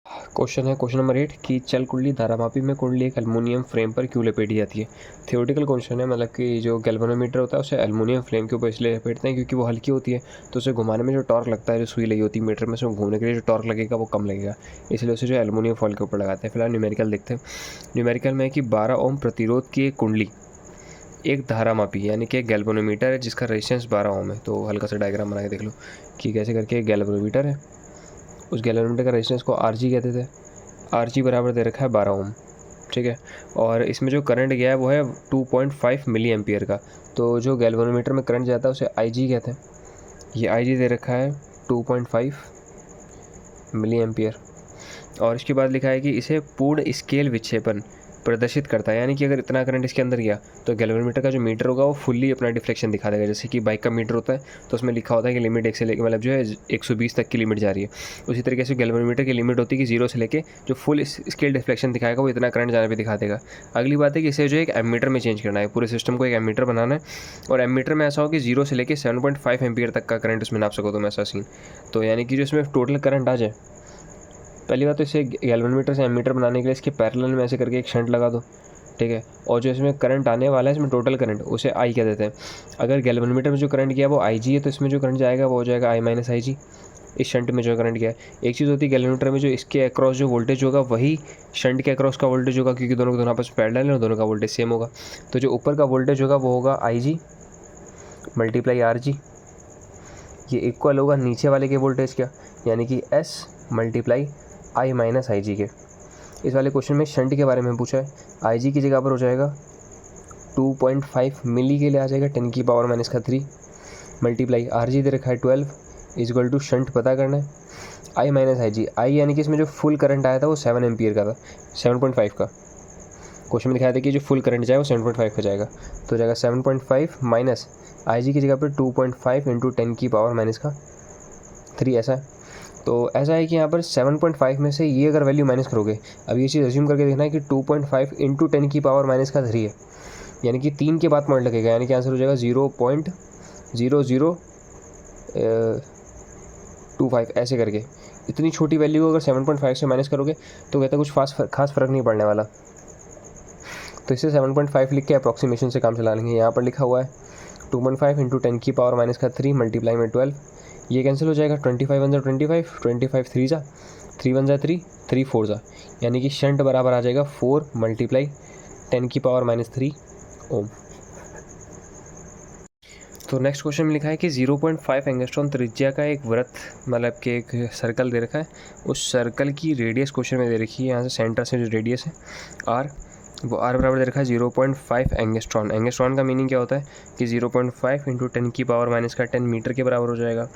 Question है question number 8 कि चल कुंडली धारामापी में कुंडली एक एल्युमिनियम फ्रेम पर क्यों लपेटी जाती है। थ्योरेटिकल क्वेश्चन है, मतलब कि जो गैल्वेनोमीटर होता है उसे एल्युमिनियम फ्रेम के ऊपर इसलिए लपेटते हैं क्योंकि वो हल्की होती है, तो उसे घुमाने में जो टॉर्क लगता है, जो सुई लगी होती है मीटर में, उसमें घूमने के लिए जो टॉर्क लगेगा वो कम लगेगा, इसलिए उसे जो एल्युमिनियम फॉयल के ऊपर लगाते हैं। फिलहाल न्यूमेरिकल देखते हैं। न्यूमेरिकल में है कि 12 ओम प्रतिरोध की एक कुंडली एक धारामापी यानी कि एक गैल्वेनोमीटर है जिसका रेजिस्टेंस 12 ओम है। तो हल्का सा डायग्राम बना के देख लो कि कैसे करके एक गैल्वेनोमीटर है, उस गैल्वेनोमीटर का रेजिस्टेंस को RG कहते थे। RG बराबर दे रखा है 12 ओम, ठीक है। और इसमें जो करंट गया है वो है 2.5 मिली एम्पियर का। तो जो गैल्वेनोमीटर में करंट जाता है उसे IG कहते हैं। ये IG दे रखा है 2.5 मिली एम्पियर। और इसके बाद लिखा है कि इसे पूर्ण स्केल विक्षेपण प्रदर्शित करता है, यानी कि अगर इतना करंट इसके अंदर गया तो गैल्वेनोमीटर का जो मीटर होगा वो फुल्ली अपना डिफ्लेक्शन दिखा देगा। जैसे कि बाइक का मीटर होता है तो उसमें लिखा होता है कि लिमिट 1 से लेकर मतलब जो है 120 तक की लिमिट जा रही है, उसी तरीके से गैल्वेनोमीटर की लिमिट होती है कि 0 से लेकर जो फुल स्केल डिफ्लेक्शन दिखाएगा वो इतना करंट जाने पर दिखा देगा। अगली बात है कि इसे जो एक एमीटर में चेंज करना है, पूरे सिस्टम को एक एमीटर बनाना है, और एमीटर में ऐसा हो कि 0 से लेकर 7.5 एम्पियर तक का करंट उसमें नाप सको तुम, ऐसा सीन। तो यानी कि जो इसमें टोटल करंट आ जाए, पहली बात तो इसे गैल्वेनोमीटर से एमीटर बनाने के लिए इसके पैरेलल में ऐसे करके एक शंट लगा दो, ठीक है। और जो इसमें करंट आने वाला है, इसमें टोटल करंट, उसे I कह देते हैं। अगर गैल्वेनोमीटर में जो करंट गया वो IG है तो इसमें जो करंट जाएगा वो हो जाएगा I माइनस IG, इस शंट में जो करंट गया है। एक चीज़ होती है गैल्वेनोमीटर में जो इसके अक्रॉस जो वोल्टेज होगा वही शंट के अक्रॉस का वोल्टेज होगा, क्योंकि दोनों के दोनों आपस में पैरेलल है और दोनों का वोल्टेज सेम होगा। तो जो ऊपर का वोल्टेज होगा वो होगा IG मल्टीप्लाई RG, ये इक्वल होगा नीचे वाले के वोल्टेज का, यानी कि S multiply I minus IG के। इस वाले क्वेश्चन में शंट के बारे में पूछा है, IG की जगह पर हो जाएगा 2.5 मिली के लिए आ जाएगा 10 की पावर माइनस का 3 मल्टीप्लाई RG दे रखा है 12 इजक्वल टू शंट पता करना है I माइनस IG। I यानी कि इसमें जो फुल करंट आया था वो 7 एम्पियर का था, 7.5 का। क्वेश्चन में दिखाया था कि जो फुल करंट जाए वो 7.5 का जाएगा, तो जाएगा 7.5 माइनस IG की जगह पर 2.5 इंटू 10 की पावर माइनस का 3, ऐसा है। तो ऐसा है कि यहाँ पर 7.5 में से ये अगर वैल्यू माइनस करोगे, अब ये चीज़ अज्यूम करके देखना है कि 2.5 इंटू 10 की पावर माइनस का 3 है, यानी कि 3 के बाद पॉइंट लगेगा, यानी कि आंसर हो जाएगा 0.0025 ऐसे करके। इतनी छोटी वैल्यू को अगर 7.5 से माइनस करोगे तो कहता है कुछ खास फ़र्क नहीं पड़ने वाला, तो इसे 7.5 लिख के अप्रॉक्सीमेशन से काम चला लेंगे। यहाँ पर लिखा हुआ है 2.5 इंटू 10 की पावर माइनस का 3 मल्टीप्लाई में 12, ये कैंसिल हो जाएगा, 25 वन जा 25, 25 3 जा 3 वन जा 3, 3 4 जा, यानी कि शंट बराबर आ जाएगा 4 मल्टीप्लाई 10 की पावर माइनस 3 ओम। तो नेक्स्ट क्वेश्चन में लिखा है कि 0.5 एंगस्ट्रॉन त्रिज्या का एक वृत्त, मतलब कि एक सर्कल दे रखा है, उस सर्कल की रेडियस क्वेश्चन में दे रखी है, यहाँ से सेंटर से जो रेडियस है R, वो R बराबर दे रखा है 0.5 एंगस्ट्रॉन। एंगस्ट्रॉन का मीनिंग क्या होता है कि 0.5 इंटू 10 की पावर माइनस का 10 मीटर के बराबर हो जाएगा।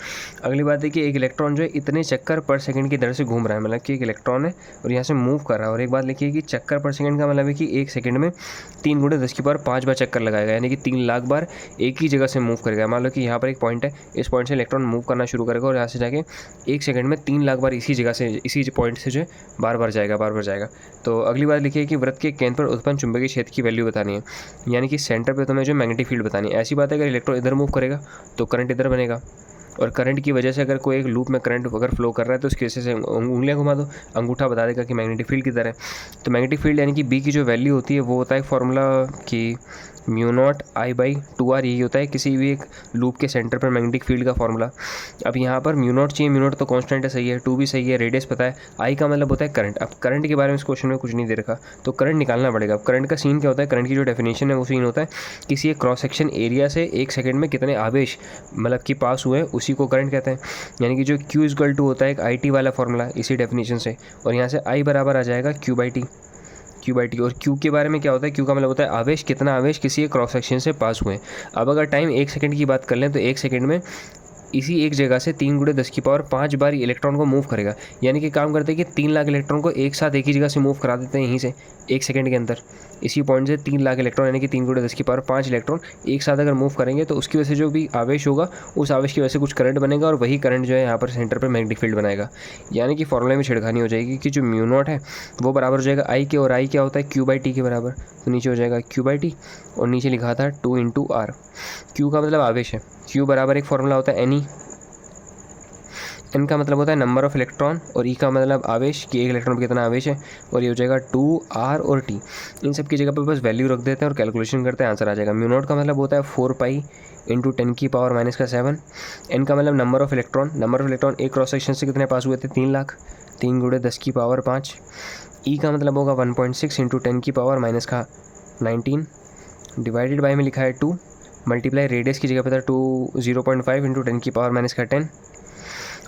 अगली बात है कि एक इलेक्ट्रॉन जो है इतने चक्कर पर सेकंड की दर से घूम रहा है, मतलब कि एक इलेक्ट्रॉन है और यहाँ से मूव कर रहा है। और एक बात लिखिए कि चक्कर पर सेकंड का मतलब है कि एक सेकंड में 3 × 10 की पावर 5 बार चक्कर लगाएगा, यानी कि 3 लाख बार एक ही जगह से मूव करेगा। मान लो कि यहाँ पर एक पॉइंट है, इस पॉइंट से इलेक्ट्रॉन मूव करना शुरू करेगा और यहाँ से जाके एक सेकंड में 3 लाख बार इसी जगह से, इसी पॉइंट से जो है बार बार जाएगा। तो अगली बात लिखिए कि वृत्त के केंद्र पर उत्पन्न चुंबकीय क्षेत्र की वैल्यू बतानी है, यानी कि सेंटर पे तुम्हें जो मैग्नेटिक फील्ड बतानी है। ऐसी बात है अगर इलेक्ट्रॉन इधर मूव करेगा तो करंट इधर बनेगा, और करंट की वजह से अगर कोई एक लूप में करंट अगर फ्लो कर रहा है तो उसकी वजह से उंगलियां घुमा दो, अंगूठा बता देगा कि मैग्नेटिक फील्ड किधर है। तो मैग्नेटिक फील्ड यानी कि बी की जो वैल्यू होती है वो होता है फॉर्मूला कि μ0I/2R, यही होता है किसी भी एक लूप के सेंटर पर मैग्नेटिक फील्ड का फॉर्मूला। अब यहाँ पर μ0 चाहिए, μ0 तो कांस्टेंट है, सही है, 2 भी सही है, रेडियस पता है, I का मतलब होता है करंट। अब करंट के बारे में इस क्वेश्चन में कुछ नहीं दे रखा, तो करंट निकालना पड़ेगा। अब करंट का सीन क्या होता है, करंट की जो डेफिनेशन है वो सीन होता है किसी एक क्रॉस सेक्शन एरिया से एक सेकंड में कितने आवेश मतलब कि पास हुए उसी को करंट कहते हैं, यानी कि जो Q होता है एक IT वाला फॉर्मूला इसी डेफिनेशन से, और यहाँ से I बराबर आ जाएगा Q/T। और Q के बारे में क्या होता है, Q का मतलब होता है आवेश, कितना आवेश किसी एक क्रॉस सेक्शन से पास हुए। अब अगर टाइम 1 सेकंड की बात कर लें तो 1 सेकंड में इसी एक जगह से 3 × 10 की पावर 5 बार इलेक्ट्रॉन को मूव करेगा, यानी कि काम करते हैं कि 3 लाख इलेक्ट्रॉन को एक साथ एक ही जगह से मूव करा देते हैं, यहीं से 1 सेकंड के अंदर इसी पॉइंट से 3 लाख इलेक्ट्रॉन यानी कि 3 × 10 की पावर 5 इलेक्ट्रॉन एक साथ अगर मूव करेंगे तो उसकी वजह से जो भी आवेश होगा उस आवेश की वजह से कुछ करंट बनेगा, और वही करंट जो है यहाँ पर सेंटर पर मैग्नेटिक फील्ड बनाएगा। यानी कि फॉर्मूले में छिड़खानी हो जाएगी कि जो μ0 है वो बराबर हो जाएगा I के, और I क्या होता है Q/T के बराबर, तो नीचे हो जाएगा Q/T और नीचे लिखा था 2 × R। Q का मतलब आवेश है, Q बराबर एक फॉर्मूला होता है Ne, एन का मतलब होता है नंबर ऑफ इलेक्ट्रॉन और ई का मतलब आवेश कि एक इलेक्ट्रॉन पर कितना आवेश है, और ये हो जाएगा 2r और t। इन सब की जगह पर बस वैल्यू रख देते हैं और कैलकुलेशन करते हैं, आंसर आ जाएगा। म्यू नॉट का मतलब होता है 4 पाई इंटू 10⁻⁻⁷। एन का मतलब नंबर ऑफ इलेक्ट्रॉन एक क्रॉस सेक्शन से कितने पास हुए थे, 3 लाख, 3 × 10⁵ ई का मतलब होगा 1.6 इंटू 10⁻⁻19 डिवाइडेड बाई में लिखा है 2 मल्टीप्लाई रेडियस की जगह पे था 0.5 इंटू 10⁻10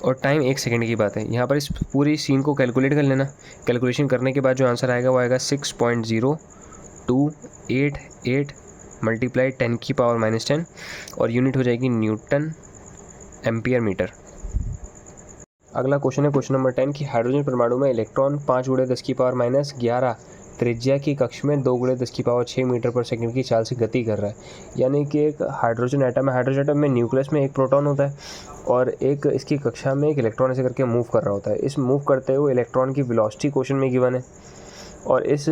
और टाइम 1 सेकंड की बात है। यहाँ पर इस पूरी सीन को कैलकुलेट कर लेना। कैलकुलेशन करने के बाद जो आंसर आएगा वो आएगा 6.0288 मल्टीप्लाई 10⁻⁻10 और यूनिट हो जाएगी न्यूटन एम्पियर मीटर। अगला क्वेश्चन है क्वेश्चन नंबर 10 कि हाइड्रोजन परमाणु में इलेक्ट्रॉन 5 × 10⁻11 त्रिज्या की कक्ष में 2 × 10⁶ मीटर पर सेकंड की चाल से गति कर रहा है। यानी कि एक हाइड्रोजन एटम है, हाइड्रोजन एटम में न्यूक्लियस में एक प्रोटॉन होता है और एक इसकी कक्षा में एक इलेक्ट्रॉन ऐसे करके मूव कर रहा होता है। इस मूव करते हुए इलेक्ट्रॉन की वेलोसिटी क्वेश्चन में गिवन है और इस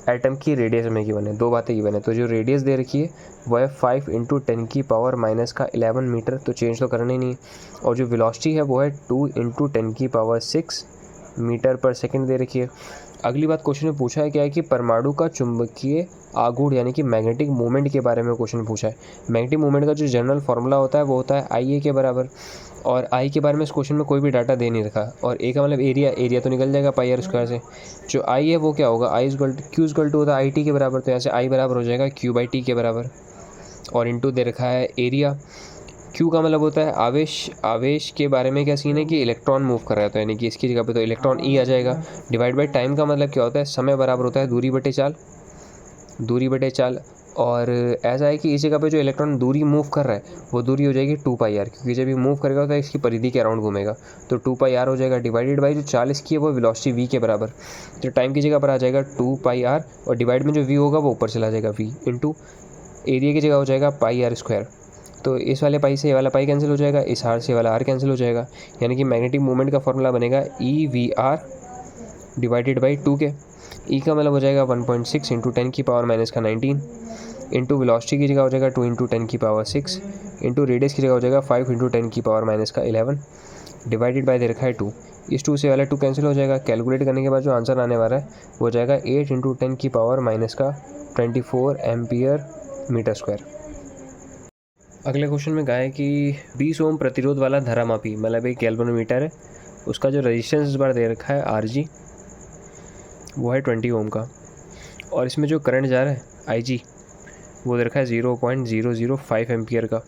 एटम की रेडियस में गिवन है। दो बातें गिवन है। तो जो रेडियस दे रखी है वह है 5 × 10⁻11 मीटर, तो चेंज तो करना ही नहीं है। और जो वेलोसिटी है वो है 2 × 10⁻6 मीटर पर सेकंड दे रखी है। अगली बात क्वेश्चन में पूछा है क्या है कि परमाणु का चुंबकीय आघूर्ण यानी कि मैग्नेटिक मूवमेंट के बारे में क्वेश्चन पूछा है। मैग्नेटिक मूवमेंट का जो जनरल फार्मूला होता है वो होता है IA के बराबर, और I के बारे में इस क्वेश्चन में कोई भी डाटा दे नहीं रखा। और A का मतलब एरिया तो निकल जाएगा πr² से। जो I है वो क्या होगा, Q होता है IT के बराबर, तो यहाँ से I बराबर हो जाएगा Q/T के बराबर और इंटू दे रखा है एरिया। Q का मतलब होता है आवेश के बारे में क्या सीन है कि इलेक्ट्रॉन मूव कर रहा है, तो यानी कि इसकी जगह पे तो इलेक्ट्रॉन E आ जाएगा। डिवाइड बाई टाइम का मतलब क्या होता है, समय बराबर होता है दूरी बटे चाल। और ऐसा है कि इस जगह पे जो इलेक्ट्रॉन दूरी मूव कर रहा है वो दूरी हो जाएगी 2πr, क्योंकि जब ये मूव करेगा तो इसकी परिधि के अराउंड घूमेगा, तो 2πr हो जाएगा। डिवाइडेड बाई जो चाल इसकी है वो वेलोसिटी v के बराबर, तो टाइम की जगह पर आ जाएगा 2πr और डिवाइड में जो v होगा वो ऊपर चला जाएगा v इंटू एरिया की जगह हो जाएगा πr²। तो इस वाले पाई से ये वाला पाई कैंसिल हो जाएगा, इस r से वाला r कैंसिल हो जाएगा, यानी कि मैग्नेटिक मूवमेंट का फॉर्मूला बनेगा EVR डिवाइडेड बाई 2 के। E का मतलब हो जाएगा 1.6 इंटू 10⁻⁻19 इंटू वेलोसिटी की जगह हो जाएगा 2 इंटू 10⁻6 इंटू रेडियस की जगह हो जाएगा 5 इंटू 10⁻11 डिवाइडेड बाई दे रखा है 2। इस 2 से वाला 2 कैंसिल हो जाएगा। कैलकुलेट करने के बाद जो आंसर आने वाला है वो हो जाएगा 8 इंटू 10⁻24 एम्पियर मीटर स्क्वायर। अगले क्वेश्चन में कहा है कि 20 ओम प्रतिरोध वाला धारामापी मतलब एक गैल्वेनोमीटर है, उसका जो रेजिस्टेंस इस बार दे रखा है RG वो है 20 ओम का, और इसमें जो करंट जा रहा है IG वो दे रखा है 0.005 एम्पियर का,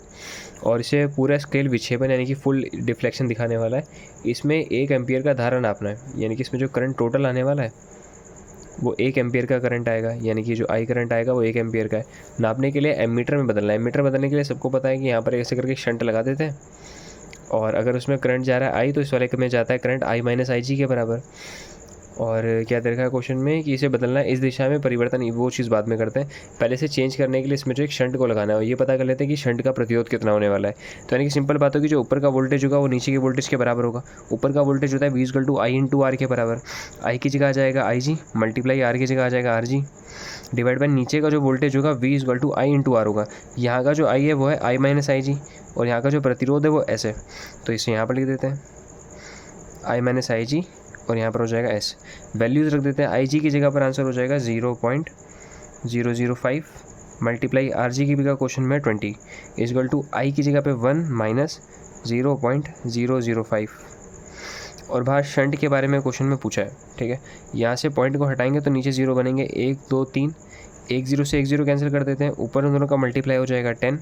और इसे पूरा स्केल विक्षेपण यानी कि फुल डिफ्लेक्शन दिखाने वाला है। इसमें 1 एम्पियर का धारा नापना है, यानी कि इसमें जो करंट टोटल आने वाला है वो 1 एम्पियर का करंट आएगा, यानी कि जो I करंट आएगा वो 1 एम्पियर का है। नापने के लिए एमीटर में बदलना है। एमीटर बदलने के लिए सबको पता है कि यहाँ पर ऐसे करके शंट लगा देते हैं, और अगर उसमें करंट जा रहा है I तो इस वाले में जाता है करंट I - IG के बराबर। और क्या दे रखा है क्वेश्चन में कि इसे बदलना है इस दिशा में परिवर्तन, वो चीज़ बाद में करते हैं। पहले से चेंज करने के लिए इसमें जो एक शंट को लगाना है, और ये पता कर लेते हैं कि शंट का प्रतिरोध कितना होने वाला है। तो यानी कि सिंपल बात होगी, जो ऊपर का वोल्टेज होगा वो नीचे के वोल्टेज के बराबर होगा। ऊपर का वोल्टेज होता है V = I × R के बराबर। I की जगह आ जाएगा IG मल्टीप्लाई R की जगह आ जाएगा RG डिवाइड बाई नीचे का जो वोल्टेज होगा V = I × R होगा। यहाँ का जो I है वो है I - IG और यहाँ का जो प्रतिरोध है वो S है, तो इसे यहाँ पर लिख देते हैं I - IG और यहाँ पर हो जाएगा S। वैल्यूज़ रख देते हैं। IG की जगह पर आंसर हो जाएगा 0.005 मल्टीप्लाई RG की जगह क्वेश्चन में 20 = I की जगह पे 1 - 0.005। और बाहर शंट के बारे में क्वेश्चन में पूछा है, ठीक है। यहाँ से पॉइंट को हटाएंगे तो नीचे 0 बनेंगे, 1 2 3, 1 0 से 1 0 कैंसिल कर देते हैं। ऊपर उन दोनों का मल्टीप्लाई हो जाएगा 10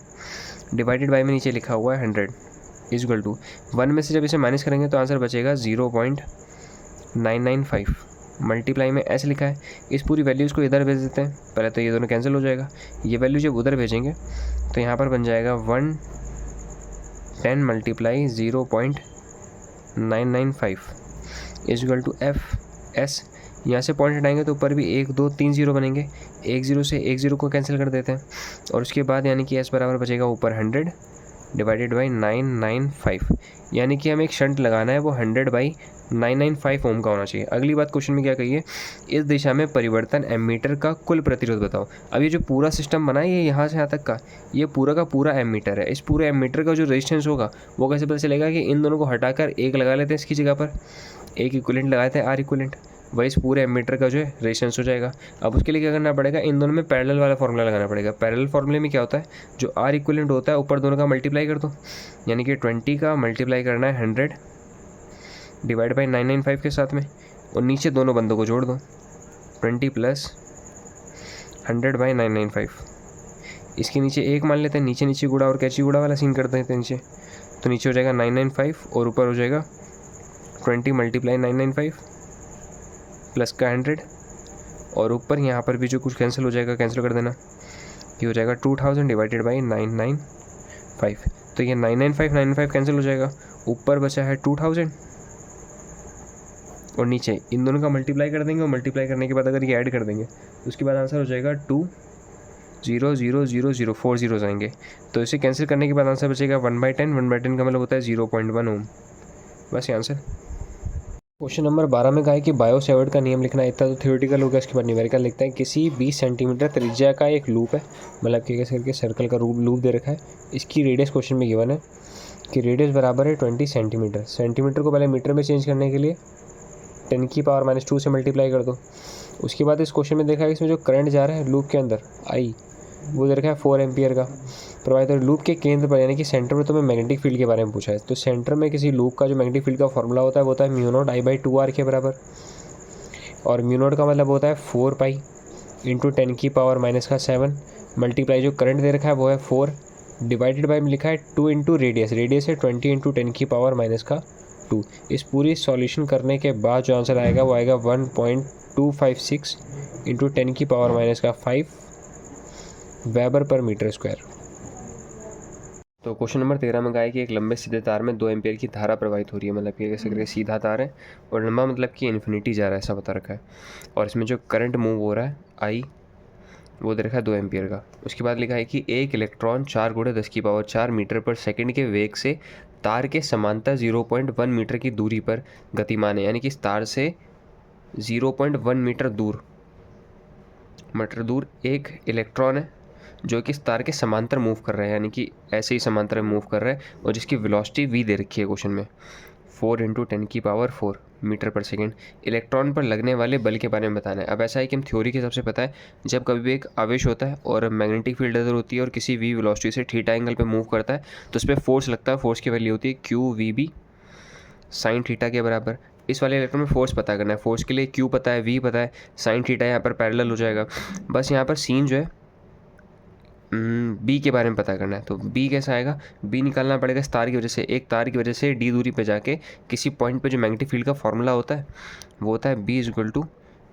डिवाइडेड बाई में नीचे लिखा हुआ है 100 = 1 में से जब इसे माइनस करेंगे तो आंसर बचेगा 0.995 मल्टीप्लाई में S लिखा है। इस पूरी वैल्यूज़ को इधर भेज देते हैं। पहले तो ये दोनों कैंसिल हो जाएगा, ये वैल्यू जब उधर भेजेंगे तो यहाँ पर बन जाएगा 110 मल्टीप्लाई 0.995 = FS। यहाँ से पॉइंट हटाएंगे तो ऊपर भी 1 2 3 0 बनेंगे, 1 0 से 1 0 को कैंसिल कर देते हैं, और उसके बाद यानी कि S बराबर बचेगा ऊपर 100 डिवाइडेड बाई 995, यानी कि हमें एक शंट लगाना है, वो 100/995 ओम का होना चाहिए। अगली बात क्वेश्चन में क्या कही है, इस दिशा में परिवर्तन एमीटर का कुल प्रतिरोध बताओ। अब ये जो पूरा सिस्टम बना है, ये यहाँ से यहाँ तक का, ये पूरा का पूरा एमीटर है। इस पूरे एमीटर का जो रेजिस्टेंस होगा वो कैसे पता चलेगा कि इन दोनों को हटाकर एक लगा लेते हैं इसकी जगह पर, एक इक्विवेलेंट लगाते हैं, आर इक्विवेलेंट, वही इस पूरे एमीटर का जो है रेजिस्टेंस हो जाएगा। अब उसके लिए क्या करना पड़ेगा, इन दोनों में पैरेलल वाला फॉर्मूला लगाना पड़ेगा। पैरेलल फॉर्मूले में क्या होता है, जो आर इक्विवेलेंट होता है ऊपर दोनों का मल्टीप्लाई कर दो, यानी कि 20 का मल्टीप्लाई करना है 100 डिवाइड बाई 995 के साथ में, और नीचे दोनों बंदों को जोड़ दो, 20 प्लस 100/995। इसके नीचे एक मान लेते हैं, नीचे नीचे गुड़ा और कैची गुड़ा वाला सीन कर देते हैं नीचे, तो नीचे हो जाएगा 995 और ऊपर हो जाएगा 20 मल्टीप्लाई 995 प्लस का 100, और ऊपर यहाँ पर भी जो कुछ कैंसिल हो जाएगा कैंसिल कर देना, ये हो जाएगा 2000 डिवाइडेड बाई 995। तो ये 995 कैंसिल हो जाएगा, ऊपर बचा है 2000 और नीचे इन दोनों का मल्टीप्लाई कर देंगे, और मल्टीप्लाई करने के बाद अगर ये ऐड कर देंगे तो उसके बाद आंसर हो जाएगा 20000 4 जीरोज आएंगे। तो इसे कैंसिल करने के बाद आंसर बचेगा 1/10। 1/10 का मतलब होता है 0.1 ओम। बस ये आंसर। क्वेश्चन नंबर 12 में कहा है कि बायो-सेवर्ट का नियम लिखना है। इतना तो थ्योरेटिकल होगा, इसके बाद न्यूमेरिकल लिखते हैं। किसी 20 सेंटीमीटर त्रिज्या का एक लूप है, मतलब कि कैसे करके सर्कल का लूप दे रखा है। इसकी रेडियस क्वेश्चन में गिवन है कि रेडियस बराबर है 20 सेंटीमीटर। सेंटीमीटर को पहले मीटर में चेंज करने के लिए 10⁻⁻2 से मल्टीप्लाई कर दो। उसके बाद इस क्वेश्चन में देखा है इसमें जो करंट जा रहा है लूप के अंदर आई, वो दे रखा है 4 एम्पियर का। प्रोवाइडर लूप के केंद्र पर यानी कि सेंटर में तुम्हें मैग्नेटिक फील्ड के बारे में पूछा है। तो सेंटर में किसी लूप का जो मैग्नेटिक फील्ड का फॉर्मूला होता है वो होता है μ0 I/2R के बराबर, और μ0 का मतलब होता है 4 पाई इंटू 10⁻⁻7 मल्टीप्लाई जो करंट दे रखा है वो है 4 डिवाइडेड बाई में लिखा है 2 इंटू रेडियस, रेडियस है 20 इंटू 10⁻⁻2। इस पूरी सॉल्यूशन करने के बाद जो आंसर आएगा वो आएगा 1.256 इंटू 10⁻⁵ वेबर पर मीटर स्क्वायर। तो क्वेश्चन नंबर 13 में कहा है कि एक लंबे सीधे तार में 2 एम्पियर की धारा प्रवाहित हो रही है, मतलब कि कैसे करके सीधा तार है और लंबा मतलब कि इन्फिनिटी जा रहा है, ऐसा बता रखा है। और इसमें जो करंट मूव हो रहा है आई, वो दे रखा है 2 एम्पियर का। उसके बाद लिखा है कि एक इलेक्ट्रॉन 4 × 10⁻⁴ मीटर पर सेकंड के वेग से तार के समांतर 0.1 मीटर की दूरी पर गतिमान है, यानी कि इस तार से 0.1 मीटर दूर एक इलेक्ट्रॉन है जो कि इस तार के समांतर मूव कर रहा है, यानी कि ऐसे ही समांतर मूव कर रहा है, और जिसकी वेलोसिटी v दे रखी है क्वेश्चन में 4 × 10⁻⁴ मीटर पर सेकेंड। इलेक्ट्रॉन पर लगने वाले बल के बारे में बताना है। अब ऐसा है कि हम थ्योरी के हिसाब से पता है, जब कभी भी एक आवेश होता है और मैग्नेटिक फील्ड इधर होती है और किसी v वेलोसिटी से थीटा एंगल पे मूव करता है तो उस पर फोर्स लगता है। फोर्स की वैल्यू होती है QVB साइन थीटा के बराबर। इस वाले इलेक्ट्रॉन में फोर्स पता करना है। फोर्स के लिए Q पता है, V पता है, साइन थीटा यहाँ पर पैरेलल हो जाएगा। बस यहाँ पर सीन जो है बी के बारे में पता करना है। तो बी कैसा आएगा, बी निकालना पड़ेगा इस तार की वजह से। एक तार की वजह से डी दूरी पे जाके किसी पॉइंट पे जो मैग्नेटिक फील्ड का फॉर्मूला होता है वो होता है B =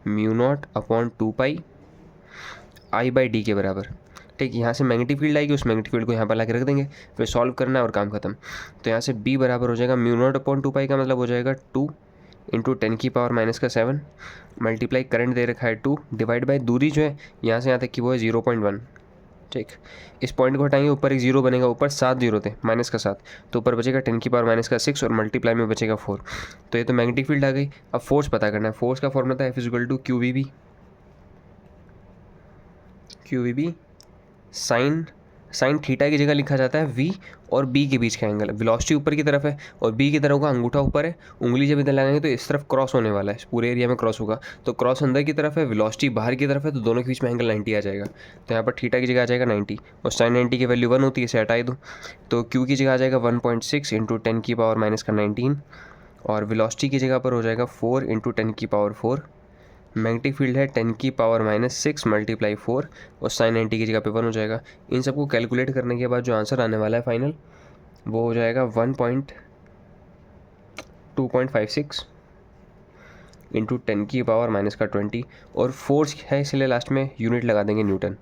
μ0/2π I/d के बराबर। ठीक, यहाँ से मैग्नेटिक फील्ड आएगी, उस मैग्नेटिक फील्ड को यहाँ पर ला के रख देंगे, फिर सॉल्व करना है और काम खत्म। तो यहाँ से B बराबर हो जाएगा μ0/2π का मतलब हो जाएगा 2 × 10⁻⁻7 मल्टीप्लाई करंट दे रखा है 2 डिवाइड बाई दूरी जो है यहाँ से यहाँ तक की वो है 0.1। ठीक, इस पॉइंट को हटाएंगे, ऊपर एक जीरो बनेगा, ऊपर 7 जीरो थे -7, तो ऊपर बचेगा 10⁻⁻6 और मल्टीप्लाई में बचेगा 4। तो ये तो मैग्नेटिक फील्ड आ गई। अब फोर्स पता करना है। फोर्स का फॉर्मूला था F = QVB साइन थीटा की जगह लिखा जाता है V और B के बीच का एंगल। वेलोसिटी ऊपर की तरफ है और B की तरफ का अंगूठा ऊपर है, उंगली जब इधर लगाएंगे तो इस तरफ क्रॉस होने वाला है, इस पूरे एरिया में क्रॉस होगा। तो क्रॉस अंदर की तरफ है, वेलोसिटी बाहर की तरफ है, तो दोनों के बीच में एंगल 90 आ जाएगा। तो यहाँ पर थीटा की जगह आ जाएगा 90 और साइन 90 की वैल्यू 1 होती है, इसे हटाई दो। तो Q की जगह आ जाएगा 1.6 × 10⁻⁻19 और वेलोसिटी की जगह पर हो जाएगा 4 × 10⁻⁴। मैग्नेटिक फील्ड है 10⁻⁻6 मल्टीप्लाई 4 और साइन 90 की जगह पे 1 हो जाएगा। इन सबको कैलकुलेट करने के बाद जो आंसर आने वाला है फाइनल वो हो जाएगा 1.256 × 10⁻⁻20 और फोर्स है इसलिए लास्ट में यूनिट लगा देंगे न्यूटन।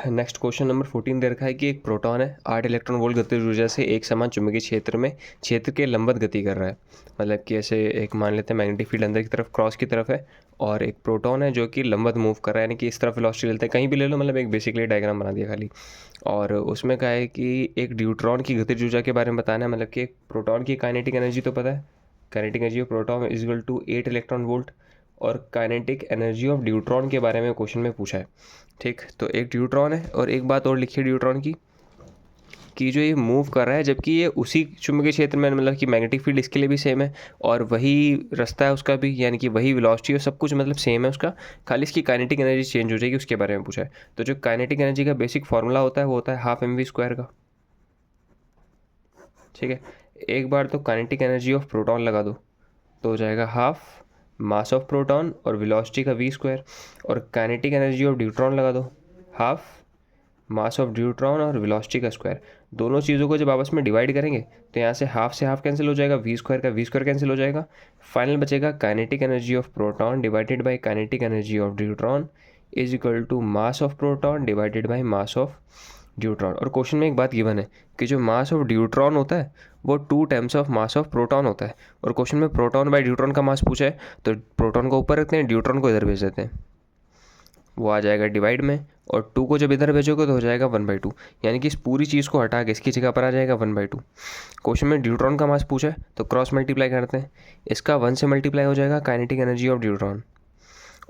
नेक्स्ट क्वेश्चन नंबर 14 दे रखा है कि एक प्रोटॉन है 8 इलेक्ट्रॉन वोल्ट गतिज ऊर्जा से एक समान चुंबकीय क्षेत्र के लंबवत गति कर रहा है। मतलब कि ऐसे एक मान लेते हैं मैग्नेटिक फील्ड अंदर की तरफ क्रॉस की तरफ है और एक प्रोटॉन है जो कि लंबवत मूव कर रहा है, यानी कि इस तरफ वेलोसिटी लेते हैं, कहीं भी ले लो, मतलब एक बेसिकली डायग्राम बना दिया खाली। और उसमें क्या है कि एक न्यूट्रॉन की गतिज ऊर्जा के बारे में बताना है। मतलब कि एक प्रोटॉन की काइनेटिक एनर्जी तो पता है, kinetic energy of proton is equal to 8 electron volt, और काइनेटिक एनर्जी ऑफ न्यूट्रॉन के बारे में क्वेश्चन में पूछा है। ठीक, तो एक न्यूट्रॉन है और एक बात और लिखी है न्यूट्रॉन की कि जो ये मूव कर रहा है, जबकि ये उसी चुंबकीय क्षेत्र में, मतलब कि मैग्नेटिक फील्ड इसके लिए भी सेम है और वही रास्ता है उसका भी, यानी कि वही वेलोसिटी और सब कुछ मतलब सेम है उसका, खाली इसकी काइनेटिक एनर्जी चेंज हो जाएगी, उसके बारे में पूछा है। तो जो काइनेटिक एनर्जी का बेसिक फार्मूला होता है वो होता है हाफ mv² का। ठीक है, एक बार तो काइनेटिक एनर्जी ऑफ प्रोटॉन लगा दो तो हो जाएगा हाफ मास ऑफ प्रोटॉन और वेलोसिटी का v², और काइनेटिक एनर्जी ऑफ न्यूट्रॉन लगा दो हाफ मास ऑफ न्यूट्रॉन और वेलोसिटी का स्क्वायर। दोनों चीज़ों को जब आपस में डिवाइड करेंगे तो यहाँ से हाफ कैंसिल हो जाएगा, v² का v² कैंसिल हो जाएगा, फाइनल बचेगा kinetic energy of proton divided by kinetic energy of neutron is equal to mass of proton divided by mass of neutron. और क्वेश्चन में एक बात गिवन है कि जो मास ऑफ न्यूट्रॉन होता है वो 2 times of mass of proton होता है, और क्वेश्चन में प्रोटॉन बाय न्यूट्रॉन का मास पूछा है तो प्रोटॉन को ऊपर रखते हैं, न्यूट्रॉन को इधर भेज देते हैं, वो आ जाएगा डिवाइड में, और 2 को जब इधर भेजोगे तो हो जाएगा 1/2, यानी कि इस पूरी चीज़ को हटा के इसकी जगह पर आ जाएगा 1/2। क्वेश्चन में न्यूट्रॉन का मास पूछा है तो क्रॉस मल्टीप्लाई करते हैं, इसका 1 से मल्टीप्लाई हो जाएगा काइनेटिक एनर्जी ऑफ न्यूट्रॉन,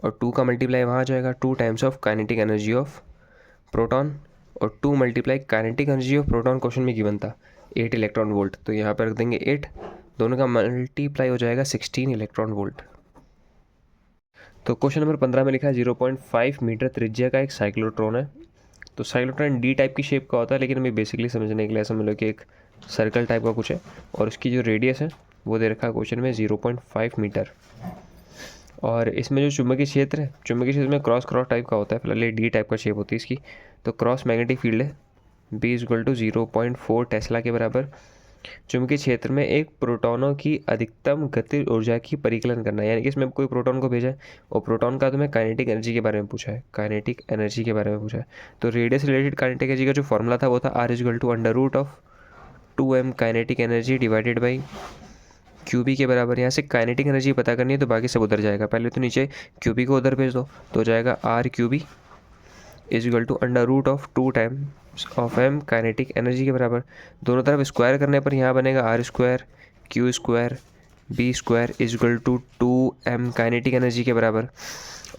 और 2 का मल्टीप्लाई वहाँ आ जाएगा 2 times of kinetic energy of proton, और 2 multiply kinetic energy of proton question में गिवन था 8 इलेक्ट्रॉन वोल्ट, तो यहाँ पर रख देंगे 8, दोनों का मल्टीप्लाई हो जाएगा 16 इलेक्ट्रॉन वोल्ट। तो क्वेश्चन नंबर 15 में लिखा है 0.5 मीटर त्रिज्या का एक साइक्लोट्रॉन है। तो साइक्लोट्रॉन डी टाइप की शेप का होता है, लेकिन हमें बेसिकली समझने के लिए समझ लो कि एक सर्कल टाइप का कुछ है, और उसकी जो रेडियस है वो दे रखा है क्वेश्चन में 0.5 मीटर। और इसमें जो चुंबकीय क्षेत्र है, चुंबकीय क्षेत्र में क्रॉस टाइप का होता है, फिलहाल ये डी टाइप का शेप होती है इसकी। तो क्रॉस मैग्नेटिक फील्ड है B = 0.4 टेस्ला के बराबर। चुंबकीय क्षेत्र में एक प्रोटॉनों की अधिकतम गतिज ऊर्जा की परिकलन करना है, यानी कि इसमें कोई प्रोटॉन को भेजा है और प्रोटॉन का तुम्हें काइनेटिक एनर्जी के बारे में पूछा है, काइनेटिक एनर्जी के बारे में पूछा है। तो रेडियस रिलेटेड काइनेटिक एनर्जी का जो फॉर्मूला था वो था R = √2m kinetic energy divided by QB के बराबर। यहाँ से काइनेटिक एनर्जी पता करनी है तो बाकी सब उधर जाएगा, पहले तो नीचे QB को उधर भेज दो तो हो जाएगा R³ = √2 times of m kinetic energy के बराबर। दोनों तरफ स्क्वायर करने पर यहाँ बनेगा R² Q² B² = 2m kinetic energy के बराबर।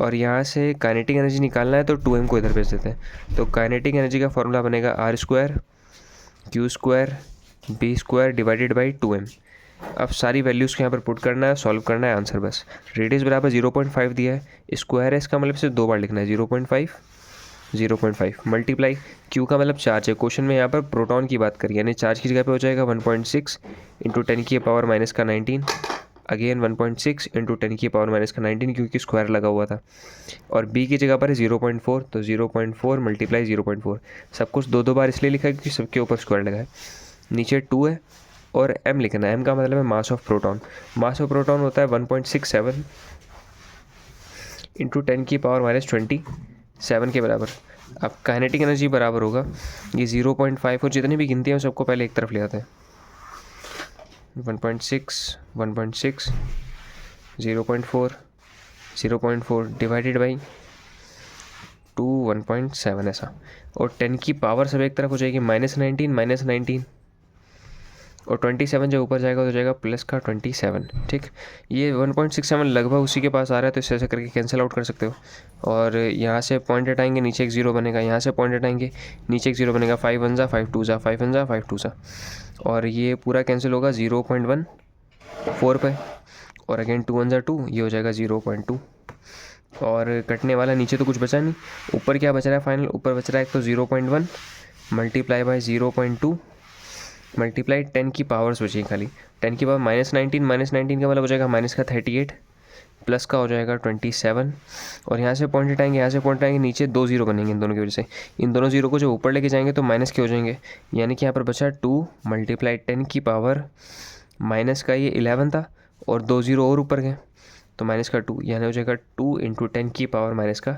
और यहाँ से काइनेटिक एनर्जी निकालना है तो 2m को इधर भेज देते हैं, तो काइनेटिक एनर्जी का फॉर्मूला बनेगा R² Q² B² divided by 2m। अब सारी वैल्यूज़ को यहाँ पर पुट करना है, सॉल्व करना है, आंसर बस। रेडियस बराबर 0.5 दिया है, स्क्वायर है, इसका मतलब सिर्फ 2 बार लिखना है, 0.5 मल्टीप्लाई Q का मतलब चार्ज है, क्वेश्चन में यहाँ पर प्रोटॉन की बात करिए, यानी चार्ज की जगह पे हो जाएगा 1.6 × 10⁻⁻⁻19, अगेन 1.6 × 10⁻⁻⁻19 क्योंकि स्क्वायर लगा हुआ था, और B की जगह पर है 0.4, तो 0.4 मल्टीप्लाई 0.4। सब कुछ 2 बार इसलिए लिखा है क्योंकि सबके ऊपर स्क्वायर लगा है। नीचे 2 है और m लिखना है, m का मतलब है मास of proton. Mass of proton होता है 1.67 × 10⁻⁻27 के बराबर। अब काइनेटिक एनर्जी बराबर होगा ये 0.5 और जितनी भी गिनती हैं सबको पहले एक तरफ ले आते हैं, 1.6 0.4 डिवाइडेड बाई 2 1.7 ऐसा, और 10 की पावर सब एक तरफ हो जाएगी -19 और 27 जब ऊपर जाएगा तो जाएगा प्लस का 27। ठीक, ये 1.67 लगभग उसी के पास आ रहा है, तो इसे ऐसे करके कैंसिल आउट कर सकते हो। और यहाँ से पॉइंट हटाएंगे, नीचे एक 0 बनेगा, यहाँ से पॉइंट हटाएंगे, नीचे एक 0 बनेगा, 5 1 ज़ा 5 2 ज़ा 5 1 ज़ा 5 2 ज़ा, और ये पूरा कैंसिल होगा 0.14 पे, और अगेन 2 1 ज़ा 2, ये हो जाएगा 0.2, और कटने वाला नीचे तो कुछ बचा नहीं, ऊपर क्या बच रहा है फाइनल, ऊपर बच रहा है एक तो 0.1 मल्टीप्लाई बाई 0.2 मल्टीप्लाई 10 की पावर्स बची खाली, 10 की पावर -19 का मतलब हो जाएगा माइनस का 38, प्लस का हो जाएगा 27, और यहाँ से पॉइंट हटाएंगे, यहाँ से पॉइंट हटाएंगे, नीचे 2 0 बनेंगे इन दोनों की वजह से। इन दोनों 0 को जब ऊपर लेके जाएंगे तो माइनस के हो जाएंगे, यानी कि यहाँ पर बचा 2 मल्टीप्लाई 10 की पावर माइनस का ये 11 था, और 2 0 और ऊपर गए तो माइनस का 2, यानी हो जाएगा 2 × 10 की पावर माइनस का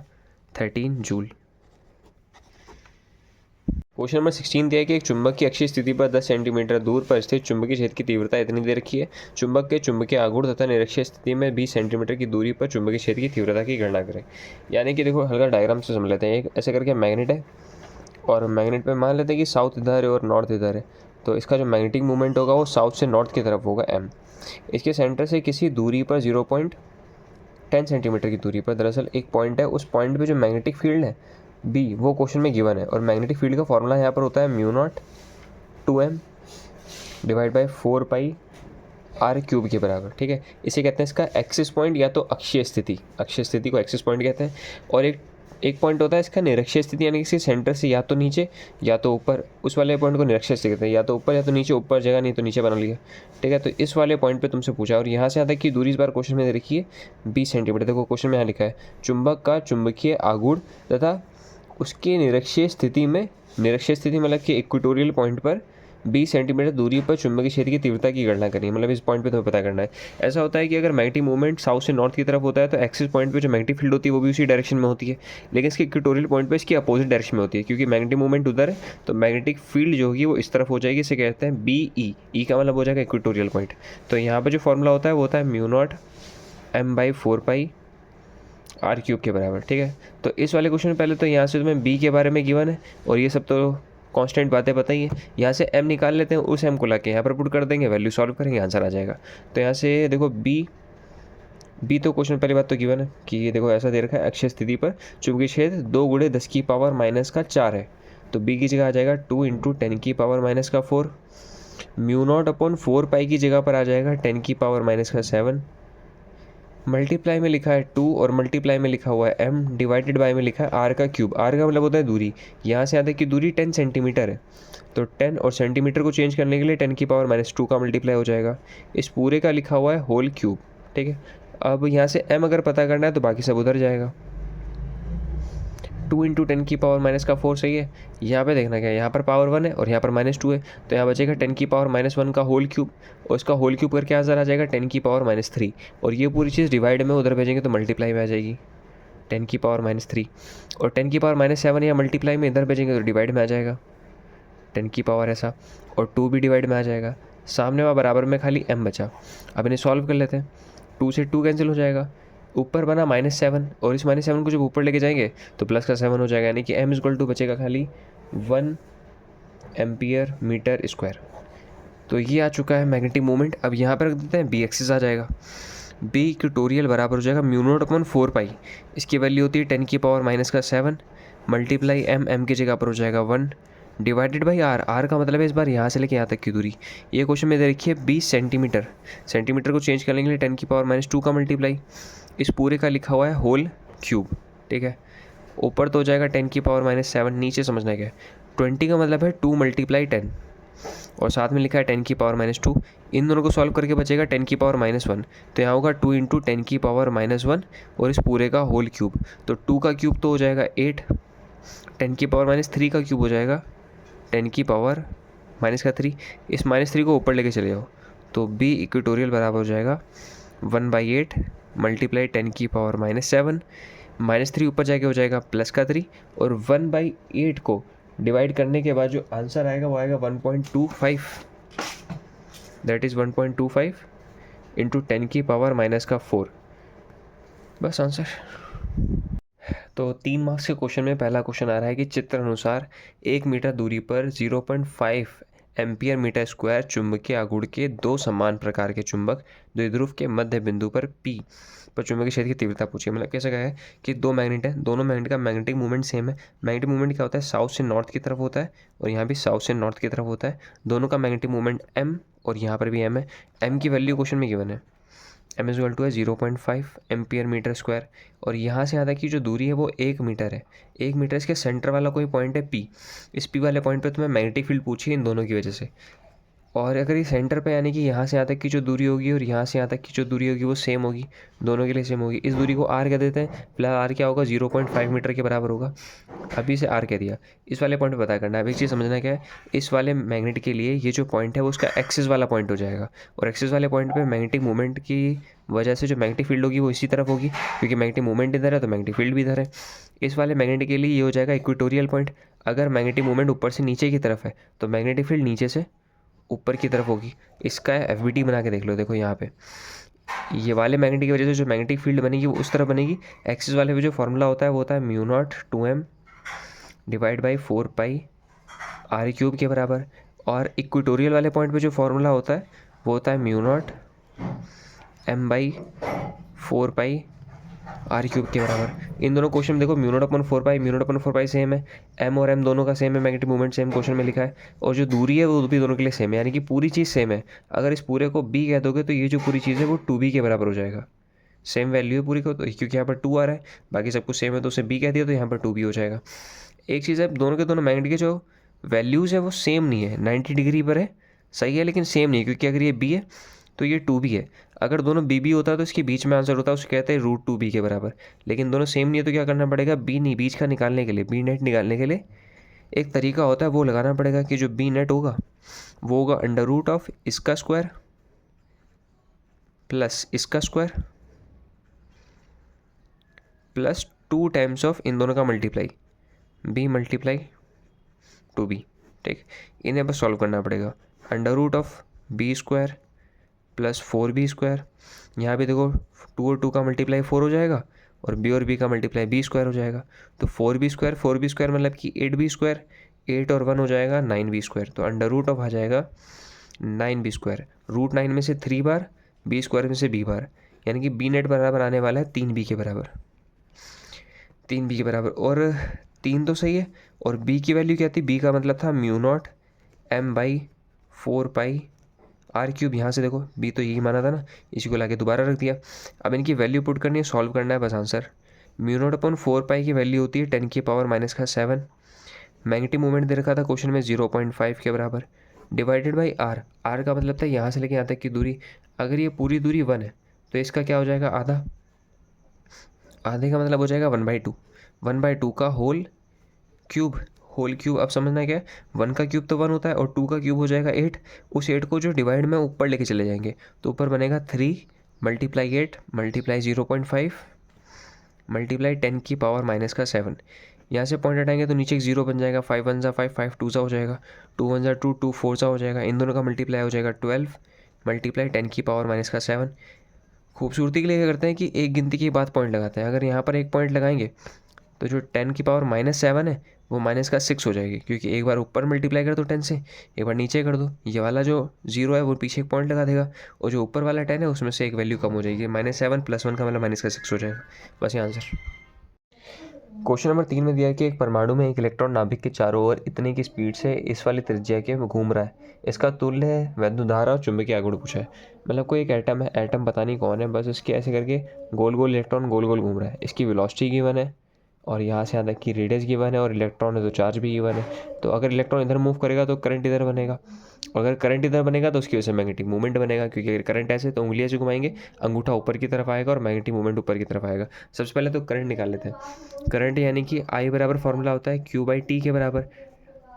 13 जूल। क्वेश्चन नंबर 16 दिया है कि एक चुंबक की अक्षीय स्थिति पर 10 सेंटीमीटर दूर पर स्थित चुंबकीय क्षेत्र की तीव्रता इतनी दे रखी है। चुंबक के चुंबकीय आघूर्ण तथा निरक्षीय स्थिति में 20 सेंटीमीटर की दूरी पर चुंबकीय क्षेत्र की तीव्रता की गणना करें। यानी कि देखो हल्का डायग्राम से समझ लेते हैं। एक ऐसे करके मैग्नेट है और मैग्नेट पे मान लेते हैं कि साउथ इधर है और नॉर्थ इधर है, तो इसका जो मैग्नेटिक मूवमेंट होगा वो साउथ से नॉर्थ की तरफ होगा m। इसके सेंटर से किसी दूरी पर 0.10 सेंटीमीटर की दूरी पर दरअसल एक पॉइंट है। उस पॉइंट पे जो मैग्नेटिक फील्ड है b वो क्वेश्चन में गिवन है, और मैग्नेटिक फील्ड का फॉर्मूला यहाँ पर होता है μ0 2m divide by 4 pi r cube के बराबर। ठीक है, इसे कहते हैं इसका एक्सिस पॉइंट या तो अक्षीय स्थिति, अक्षीय स्थिति को एक्सिस पॉइंट कहते हैं। और एक पॉइंट होता है इसका निरक्षीय स्थिति, यानी कि इसके सेंटर से या तो नीचे या तो ऊपर। उस वाले पॉइंट को निरक्षीय स्थिति कहते हैं, या तो ऊपर या तो नीचे। ऊपर जगह नहीं तो नीचे बना लिया। ठीक है, तो इस वाले पॉइंट पे तुमसे पूछा, और यहाँ से यहाँ तक की दूरी इस बार क्वेश्चन में दे रखी है 20 सेंटीमीटर। देखो क्वेश्चन में यहाँ लिखा है चुंबक का चुंबकीय आघूर्ण तथा उसके निरक्षीय स्थिति में, निरक्षीय स्थिति मतलब कि इक्वेटोरियल पॉइंट पर 20 सेंटीमीटर दूरी पर चुंबकीय क्षेत्र की तीव्रता की गणना करिए। मतलब इस पॉइंट पे तुम्हें पता करना है। ऐसा होता है कि अगर मैग्नेटिक मूवमेंट साउथ से नॉर्थ की तरफ होता है तो एक्सिस पॉइंट पे जो मैग्नेटिक फील्ड होती है वो भी उसी डायरेक्शन में होती है, लेकिन इसके इक्वेटोरियल पॉइंट पे इसकी अपोजिट डायरेक्शन में होती है। क्योंकि मैग्नेटिक मूवमेंट उधर है तो मैग्नेटिक फील्ड जो होगी वो इस तरफ हो जाएगी। इसे कहते हैं BE। ई का मतलब हो जाएगा इक्वेटोरियल पॉइंट। तो यहाँ पर जो फॉर्मूला होता है वो होता है μ0 m/4 पाई आर क्यूब के बराबर। ठीक है, तो इस वाले क्वेश्चन में पहले तो यहाँ से तुम्हें बी के बारे में गिवन है और ये सब तो कांस्टेंट बातें पता ही है। यहाँ से m निकाल लेते हैं, उस m को लाके यहाँ पर पुट कर देंगे, वैल्यू सॉल्व करेंगे, आंसर आ जाएगा। तो यहाँ से देखो बी तो क्वेश्चन पहली बात तो गिवन है कि ये देखो ऐसा दे रखा है अक्षीय स्थिति पर चुंबकीय क्षेत्र 2 × 10⁻⁻4 है। तो बी की जगह आ जाएगा 2 × 10⁻⁴। μ0/4 पाई की जगह पर आ जाएगा 10⁻⁷। मल्टीप्लाई में लिखा है 2 और मल्टीप्लाई में लिखा हुआ है m, डिवाइडेड बाय में लिखा है r का क्यूब। r का मतलब होता है दूरी। यहाँ से यहाँ तक की दूरी 10 सेंटीमीटर है, तो 10 और सेंटीमीटर को चेंज करने के लिए 10⁻⁻2 का मल्टीप्लाई हो जाएगा। इस पूरे का लिखा हुआ है होल क्यूब। ठीक है, अब यहाँ से m अगर पता करना है तो बाकी सब उधर जाएगा। 2 × 10⁻⁻4 सही है। यहाँ पे देखना क्या है, यहाँ पर पावर 1 है और यहाँ पर -2 है, तो यहाँ बचेगा 10⁻⁻1 का होल क्यूब, और इसका होल क्यूब करके आंसर आ जाएगा 10⁻3। और ये पूरी चीज़ डिवाइड में उधर भेजेंगे तो मल्टीप्लाई में आ जाएगी 10⁻3। और 10⁻7 या मल्टीप्लाई में इधर भेजेंगे तो डिवाइड में आ जाएगा 10 ऐसा, और 2 भी डिवाइड में आ जाएगा। सामने वहाँ बराबर में खाली m बचा। अब इन्हें सॉल्व कर लेते हैं। 2 से 2 कैंसिल हो जाएगा, ऊपर बना -7 और इस -7 को जब ऊपर लेके जाएंगे तो प्लस का 7 हो जाएगा, यानी कि m = बचेगा खाली 1 एम्पियर मीटर स्क्वायर। तो ये आ चुका है मैग्नेटिक मूवमेंट। अब यहाँ पर रख देते हैं b एक्सिस आ जाएगा। b इक्वेटोरियल बराबर हो जाएगा μ0/4 पाई, इसकी वैल्यू होती है 10⁻⁷ मल्टीप्लाई m की जगह पर हो जाएगा 1 डिवाइडेड बाई r का मतलब है इस बार यहाँ से लेके यहाँ तक की दूरी। ये क्वेश्चन में दे रखी है 20 सेंटीमीटर। सेंटीमीटर को चेंज करने के लिए 10⁻⁻2 का मल्टीप्लाई, इस पूरे का लिखा हुआ है होल क्यूब। ठीक है, ऊपर तो हो जाएगा 10⁻⁷, नीचे समझना क्या है 20 का मतलब है 2 × 10 और साथ में लिखा है 10⁻⁻2। इन दोनों को सॉल्व करके बचेगा 10⁻⁻1। तो यहाँ होगा 2 × 10⁻⁻1 और इस पूरे का होल क्यूब। तो 2 का क्यूब तो हो जाएगा 8, 10⁻3 का क्यूब हो जाएगा 10⁻3। इस -3 को ऊपर लेके चले जाओ तो b इक्वेटोरियल बराबर हो जाएगा 1/8 मल्टीप्लाई 10⁻⁷, -3 ऊपर जाके हो जाएगा +3, और 1/8 को डिवाइड करने के बाद जो आंसर आएगा वो आएगा 1.25। That is 1.25 × 10⁻⁻4। बस आंसर। तो 3 मार्क्स के क्वेश्चन में पहला क्वेश्चन आ रहा है कि चित्र अनुसार 1 मीटर दूरी पर 0.5 एम्पियर मीटर स्क्वायर चुंबकीय आघूर्ण के 2 समान प्रकार के चुंबक द्विध्रुव के मध्य बिंदु पर P पर चुंबकीय क्षेत्र की तीव्रता पूछी है। मतलब कैसे कहा है कि 2 मैग्नेट है, दोनों मैग्नेट का मैग्नेटिक मूवमेंट सेम है। मैग्नेटिक मूवमेंट क्या होता है, साउथ से नॉर्थ की तरफ होता है और यहाँ भी साउथ से नॉर्थ की तरफ होता है। दोनों का मैग्नेटिक मूवमेंट m और यहाँ पर भी m है। m की वैल्यू क्वेश्चन में गिवन है, m = 0.5 एम्पियर मीटर स्क्वायर, और यहाँ से यहाँ तक की जो दूरी है वो 1 मीटर है। 1 मीटर इसके सेंटर वाला कोई पॉइंट है P। इस P वाले पॉइंट पे तुम्हें मैग्नेटिक फील्ड पूछी है इन दोनों की वजह से। और अगर ये सेंटर पे यानी कि यहाँ से यहाँ तक की जो दूरी होगी और यहाँ से यहाँ तक की जो दूरी होगी वो सेम होगी, दोनों के लिए सेम होगी, इस दूरी को आर कह देते हैं। फिलहाल आर क्या होगा, 0.5 मीटर के बराबर होगा। अभी से आर कह दिया। इस वाले पॉइंट पर पता करना है। अब एक चीज़ समझना क्या है, इस वाले मैग्नेट के लिए ये जो पॉइंट है वो उसका एक्सिस वाला पॉइंट हो जाएगा, और एक्सिस वाले पॉइंट पे मैग्नेटिक मूवमेंट की वजह से जो मैग्नेटिक फील्ड होगी वो इसी तरफ होगी, क्योंकि मैग्नेटिक मूवमेंट इधर है तो मैग्नेटिक फील्ड भी इधर है। इस वाले मैग्नेट के लिए ये हो जाएगा इक्वेटोरियल पॉइंट। अगर मैग्नेटिक मूवमेंट ऊपर से नीचे की तरफ है तो मैग्नेटिक फील्ड नीचे से ऊपर की तरफ होगी। इसका FBT बना के देख लो, देखो यहाँ पे ये वाले मैग्नेटिक की वजह से जो मैग्नेटिक फील्ड बनेगी वो उस तरफ बनेगी। एक्सिस वाले पे जो फॉर्मूला होता है वो होता है μ0 2m divide by 4 pi r³ के बराबर। और इक्वेटोरियल वाले पॉइंट पे जो फॉर्मूला होता है वो होता है μ0 m बाई 4 पाई r³ के बराबर। इन दोनों क्वेश्चन में देखो μ0/4 सेम है, m और m दोनों का सेम है, मैग्नेटिक मूवमेंट सेम क्वेश्चन में लिखा है, और जो दूरी है वो भी दोनों के लिए सेम है, यानी कि पूरी चीज़ सेम है। अगर इस पूरे को b कह दोगे तो ये जो पूरी चीज़ है वो 2b के बराबर हो जाएगा। सेम वैल्यू है पूरी को, तो क्योंकि यहाँ पर 2 आ रहा है, बाकी सब कुछ सेम है तो उसे b कह दिया तो यहाँ पर 2b हो जाएगा। एक चीज़ है, दोनों के दोनों मैग्नेट के जो वैल्यूज़ है वो सेम नहीं है, 90 डिग्री पर है, सही है, लेकिन सेम नहीं है, क्योंकि अगर ये b है तो ये 2b है। अगर दोनों b होता तो इसके बीच में आंसर होता, उसे कहते हैं √2b के बराबर। लेकिन दोनों सेम नहीं है तो क्या करना पड़ेगा, b नहीं, बीच का निकालने के लिए, b नेट निकालने के लिए एक तरीका होता है, वो लगाना पड़ेगा कि जो b नेट होगा वो होगा √ऑफ इसका स्क्वायर प्लस इसका स्क्वायर प्लस 2 टाइम्स ऑफ इन दोनों का मल्टीप्लाई, b मल्टीप्लाई 2b। ठीक, इन्हें बस सॉल्व करना पड़ेगा। √Of b square plus 4b²। यहाँ भी देखो 2 और 2 का मल्टीप्लाई 4 हो जाएगा, और b और b का मल्टीप्लाई b² हो जाएगा। तो 4b² मतलब कि 8b², 8 और 1 हो जाएगा 9b²। तो √ऑफ आ जाएगा 9b²। √9 में से 3 बार, b² में से b बार, यानी कि b नेट बराबर आने वाला है 3b के बराबर, 3b के बराबर। और 3 तो सही है, और b की वैल्यू क्या थी, b का मतलब था μ0 m/4 r³। यहाँ से देखो b तो यही माना था ना, इसी को लाके दोबारा रख दिया। अब इनकी वैल्यू पुट करनी है, सॉल्व करना है बस आंसर। μ0/4 की वैल्यू होती है 10⁻⁻⁻⁻। मैग्नेटिक मूवमेंट दे रखा था क्वेश्चन में 0.5 के बराबर, डिवाइडेड बाई r। r का मतलब था यहाँ से लेके यहाँ तक की दूरी। अगर ये पूरी दूरी 1 है तो इसका क्या हो जाएगा, आधा। आधे का मतलब हो जाएगा 1/2, 1/2 का होल क्यूब। होल क्यूब अब समझना क्या है, 1 का क्यूब तो 1 होता है, और 2 का क्यूब हो जाएगा 8। उस 8 को जो डिवाइड में ऊपर लेके चले जाएंगे तो ऊपर बनेगा 3 × 8 × 0.5 × 10⁻⁻⁷। यहाँ से पॉइंट हटाएंगे तो नीचे एक 0 बन जाएगा, 5 1 ज़ा 5, 5 2 ज़ा हो जाएगा, 2 1 ज़ा 2, 2 4 ज़ा हो जाएगा। इन दोनों का मल्टीप्लाई हो जाएगा 12 × 10⁻⁻⁷। खूबसूरती के लिए क्या करते हैं कि एक गिनती के बाद पॉइंट लगाते हैं। अगर यहाँ पर एक पॉइंट लगाएंगे तो जो 10⁻⁻7 है वो -6 हो जाएगी, क्योंकि एक बार ऊपर मल्टीप्लाई कर दो 10 से, एक बार नीचे कर दो, ये वाला जो 0 है वो पीछे एक पॉइंट लगा देगा, और जो ऊपर वाला 10 है उसमें से एक वैल्यू कम हो जाएगी, -7 + 1 का मतलब -6 हो जाएगा। बस ये आंसर। क्वेश्चन नंबर 3 में दिया है कि एक परमाणु में एक इलेक्ट्रॉन नाभिक के चारों ओर इतने की स्पीड से इस वाली त्रिज्या के घूम रहा है, इसका तुल्य है वैद्युत धारा और चुंबकीय आघूर्ण पूछा है। मतलब कोई एक एटम है, एटम पता नहीं कौन है, बस इसके ऐसे करके गोल गोल इलेक्ट्रॉन गोल गोल घूम रहा है। इसकी वेलोसिटी गिवन है, और यहाँ से यहाँ तक की रेडियस गिवन है, और इलेक्ट्रॉन है तो चार्ज भी गिवन है। तो अगर इलेक्ट्रॉन इधर मूव करेगा तो करंट इधर बनेगा, अगर करंट इधर बनेगा तो उसकी वजह से मैग्नेटिक मूवमेंट बनेगा, क्योंकि अगर करंट ऐसे तो उंगलियाँ से घुमाएंगे, अंगूठा ऊपर की तरफ आएगा और मैग्नेटिक मूवमेंट ऊपर की तरफ आएगा। सबसे पहले तो करंट निकाल लेते हैं। करंट यानी कि I बराबर फॉर्मूला होता है Q/T के बराबर।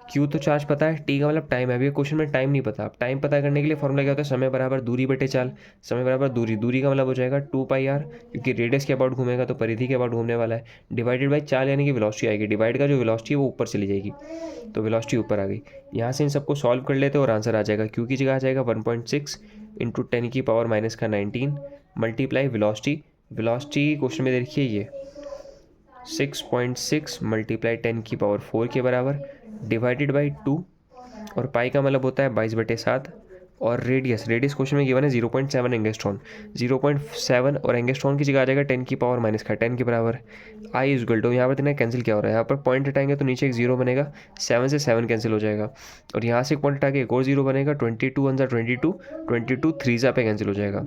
Q तो चार्ज पता है, T का मतलब टाइम है। अभी क्वेश्चन में टाइम नहीं पता। अब टाइम पता करने के लिए फॉर्मूला क्या होता है, समय बराबर दूरी बटे चाल। समय बराबर दूरी, दूरी का मतलब हो जाएगा 2πr, क्योंकि रेडियस के अबाउट घूमेगा तो परिधि के अबाउट घूमने वाला है, डिवाइडेड बाई चाल, यानी कि वेलोसिटी आएगी। डिवाइड का जो वेलोसिटी है वो ऊपर चली जाएगी, तो वेलोसिटी ऊपर आ गई। यहाँ से इन सबको सॉल्व कर लेते और आंसर आ जाएगा। Q की जगह आ जाएगा 1.6 × 10⁻⁻⁹ मल्टीप्लाई वेलोसिटी। वेलोसिटी क्वेश्चन में देखिए ये 6.6 × 10⁴ के बराबर, डिवाइडेड बाई 2, और पाई का मतलब होता है 22/7, और रेडियस क्वेश्चन में गिवन है 0.7 एंगस्ट्रॉन, 0.7, और एंगस्ट्रॉन की जगह आ जाएगा 10⁻⁻10 के बराबर। आई इज इक्वल टू, यहाँ पर देखना कैंसिल क्या हो रहा है, यहाँ पर पॉइंट हटाएंगे तो नीचे एक 0 बनेगा, 7 से 7 कैंसिल हो जाएगा, और यहाँ से एक पॉइंट हटा के एक और 0 बनेगा, 22 1 ज़ा 22, 22 3 ज़ा पे कैंसिल हो जाएगा।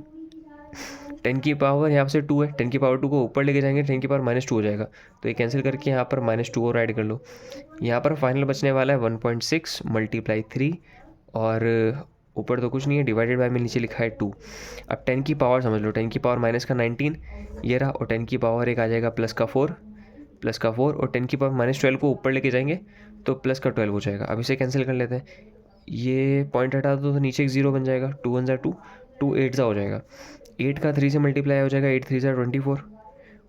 10 की पावर यहाँ से 2 है, 10 की पावर 2 को ऊपर लेके जाएंगे 10 की पावर -2 हो जाएगा, तो ये कैंसिल करके यहाँ पर -2 और ऐड कर लो। यहाँ पर फाइनल बचने वाला है 1.6 × 3, और ऊपर तो कुछ नहीं है, डिवाइडेड बाय में नीचे लिखा है 2। अब 10 की पावर समझ लो, 10 की पावर माइनस का 19 ये रहा, और 10 की पावर एक आ जाएगा प्लस का 4 और 10 की पावर माइनस 12 को ऊपर लेके जाएंगे तो प्लस का 12 हो जाएगा। अब इसे कैंसिल कर लेते हैं, ये पॉइंट हटा दो तो नीचे एक 0 बन जाएगा, 2 1 2, 2 8 हो जाएगा, 8 का 3 से मल्टीप्लाई हो जाएगा, 8 3 24,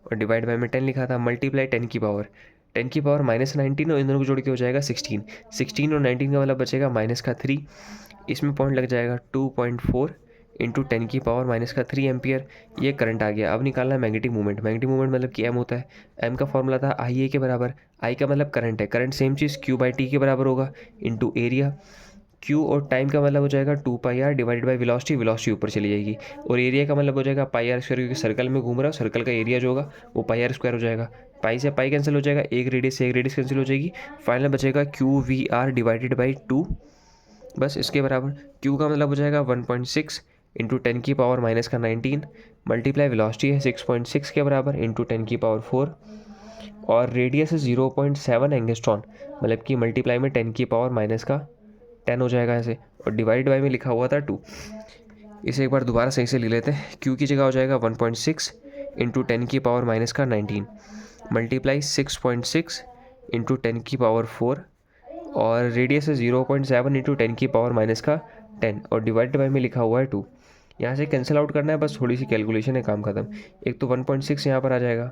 और डिवाइड बाय में 10 लिखा था, मल्टीप्लाई 10 की पावर माइनस 19 और इन दोनों को जोड़ के हो जाएगा 16 और 19 का मतलब बचेगा माइनस का 3, इसमें पॉइंट लग जाएगा 2.4 इंटू 10 की पावर माइनस का 3 एम्पियर। ये करंट आ गया। अब निकालना है मैग्नेटिक मूवमेंट। मैग्नेटिक मूवमेंट मतलब कि एम होता है, एम का फॉर्मूला था आई ए के बराबर, आई का मतलब करंट है, करंट सेम चीज़ क्यू बाई टी के बराबर होगा इंटू एरिया, क्यू और टाइम का मतलब हो जाएगा 2 pi R divided by velocity, velocity ऊपर चली जाएगी, और एरिया का मतलब हो जाएगा पाई आर स्क्वायर, क्योंकि सर्कल में घूम रहा है, सर्कल का एरिया जो होगा वो पाई आर स्क्वायर हो जाएगा। पाई से पाई कैंसिल हो जाएगा, एक रेडियस से एक रेडियस कैंसिल हो जाएगी, फाइनल बचेगा q v r divided by 2, बस इसके बराबर। क्यू का मतलब हो जाएगा 1.6 इंटू 10 की पावर माइनस का 19 मल्टीप्लाई वेलोसिटी है 6.6 के बराबर इंटू 10 की पावर 4, और रेडियस है 0.7 एंगस्ट्रॉन, मतलब कि मल्टीप्लाई में 10 की पावर माइनस का 10 हो जाएगा ऐसे, और डिवाइड बाई में लिखा हुआ था 2। इसे एक बार दोबारा सही से ले लेते हैं। क्यू की जगह हो जाएगा 1.6 इंटू 10 की पावर माइनस का 19 मल्टीप्लाई 6.6 इंटू 10 की पावर 4, और रेडियस है 0.7 इंटू 10 की पावर माइनस का 10, और डिवाइड बाई में लिखा हुआ है 2। यहाँ से कैंसिल आउट करना है, बस थोड़ी सी कैलकुलेशन है, काम खत्म। एक तो 1.6 यहाँ पर आ जाएगा,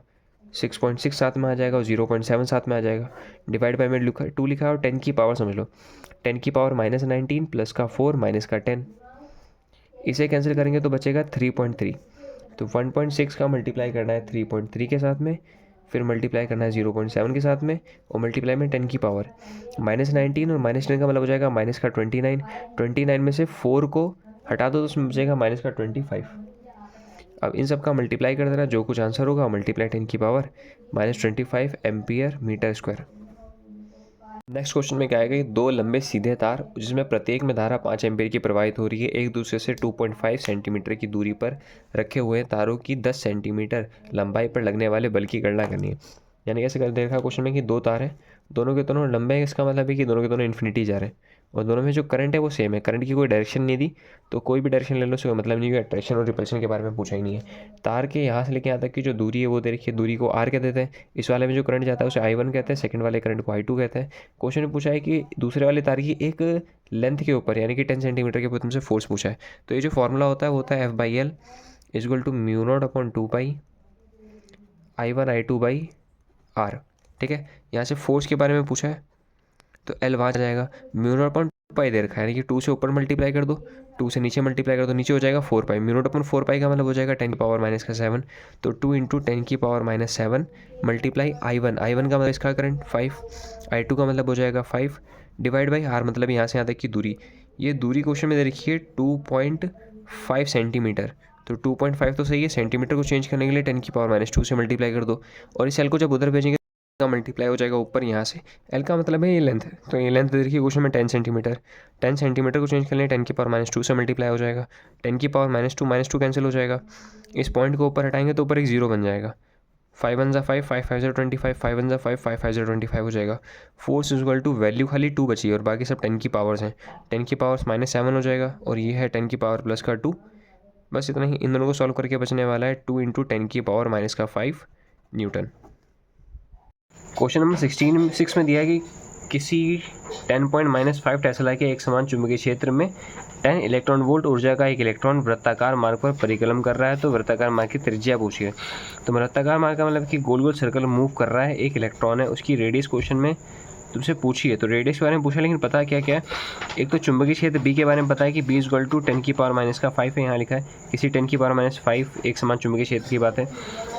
6.6 साथ में आ जाएगा, और 0.7 साथ में आ जाएगा, डिवाइड बाई में लिखा 2 लिखा है, और 10 की पावर समझ लो, 10 की पावर माइनस 19 प्लस का 4 माइनस का 10, इसे कैंसिल करेंगे तो बचेगा 3.3। तो 1.6 का मल्टीप्लाई करना है 3.3 के साथ में, फिर मल्टीप्लाई करना है 0.7 के साथ में, और मल्टीप्लाई में 10 की पावर माइनस 19, और माइनस 10 का मतलब हो जाएगा माइनस का 29 में से 4 को हटा दो तो उसमें बचेगा माइनस का 25। अब इन सब का मल्टीप्लाई कर देना, जो कुछ आंसर होगा मल्टीप्लाई 10 की power minus 25 ampere metre square. Next question में क्या आएगा कि दो लंबे सीधे तार जिसमें प्रत्येक में धारा 5 एम्पीयर की प्रवाहित हो रही है, एक दूसरे से 2.5 सेंटीमीटर की दूरी पर रखे हुए तारों की 10 सेंटीमीटर लंबाई पर लगने वाले बल की गणना करनी है। यानी कैसे कर देखा क्वेश्चन में कि दो तार हैं, दोनों के दोनों लंबे हैं, इसका मतलब है कि दोनों के दोनों इन्फिनिटी जा रहे हैं, और दोनों में जो करंट है वो सेम है। करंट की कोई डायरेक्शन नहीं दी, तो कोई भी डायरेक्शन ले लो उसका मतलब नहीं है, अट्रैक्शन और रिपल्शन के बारे में पूछा ही नहीं है। तार के यहाँ से लेके यहाँ तक की जो दूरी है वो दे रखी है, दूरी को आर कह देते हैं, इस वाले में जो करंट जाता है उसे I1 कहते हैं, सेकंड वाले करंट को I2 कहते हैं। क्वेश्चन में पूछा है कि दूसरे वाले तार की एक लेंथ के ऊपर यानी कि 10 सेंटीमीटर के ऊपर तुमसे फोर्स पूछा है, तो ये जो फॉर्मूला होता है वो होता है F/L equal to μ0/2 pi I1 I2 by R। ठीक है, यहाँ से फोर्स के बारे में पूछा है तो L वहाँ जाएगा, μ0/2 पाई दे रखा है, यानी कि 2 से ऊपर मल्टीप्लाई कर दो, 2 से नीचे मल्टीप्लाई कर दो, नीचे हो जाएगा 4 पाई, μ0/4 पाई का मतलब हो जाएगा 10 की पावर माइनस का 7, तो 2 इंटू 10 की पावर माइनस 7 मल्टीप्लाई I1 का मतलब इसका करंट 5, I2 का मतलब हो जाएगा 5 डिवाइड बाई R मतलब यहाँ से यहाँ तक की दूरी। ये दूरी क्वेश्चन में दे रखी है 2.5 सेंटीमीटर, तो 2.5 तो सही है, सेंटीमीटर को चेंज करने के लिए 10 की पावर माइनस 2 से मल्टीप्लाई कर दो, और इस एल को जब उधर भेजेंगे का मल्टीप्लाई हो जाएगा ऊपर यहाँ से। एल का मतलब है ये लेंथ है, तो ये लेंथ देखिए क्वेश्चन में 10 सेंटीमीटर, 10 सेंटीमीटर को चेंज करने 10 की पावर माइनस 2 से मल्टीप्लाई हो जाएगा, 10 की पावर माइनस 2 कैंसिल हो जाएगा, इस पॉइंट को ऊपर हटाएंगे तो ऊपर एक 0 बन जाएगा, 5 1 5 5 5 0 25 5 1 5 5 5 0 25 हो जाएगा। फोर्स इक्वल टू वैल्यू खाली 2 बची और बाकी सब 10 की पावर्स हैं, 10 की पावर्स माइनस 7 हो जाएगा, और ये है 10 की पावर प्लस का 2, बस इतना ही। इन दोनों को सॉल्व करके बचने वाला है 2 इंटू 10 की पावर माइनस का 5 न्यूटन। क्वेश्चन नंबर 6 में दिया है कि किसी 10.-5 टेस्ला के एक समान चुंबकीय क्षेत्र में 10 इलेक्ट्रॉन वोल्ट ऊर्जा का एक इलेक्ट्रॉन वृत्ताकार मार्ग पर परिक्रमण कर रहा है, तो वृत्ताकार मार्ग की त्रिज्या पूछिए। तो वृत्ताकार मार्ग का मतलब कि गोल गोल सर्कल मूव कर रहा है, एक इलेक्ट्रॉन है, उसकी रेडियस क्वेश्चन में तुमसे पूछी है, तो रेडियस के बारे में पूछा, लेकिन पता क्या क्या है। एक तो चुंबकीय क्षेत्र बी के बारे में पता है कि बी इक्वल टू 10 की पावर माइनस का 5 है, यहाँ लिखा है किसी 10 की पावर माइनस 5 एक समान चुंबकीय क्षेत्र की बात है,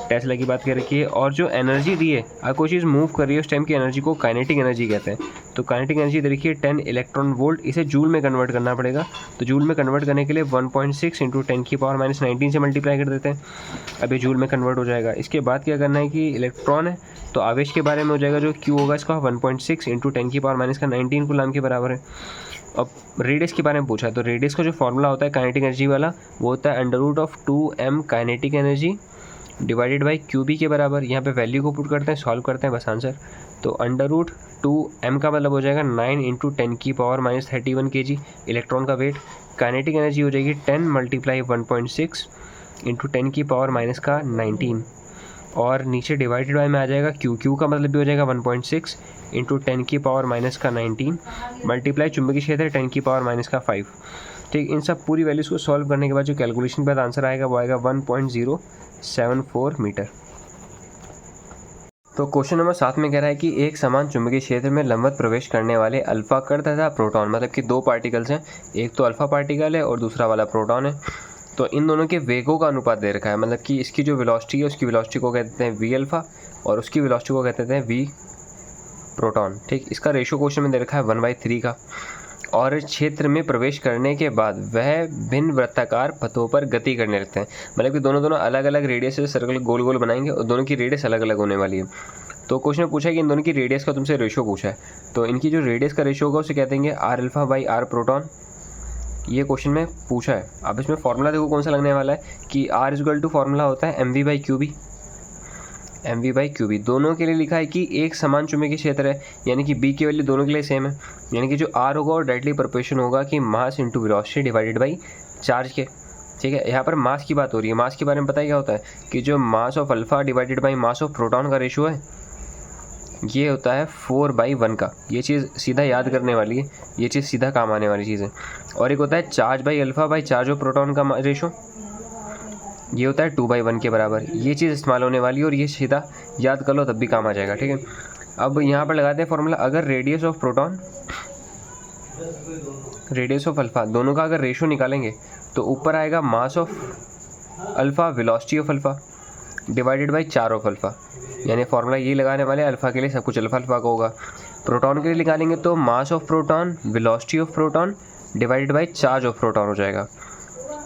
टेस्ला की बात कर रखी है। और जो एनर्जी दी है, अगर कोई चीज़ मूव कर रही है उस टाइम की एनर्जी को काइनेटिक एनर्जी कहते हैं, तो काइनेटिक एनर्जी देखिए 10 इलेक्ट्रॉन वोल्ट, इसे जूल में कन्वर्ट करना पड़ेगा, तो जूल में कन्वर्ट करने के लिए 1.6 इंटू 10 की पावर माइनस 19 से मल्टीप्लाई कर देते हैं, अब ये जूल में कन्वर्ट हो जाएगा। इसके बाद क्या करना है कि इलेक्ट्रॉन है तो आवेश के बारे में हो जाएगा, जो क्यू होगा इसका 1.6 इंटू 10 की पावर माइनस का 19 कूलम के बराबर है। अब रेडियस के बारे में पूछा, तो रेडियस का जो फॉर्मूला होता है काइनेटिक एनर्जी वाला वो होता है √2m kinetic energy divided by q B के बराबर, यहाँ पे वैल्यू को पुट करते हैं, सॉल्व करते हैं बस आंसर। तो √2m का मतलब हो जाएगा 9 × 10⁻³ kg इलेक्ट्रॉन का वेट। काइनेटिक एनर्जी हो जाएगी 10 × 1.6 × 10⁻⁻19 और नीचे डिवाइडेड बाय में आ जाएगा क्यू का मतलब भी हो जाएगा 1.6 × 10⁻⁻19 मल्टीप्लाई चुंबकीय क्षेत्र 10⁻⁻5। ठीक, इन सब पूरी वैल्यूज़ को सॉल्व करने के बाद जो कैलकुलेशन के बाद आंसर आएगा वो आएगा 1.074 मीटर। तो क्वेश्चन नंबर 7 में कह रहा है कि एक समान चुंबकीय क्षेत्र में लंबवत प्रवेश करने वाले अल्फा कण तथा प्रोटॉन, मतलब कि दो पार्टिकल्स हैं, एक तो अल्फा पार्टिकल है और दूसरा वाला प्रोटॉन है। तो इन दोनों के वेगों का अनुपात दे रखा है, मतलब कि इसकी जो वेलोसिटी है उसकी वेलोसिटी को कहते हैं वी अल्फा और उसकी वेलोसिटी को कहते हैं वी प्रोटॉन। ठीक, इसका रेशियो क्वेश्चन में दे रखा है 1/3 का। और क्षेत्र में प्रवेश करने के बाद वह भिन्न वृत्ताकार पथों पर गति करने लगते हैं, मतलब कि दोनों अलग अलग रेडियस से सर्कल गोल गोल बनाएंगे और दोनों की रेडियस अलग अलग होने वाली है। तो क्वेश्चन में पूछा है कि इन दोनों की रेडियस का तुमसे रेशियो पूछा है, तो इनकी जो रेडियस का रेशियो होगा उसे कहते हैं r alpha by r proton. ये क्वेश्चन में पूछा है। अब इसमें फॉर्मूला देखो कौन सा लगने वाला है कि आर इक्वल टू फॉर्मूला होता है mv/qb। दोनों के लिए लिखा है कि एक समान चुंबकीय क्षेत्र है, यानी कि b की वैल्यू दोनों के लिए सेम है, यानी कि जो r होगा वो डायरेक्टली प्रोपोर्शन होगा कि mass into velocity divided by charge के। ठीक है, यहाँ पर मास की बात हो रही है। मास के बारे में पता है क्या होता है कि जो मास of alpha divided by mass of proton का रेशियो है ये होता है 4/1 का। ये चीज़ सीधा याद करने वाली है, ये चीज़ सीधा काम आने वाली चीज़ है। और एक होता है charge by alpha by charge of proton का रेशो, ये होता है 2/1 के बराबर। ये चीज़ इस्तेमाल होने वाली है और ये सीधा याद कर लो तब भी काम आ जाएगा। ठीक है, अब यहाँ पर लगाते हैं फॉर्मूला। अगर radius of proton radius of alpha दोनों का अगर रेशो निकालेंगे तो ऊपर आएगा मास of alpha velocity of alpha divided by चार ऑफ अल्फा, यानी फॉर्मूला ये लगाने वाले अल्फा के लिए सब कुछ अल्फा अल्फा का होगा। प्रोटॉन के लिए निकालेंगे तो मास of proton velocity of proton divided by charge of proton हो जाएगा।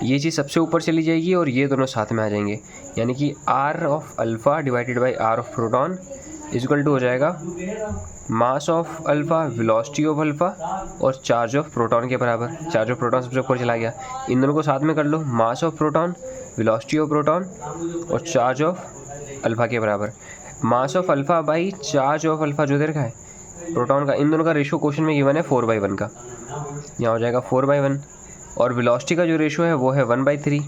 ये चीज़ सबसे ऊपर चली जाएगी और ये दोनों साथ में आ जाएंगे, यानी कि r of alpha divided by r of proton equal to हो जाएगा mass of alpha velocity of alpha और चार्ज ऑफ प्रोटॉन के बराबर। चार्ज ऑफ प्रोटॉन सबसे ऊपर चला गया, इन दोनों को साथ में कर लो, mass of proton velocity of proton और चार्ज ऑफ अल्फा के बराबर। Mass of alpha by charge of alpha जो दे रखा है प्रोटॉन का, इन दोनों का रेशियो क्वेश्चन में गिवन है 4/1 का, यहाँ हो जाएगा 4/1। और वेलोसिटी का जो रेशियो है वो है 1/3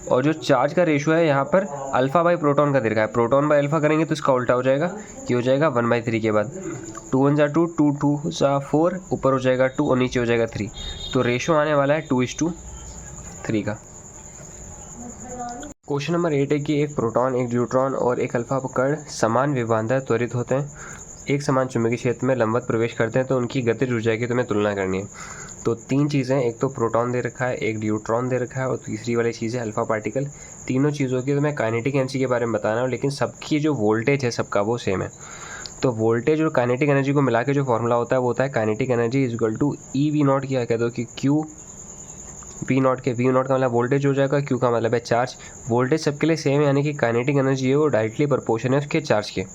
और जो चार्ज का रेशियो है यहाँ पर अल्फा बाई प्रोटॉन का दे रखा है। प्रोटॉन बाई अल्फा करेंगे तो इसका उल्टा हो जाएगा, ये हो जाएगा 1/3 के बाद 2 1 2 2 2 4 ऊपर हो जाएगा 2 और नीचे हो जाएगा 3। तो रेशियो आने वाला है 2:3 का। क्वेश्चन नंबर 8 है कि एक प्रोटॉन, एक न्यूट्रॉन और एक अल्फा कण समान विभवांतर त्वरित होते हैं, एक समान चुंबकीय क्षेत्र में लंबवत प्रवेश करते हैं, तो उनकी गतिज ऊर्जा की तुम्हें तुलना करनी है। तो तीन चीज़ें, एक तो प्रोटॉन दे रखा है, एक न्यूट्रॉन दे रखा है और तीसरी वाली चीज़ है अल्फा पार्टिकल। तीनों चीज़ों की तुम्हें काइनेटिक एनर्जी के बारे में बताना है, लेकिन सबकी जो वोल्टेज है सबका वो सेम है। तो वोल्टेज और काइनेटिक एनर्जी को मिला के जो फॉर्मूला होता है वो होता है kinetic energy equal to EV0 किया कह दो कि Q V0 के V0 का मतलब वोल्टेज हो जाएगा, Q का मतलब है चार्ज। वोल्टेज सबके लिए सेम है, यानी कि काइनेटिक एनर्जी है वो डायरेक्टली प्रोपोर्शन है उसके चार्ज के।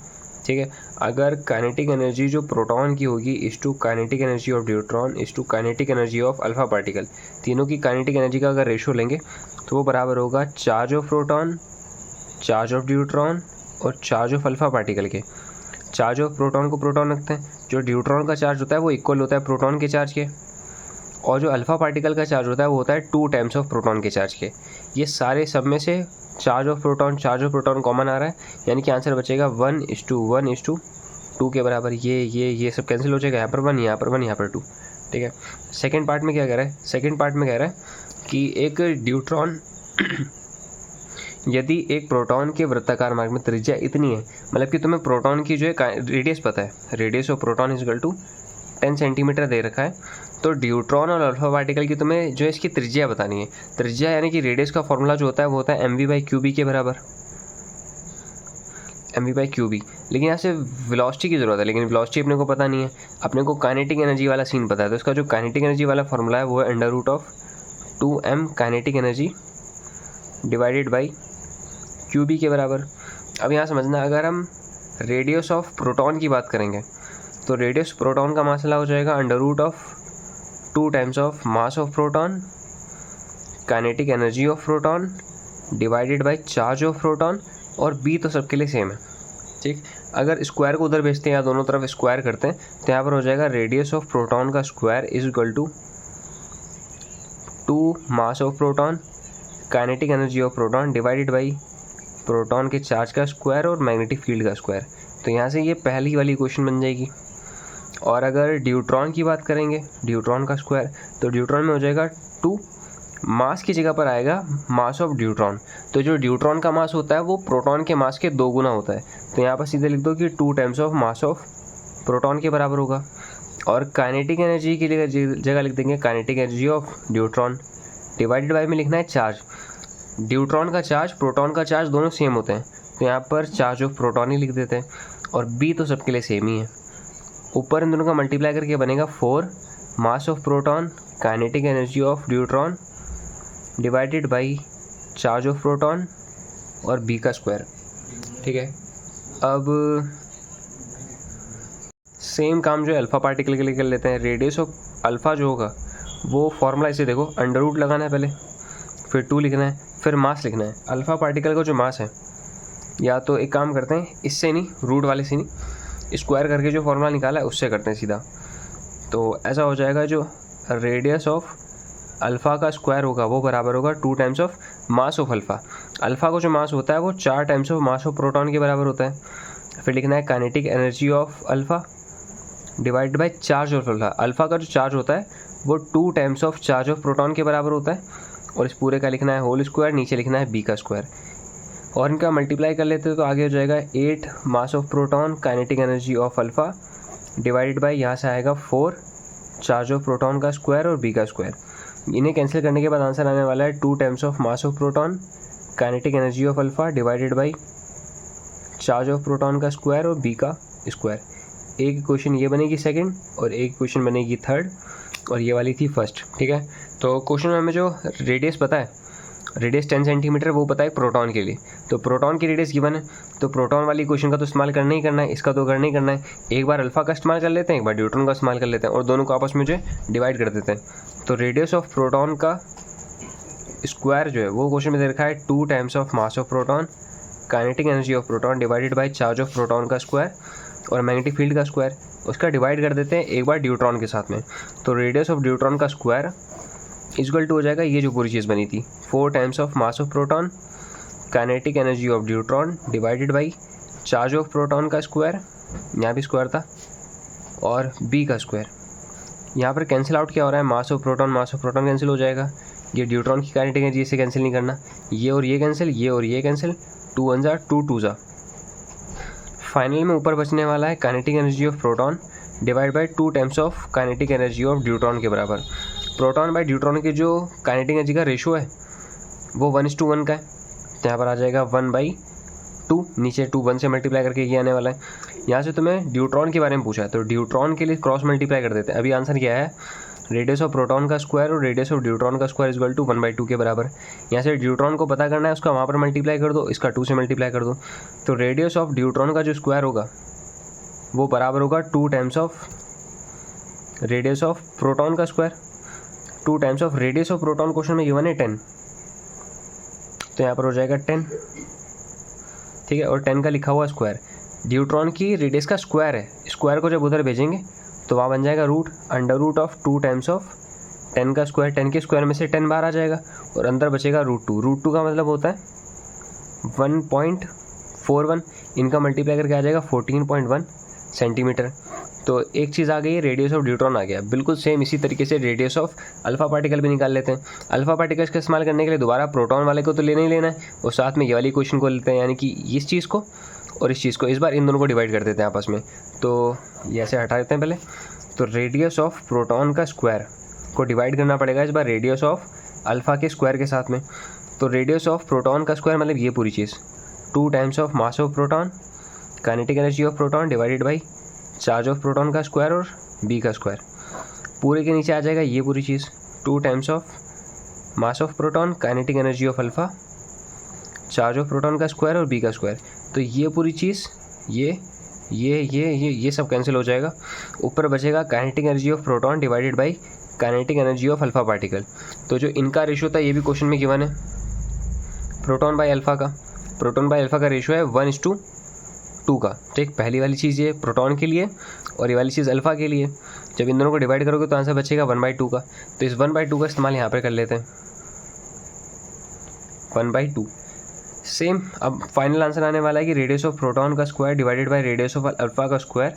ठीक है, अगर काइनेटिक एनर्जी जो प्रोटॉन की होगी is to kinetic energy of neutron is to kinetic energy of alpha particle, तीनों की काइनेटिक एनर्जी का अगर रेशो लेंगे तो वो बराबर होगा charge of proton, charge of neutron और चार्ज ऑफ अल्फा पार्टिकल के। चार्ज ऑफ प्रोटॉन को प्रोटॉन रखते हैं, जो न्यूट्रॉन का चार्ज होता है वो इक्वल होता है प्रोटॉन के चार्ज के, और जो अल्फा पार्टिकल का चार्ज होता है वो होता है 2 टाइम्स ऑफ प्रोटॉन के चार्ज के। ये सारे सब में से चार्ज ऑफ प्रोटॉन कॉमन आ रहा है, यानी कि आंसर बचेगा 1:1:2 के बराबर। ये सब कैंसिल हो जाएगा, यहाँ पर 1 यहाँ पर 1 यहाँ पर 2। ठीक है, सेकंड पार्ट में क्या कह रहा है, सेकंड पार्ट में कह रहा है कि एक न्यूट्रॉन यदि एक प्रोटॉन के वृत्ताकार मार्ग में त्रिज्या इतनी है, मतलब कि तुम्हें प्रोटॉन की जो है रेडियस पता है, radius of proton equal to 10 centimetre दे रखा है, तो न्यूट्रॉन और अल्फा पार्टिकल की तुम्हें जो है इसकी त्रिज्या बतानी है। त्रिज्या यानी कि रेडियस का फॉर्मूला जो होता है वो होता है mv/qb के बराबर, mv/qb। लेकिन यहाँ से वेलोसिटी की ज़रूरत है, लेकिन वेलोसिटी अपने को पता नहीं है, अपने को काइनेटिक एनर्जी वाला सीन पता है। तो इसका जो काइनेटिक एनर्जी वाला फॉर्मूला है वो है √2m kinetic energy divided by qb के बराबर। अब यहाँ समझना, अगर हम रेडियस ऑफ प्रोटॉन की बात करेंगे तो रेडियस प्रोटॉन का मसला हो जाएगा √2 times of mass of proton kinetic energy of proton divided by charge of proton, और बी तो सबके लिए सेम है, ठीक। अगर स्क्वायर को उधर भेजते हैं या दोनों तरफ स्क्वायर करते हैं तो यहाँ पर हो जाएगा रेडियस ऑफ प्रोटॉन का square is equal to 2 mass of proton, kinetic energy of proton divided by proton के चार्ज का स्क्वायर और मैग्नेटिक फील्ड का स्क्वायर। तो यहाँ से ये पहली वाली इक्वेशन बन जाएगी। और अगर ड्यूट्रॉन की बात करेंगे, ड्यूट्रॉन का स्क्वायर, तो ड्यूट्रॉन में हो जाएगा 2, मास की जगह पर आएगा मास ऑफ ड्यूट्रॉन। तो जो ड्यूट्रॉन का मास होता है वो प्रोटॉन के मास के 2 गुना होता है, तो यहाँ पर सीधे लिख दो कि 2 times of mass of proton के बराबर होगा। और काइनेटिक एनर्जी की जगह लिख देंगे kinetic energy of deuteron, divided by में लिखना है चार्ज। ड्यूट्रॉन का चार्ज, प्रोटॉन का चार्ज दोनों सेम होते हैं, तो यहाँ पर चार्ज ऑफ प्रोटॉन ही लिख देते हैं। और बी तो सबके लिए सेम ही है। ऊपर इन दोनों का मल्टीप्लाई करके बनेगा 4 मास of proton, kinetic energy of deuteron divided by charge of proton और बी का स्क्वायर, ठीक है। अब सेम काम जो है अल्फ़ा पार्टिकल के लिए कर लेते हैं। रेडियस ऑफ अल्फ़ा जो होगा वो फॉर्मूला इसे देखो, अंडर रूट लगाना है पहले, फिर 2 लिखना है, फिर मास लिखना है। अल्फ़ा पार्टिकल का जो मास है, या तो एक काम करते हैं इससे नहीं, रूट वाले से नहीं, स्क्वायर करके जो फॉर्मूला निकाला है उससे करते हैं सीधा। तो ऐसा हो जाएगा, जो रेडियस ऑफ अल्फ़ा का स्क्वायर होगा वो बराबर होगा 2 times of mass of alpha. Alpha का जो मास होता है वो 4 times of mass of proton के बराबर होता है। फिर लिखना है kinetic energy of alpha divide by charge of alpha. Alpha का जो चार्ज होता है वो 2 times of charge of proton के बराबर होता है, और इस पूरे का लिखना है होल स्क्वायर, नीचे लिखना है बी का स्क्वायर। और इनका मल्टीप्लाई कर लेते हैं तो आगे हो जाएगा 8 मास of proton kinetic energy of alpha divided by, यहाँ से आएगा 4 चार्ज ऑफ प्रोटॉन का स्क्वायर और बी का स्क्वायर। इन्हें कैंसिल करने के बाद आंसर आने वाला है 2 times of mass of proton kinetic energy of alpha divided by charge of proton का स्क्वायर और बी का स्क्वायर। एक इक्वेशन ये बनेगी सेकंड और एक इक्वेशन बनेगी थर्ड, और ये वाली थी फर्स्ट, ठीक है। तो क्वेश्चन में हमें जो रेडियस पता है, रेडियस 10 सेंटीमीटर वो पता है प्रोटॉन के लिए। तो प्रोटॉन की रेडियस गिवन है, तो प्रोटॉन वाली इक्वेशन का तो इस्तेमाल करना ही करना है, इसका तो करना ही करना है। एक बार अल्फ़ा का इस्तेमाल कर लेते हैं, एक बार ड्यूट्रॉन का इस्तेमाल कर लेते हैं, और दोनों को आपस में जो डिवाइड कर देते हैं। तो रेडियस ऑफ प्रोटॉन का स्क्वायर जो है वो क्वेश्चन में दे रखा है 2 times of mass of proton kinetic energy of proton divided by charge of proton का स्क्वायर और मैग्नेटिक फील्ड का स्क्वायर। उसका डिवाइड कर देते हैं एक बार ड्यूट्रॉन के साथ में। तो रेडियस ऑफ ड्यूट्रॉन का स्क्वायर इक्वल टू हो जाएगा ये जो पूरी चीज़ बनी थी, 4 times of mass of proton kinetic energy of deuteron divided by charge of proton का स्क्वायर, यहाँ भी स्क्वायर था, और बी का स्क्वायर। यहाँ पर कैंसिल आउट क्या हो रहा है, मास ऑफ प्रोटॉन कैंसिल हो जाएगा। ये ड्यूट्रॉन की काइनेटिक एनर्जी, इसे कैंसिल नहीं करना, ये और ये कैंसिल, ये और ये कैंसिल, 2 1 जा 2 2 जा। फाइनल में ऊपर बचने वाला है kinetic energy of proton divide by 2 times of kinetic energy of deuteron के बराबर। प्रोटॉन बाई ड्यूट्रॉन की जो काइनेटिक एनर्जी का रेशो है वो 1:1 का है, तो यहाँ पर आ जाएगा 1/2, नीचे 2 1 से मल्टीप्लाई करके ये आने वाला है। यहाँ से तुम्हें ड्यूट्रॉन के बारे में पूछा है, तो ड्यूट्रॉन के लिए क्रॉस मल्टीप्लाई कर देते हैं। अभी आंसर क्या है, रेडियस ऑफ प्रोटॉन का स्क्वायर और रेडियस ऑफ ड्यूट्रॉन का स्क्वायर इक्वल टू 1/2 के बराबर। यहाँ से ड्यूट्रॉन को पता करना है, उसका वहाँ पर मल्टीप्लाई कर दो, इसका 2 से मल्टीप्लाई कर दो। तो रेडियस ऑफ ड्यूट्रॉन का जो स्क्वायर होगा वो बराबर होगा 2 times of radius of proton का square, 2 times of radius of proton question में गिवन है 10, तो यहाँ पर हो जाएगा 10, ठीक है। और 10 का लिखा हुआ स्क्वायर, ड्यूट्रॉन की रेडियस का स्क्वायर है, स्क्वायर को जब उधर भेजेंगे तो वहाँ बन जाएगा root, under root of 2 times of 10 का स्क्वायर। 10 के स्क्वायर में से 10 बाहर आ जाएगा और अंदर बचेगा √2। √2 का मतलब होता है 1.41, इनका मल्टीप्लाई करके आ जाएगा 14.1 सेंटीमीटर। तो एक चीज़ आ गई है, रेडियस ऑफ ड्यूट्रॉन आ गया। बिल्कुल सेम इसी तरीके से रेडियस ऑफ अल्फ़ा पार्टिकल भी निकाल लेते हैं। अल्फ़ा पार्टिकल्स का इस्तेमाल करने के लिए दोबारा प्रोटॉन वाले को तो लेना ही लेना है, और साथ में ये वाली क्वेश्चन को लेते हैं, यानी कि इस चीज़ को और इस चीज़ को। इस बार इन दोनों को डिवाइड कर देते हैं आपस में, तो ये ऐसे हटा देते हैं पहले। तो रेडियस ऑफ प्रोटॉन का स्क्वायर को डिवाइड करना पड़ेगा इस बार रेडियस ऑफ अल्फ़ा के स्क्वायर के साथ में। तो रेडियस ऑफ प्रोटॉन का स्क्वायर मतलब ये पूरी चीज़, 2 times of mass of proton kinetic energy of proton divided by charge of proton का स्क्वायर और बी का स्क्वायर। पूरे के नीचे आ जाएगा ये पूरी चीज़, 2 times of mass of proton kinetic energy of alpha charge of proton का स्क्वायर और बी का स्क्वायर। तो ये पूरी चीज़, ये सब कैंसिल हो जाएगा। ऊपर बचेगा kinetic energy of proton divided by kinetic energy of alpha particle. तो जो इनका रेशो था ये भी क्वेश्चन में गिवन है, प्रोटॉन बाई अल्फ़ा का रेशियो है 1:2 का। ठीक, पहली वाली चीज़ ये प्रोटॉन के लिए और ये वाली चीज़ अल्फ़ा के लिए। जब इन दोनों को डिवाइड करोगे तो आंसर बचेगा 1/2 का। तो इस 1/2 का इस्तेमाल यहाँ पे कर लेते हैं, 1/2। सेम अब फाइनल आंसर आने वाला है कि रेडियस ऑफ प्रोटॉन का square divided by radius of alpha का स्क्वायर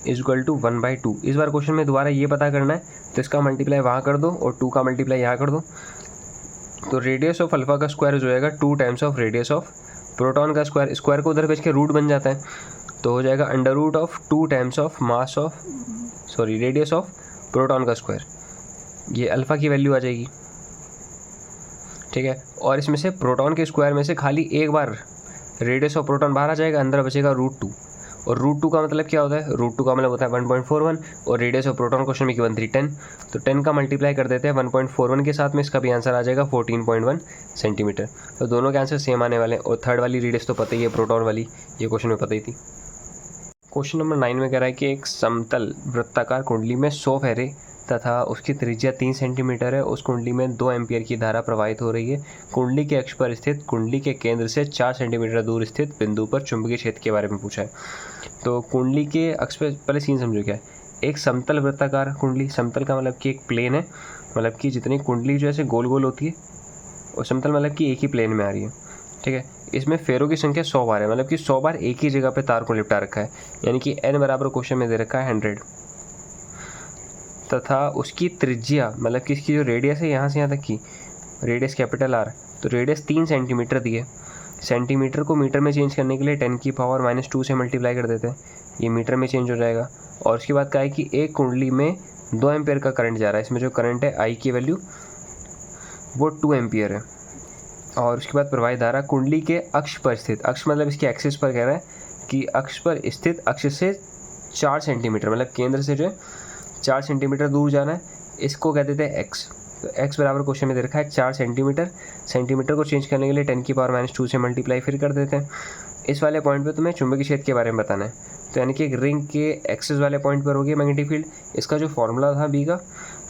इज इक्वल टू 1/2। इस बार क्वेश्चन में दोबारा ये पता करना है, तो इसका मल्टीप्लाई वहाँ कर दो और 2 का मल्टीप्लाई यहाँ कर दो। तो रेडियस ऑफ अल्फ़ा का स्क्वायर जो जाएगा 2 times of radius of proton का स्क्वायर। स्क्वायर को उधर भेज के रूट बन जाता है, तो हो जाएगा under root of 2 times of radius of proton का स्क्वायर। ये अल्फ़ा की वैल्यू आ जाएगी। ठीक है, और इसमें से प्रोटॉन के स्क्वायर में से खाली एक बार रेडियस ऑफ प्रोटॉन बाहर आ जाएगा, अंदर बचेगा √2। और √2 का मतलब क्या होता है? √2 का मतलब होता है 1.41 और रेडियस ऑफ प्रोटॉन क्वेश्चन में गिवन थी 10, तो 10 का मल्टीप्लाई कर देते हैं 1.41 के साथ में। इसका भी आंसर आ जाएगा 14.1 सेंटीमीटर। तो दोनों के आंसर सेम आने वाले हैं। और थर्ड वाली रेडियस तो पता ही है, प्रोटॉन वाली, ये क्वेश्चन में पता ही थी। क्वेश्चन नंबर 9 में कह रहा है कि एक समतल वृत्ताकार कुंडली में 100 फेरे तथा उसकी त्रिज्या 3 सेंटीमीटर है। उस कुंडली में 2 एम्पियर की धारा प्रवाहित हो रही है। कुंडली के अक्ष पर स्थित कुंडली के केंद्र से 4 सेंटीमीटर दूर स्थित बिंदु पर चुंबकीय क्षेत्र के बारे में पूछा है। तो कुंडली के अक्ष पर पहले सीन समझो क्या है। एक समतल वृत्ताकार कुंडली, समतल का मतलब कि एक प्लेन है, मतलब कि जितनी कुंडली जो ऐसे गोल गोल होती है, और समतल मतलब कि एक ही प्लेन में आ रही है। ठीक है, इसमें फेरों की संख्या 100 बार है, मतलब कि 100 बार एक ही जगह पे तार को लिपटा रखा है, यानी कि n बराबर क्वेश्चन में दे रखा है 100। तथा उसकी त्रिज्या मतलब कि इसकी जो रेडियस है यहाँ से यहाँ तक की रेडियस कैपिटल R, तो रेडियस 3 सेंटीमीटर दी है। सेंटीमीटर को मीटर में चेंज करने के लिए 10⁻⁻2 से मल्टीप्लाई कर देते हैं, ये मीटर में चेंज हो जाएगा। और उसके बाद कहा है कि एक कुंडली में 2 एम्पियर का करंट जा रहा है। इसमें जो करंट है I की वैल्यू वो 2 एम्पियर है। और उसके बाद प्रवाहित धारा कुंडली के अक्ष पर स्थित, अक्ष मतलब इसके एक्सिस पर कह रहा है कि अक्ष पर स्थित, अक्ष से 4 सेंटीमीटर मतलब केंद्र से जो है 4 सेंटीमीटर दूर जाना है, इसको कह देते हैं x। तो x बराबर क्वेश्चन में दे रखा है 4 सेंटीमीटर। सेंटीमीटर को चेंज करने के लिए 10⁻⁻2 से मल्टीप्लाई फिर कर देते हैं। इस वाले पॉइंट पे तुम्हें चुंबकीय क्षेत्र के बारे में बताना है। तो यानी कि एक रिंग के एक्सिस वाले पॉइंट पर होगी मैग्नेटिक फील्ड। इसका जो फॉर्मूला था b का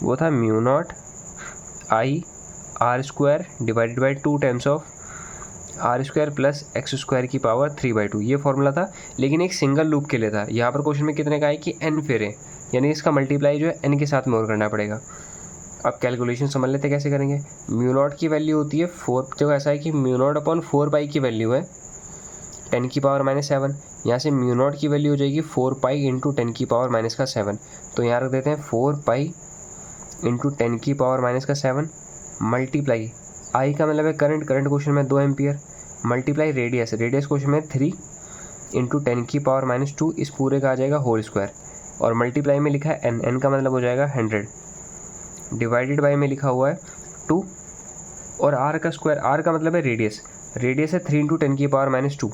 वो था μ0I r² divided by 2 times of r² plus x² की पावर 3/2, ये फॉर्मूला था। लेकिन एक सिंगल लूप के लिए था। यहाँ पर क्वेश्चन में कितने का है कि n फेरे, यानी इसका मल्टीप्लाई जो है n के साथ में और करना पड़ेगा। अब कैलकुलेशन समझ लेते कैसे करेंगे। μ0 की वैल्यू होती है 4, जो ऐसा है कि μ0/4π की वैल्यू है 10⁻⁻7। यहाँ से μ0 की वैल्यू हो जाएगी 4π × 10⁻⁻7। तो यहाँ रख देते हैं 4π × 10⁻⁻7 मल्टीप्लाई I का मतलब है करंट, करंट क्वेश्चन में 2 ampere, multiply radius, radius question में 3 × 10⁻⁻2, इस पूरे का आ जाएगा होल स्क्वायर। और मल्टीप्लाई में लिखा है n का मतलब हो जाएगा 100, डिवाइडेड बाय में लिखा हुआ है 2, और r का स्क्वायर, r का मतलब है रेडियस, रेडियस है 3 × 10⁻⁻2,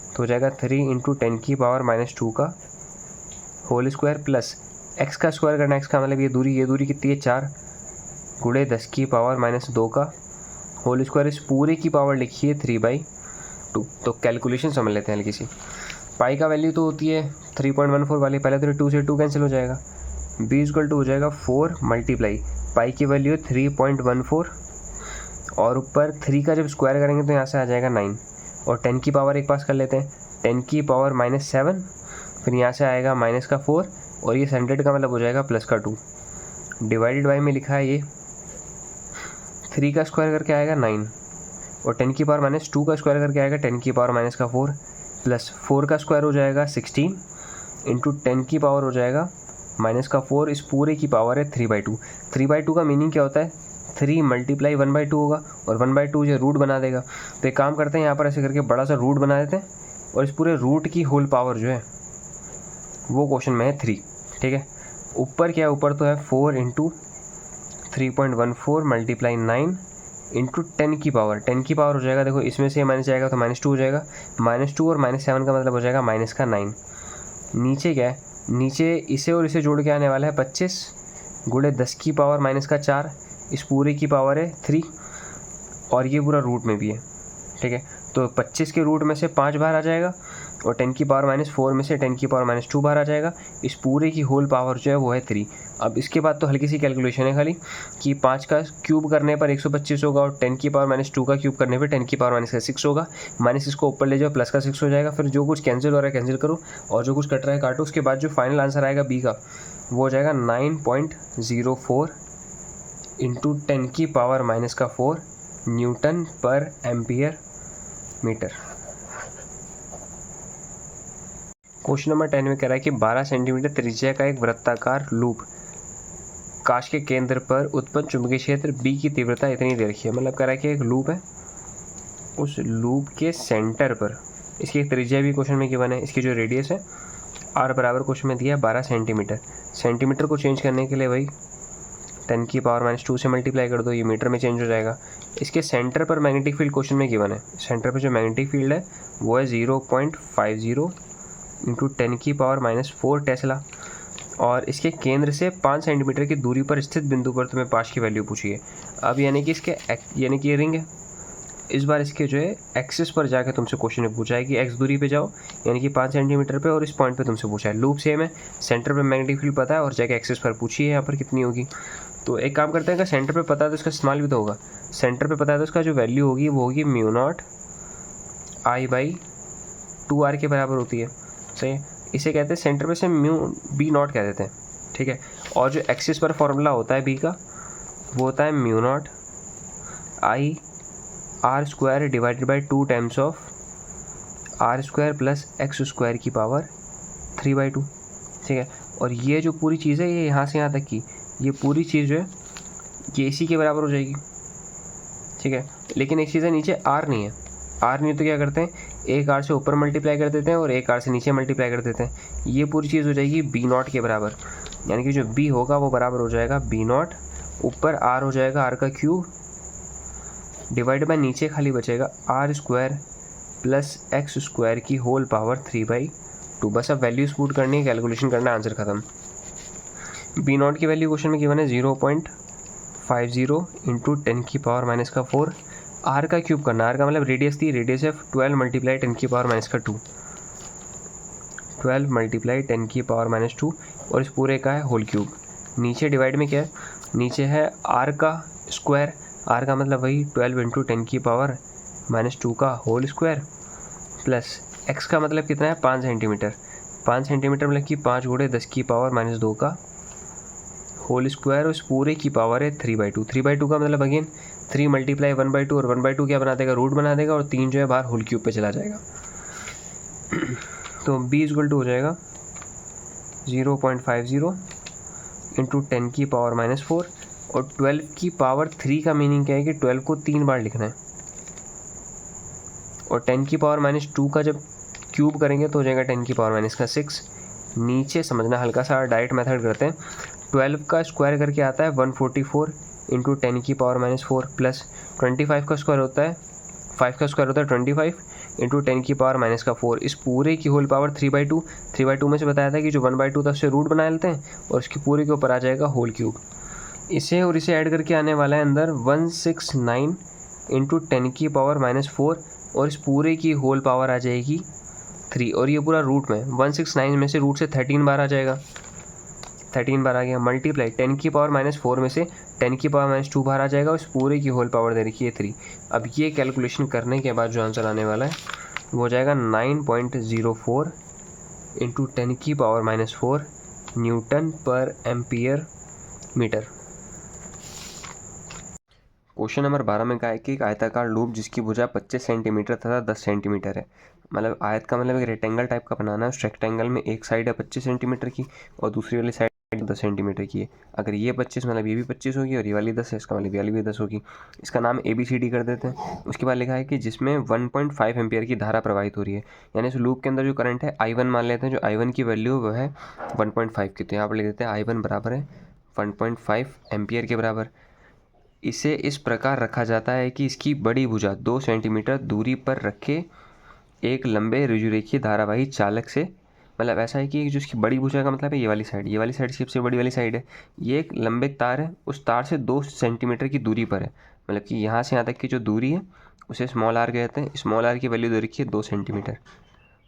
तो हो जाएगा 3 × 10⁻⁻2 का होल स्क्वायर प्लस x का स्क्वायर करना। x का मतलब ये दूरी कितनी है 4 गुणे 10⁻⁻2 का होल स्क्वायर। इस पूरे की पावर लिखिए 3/2। तो कैलकुलेशन समझ लेते हैं हल्की सी। पाई का वैल्यू तो होती है 3.14 वाली, पहले तो 2 से 2 कैंसिल हो जाएगा, b = हो जाएगा 4 मल्टीप्लाई पाई की वैल्यू है 3.14, और ऊपर 3 का जब स्क्वायर करेंगे तो यहाँ से आ जाएगा 9, और 10 की पावर एक पास कर लेते हैं, 10⁻⁻7, फिर यहाँ से आएगा माइनस का 4, और ये 100 का मतलब हो जाएगा प्लस का 2, डिवाइडेड बाई में लिखा है ये 3 का स्क्वायर करके आएगा 9, और 10⁻⁻2 का स्क्वायर करके आएगा 10⁻⁻4, प्लस 4 का स्क्वायर हो जाएगा 16 × 10 की पावर हो जाएगा -4, इस पूरे की पावर है 3/2। 3/2 का मीनिंग क्या होता है, 3 × 1/2 होगा, और 1/2 जो रूट बना देगा। तो एक काम करते हैं, यहाँ पर ऐसे करके बड़ा सा रूट बना देते हैं, और इस पूरे रूट की होल पावर जो है वो क्वेश्चन में है 3। ठीक है, ऊपर क्या है, ऊपर तो है 4 × 3.14 मल्टीप्लाई 9 × 10 की पावर, 10 की पावर हो जाएगा, देखो इसमें से माइनस जाएगा तो -2 हो जाएगा, -2 और -7 का मतलब हो जाएगा -9। नीचे क्या है, नीचे इसे और इसे जोड़ के आने वाला है 25 गुणे 10 की पावर -4, इस पूरे की पावर है 3, और ये पूरा रूट में भी है। ठीक है, तो 25 के रूट में से 5 बाहर आ जाएगा, और 10 की पावर -4 में से 10 की पावर -2 बाहर आ जाएगा, इस पूरे की होल पावर जो है वो है 3। अब इसके बाद तो हल्की सी कैलकुलेशन है खाली कि 5 का क्यूब करने पर 125 होगा और 10 की पावर -2 का क्यूब करने पर 10 की पावर -6 होगा। माइनस इसको ऊपर ले जाओ, प्लस का 6 हो जाएगा। फिर जो कुछ कैंसिल हो रहा है कैंसिल करो और जो कुछ कट रहा है काटो। उसके बाद जो फाइनल आंसर आएगा बी का वो हो जाएगा 9.04 इंटू 10 की पावर -4 न्यूटन पर एम्पियर मीटर। क्वेश्चन नंबर 10 में कह रहा है कि 12 सेंटीमीटर त्रिज्या का एक वृत्ताकार लूप कांच के केंद्र पर उत्पन्न चुंबकीय क्षेत्र B की तीव्रता इतनी दे रखी है। मतलब कह रहा है कि एक लूप है, उस लूप के सेंटर पर इसकी त्रिज्या भी क्वेश्चन में गिवन है, इसकी जो रेडियस है R बराबर क्वेश्चन में दिया है 12 सेंटीमीटर। सेंटीमीटर को चेंज करने के लिए भाई 10 की पावर -2 से मल्टीप्लाई कर दो, ये मीटर में चेंज हो जाएगा। इसके सेंटर पर मैग्नेटिक फील्ड क्वेश्चन में गिवन है, सेंटर पर जो मैग्नेटिक फील्ड है वो है 0.50 इंटू 10 की पावर -4 टेस्ला और इसके केंद्र से 5 सेंटीमीटर की दूरी पर स्थित बिंदु पर तुम्हें पाश की वैल्यू पूछी है। अब यानी कि ये रिंग है, इस बार इसके जो है एक्सिस पर जाकर तुमसे क्वेश्चन में पूछा है कि एक्स दूरी पे जाओ यानी कि 5 सेंटीमीटर पे और इस पॉइंट पे तुमसे पूछा है। लूप सेम है, सेंटर पे मैग्नेटिक फील्ड पता है और जाके एक्सिस पर पूछी है यहाँ पर कितनी होगी। तो एक काम करते हैं, अगर सेंटर पे पता है तो इसका इस्तेमाल भी तो होगा। सेंटर पे पता है तो इसका जो वैल्यू होगी वो होगी μ0 I/2R के बराबर होती है। सही है, इसे कहते हैं सेंटर पे से B0 कह देते हैं, ठीक है। और जो एक्सिस पर फॉर्मूला होता है B का वो होता है μ0 I/R² divided by 2 times of R² plus X² की पावर 3/2, ठीक है। और ये जो पूरी चीज़ है ये यहाँ से यहाँ तक की ये पूरी चीज़ जो है ये इसी के बराबर हो जाएगी, ठीक है। लेकिन एक चीज़ है, नीचे R नहीं है, R नहीं तो क्या करते हैं, एक R से ऊपर मल्टीप्लाई कर देते हैं और एक R से नीचे मल्टीप्लाई कर देते हैं। ये पूरी चीज़ हो जाएगी B0 के बराबर, यानी कि जो B होगा वो बराबर हो जाएगा B0 ऊपर R हो जाएगा R का क्यूब डिवाइड बाय नीचे खाली बचेगा R² प्लस X² की होल पावर 3/2। बस अब वैल्यूज पुट करनी है, कैलकुलेशन करना, आंसर खत्म। B0 की वैल्यू क्वेश्चन में गिवन है 0.50 इंटू 10 की पावर -4। R का क्यूब करना, R का मतलब रेडियस थी, रेडियस है 12 मल्टीप्लाई 10 की पावर -2, 12 मल्टीप्लाई 10 की पावर -2 और इस पूरे का है होल क्यूब। नीचे डिवाइड में क्या है, नीचे है R का स्क्वायर, R का मतलब वही 12 इंटू 10 की पावर -2 का होल स्क्वायर प्लस X का मतलब कितना है 5 सेंटीमीटर, 5 सेंटीमीटर मतलब कि 5 गुणे 10 की पावर -2 का होल स्क्वायर और इस पूरे की पावर है 3/2। 3/2 का मतलब अगेन 3 मल्टीप्लाई 1/2 और 1/2 क्या बना देगा, रूट बना देगा और 3 जो है बाहर होल क्यूब पे चला जाएगा। तो B इक्वल टू हो जाएगा 0.50 इंटू 10 की पावर -4 और 12 की पावर 3 का मीनिंग क्या है कि 12 को 3 बार लिखना है और 10 की पावर -2 का जब क्यूब करेंगे तो हो जाएगा 10 की पावर -6। नीचे समझना, हल्का सा डायरेक्ट मेथड करते हैं। 12 का स्क्वायर करके आता है 144 इंटू 10 की पावर -4 प्लस 25 का स्क्वायर होता है 5 का स्क्वायर होता है 25 इंटू 10 की पावर -4। इस पूरे की होल पावर 3/2। 3/2 में से बताया था कि जो 1/2 था उससे रूट बना लेते हैं और इसकी पूरे के ऊपर आ जाएगा होल क्यूब। इसे और इसे ऐड करके आने वाला है अंदर 169 इंटू 10 की पावर -4 और इस पूरे की होल पावर आ जाएगी 3 और ये पूरा रूट में 169 में से रूट से 13 बार आ जाएगा, 13 बार आ गया मल्टीप्लाई 10 की पावर -4 में से 10 की पावर -2 बाहर आ जाएगा और इस पूरे की होल पावर दे रखी है 3। अब ये कैलकुलेशन करने के बाद जो आंसर आने वाला है वो हो जाएगा 9.04 इंटू 10 की पावर -4 न्यूटन पर एम्पियर मीटर। क्वेश्चन नंबर 12 में कहा है कि एक आयताकार लूप जिसकी भुजा 25 सेंटीमीटर तथा 10 सेंटीमीटर है। मतलब आयत का मतलब एक रेक्टेंगल टाइप का बनाना है। उस रेक्टेंगल में एक साइड है 25 सेंटीमीटर की और दूसरी वाली साइड 10 सेंटीमीटर की है। अगर ये 25 मतलब ये भी 25 होगी और ये वाली 10 है, इसका मतलब ये वाली भी 10 होगी। इसका नाम ABCD कर देते हैं। उसके बाद लिखा है कि जिसमें 1.5 एम्पियर की धारा प्रवाहित हो रही है, यानी इस लूप के अंदर जो करंट है I1 मान लेते हैं। जो I1 की वैल्यू वो है 1.5 की, तो यहाँ पर लिख देते हैं I1 बराबर है 1.5 एम्पियर के बराबर। इसे इस प्रकार रखा जाता है कि इसकी बड़ी भुजा 2 सेंटीमीटर दूरी पर रखे एक लंबे ऋजुरेखीय धारावाही चालक से, मतलब ऐसा है कि जो इसकी बड़ी भुजा का मतलब है ये वाली साइड सबसे बड़ी वाली साइड है। ये एक लंबे तार है, उस तार से 2 सेंटीमीटर की दूरी पर है। मतलब कि यहाँ से यहाँ तक की जो दूरी है उसे स्मॉल r कहते हैं। स्मॉल r की वैल्यू दे रखी है 2 सेंटीमीटर।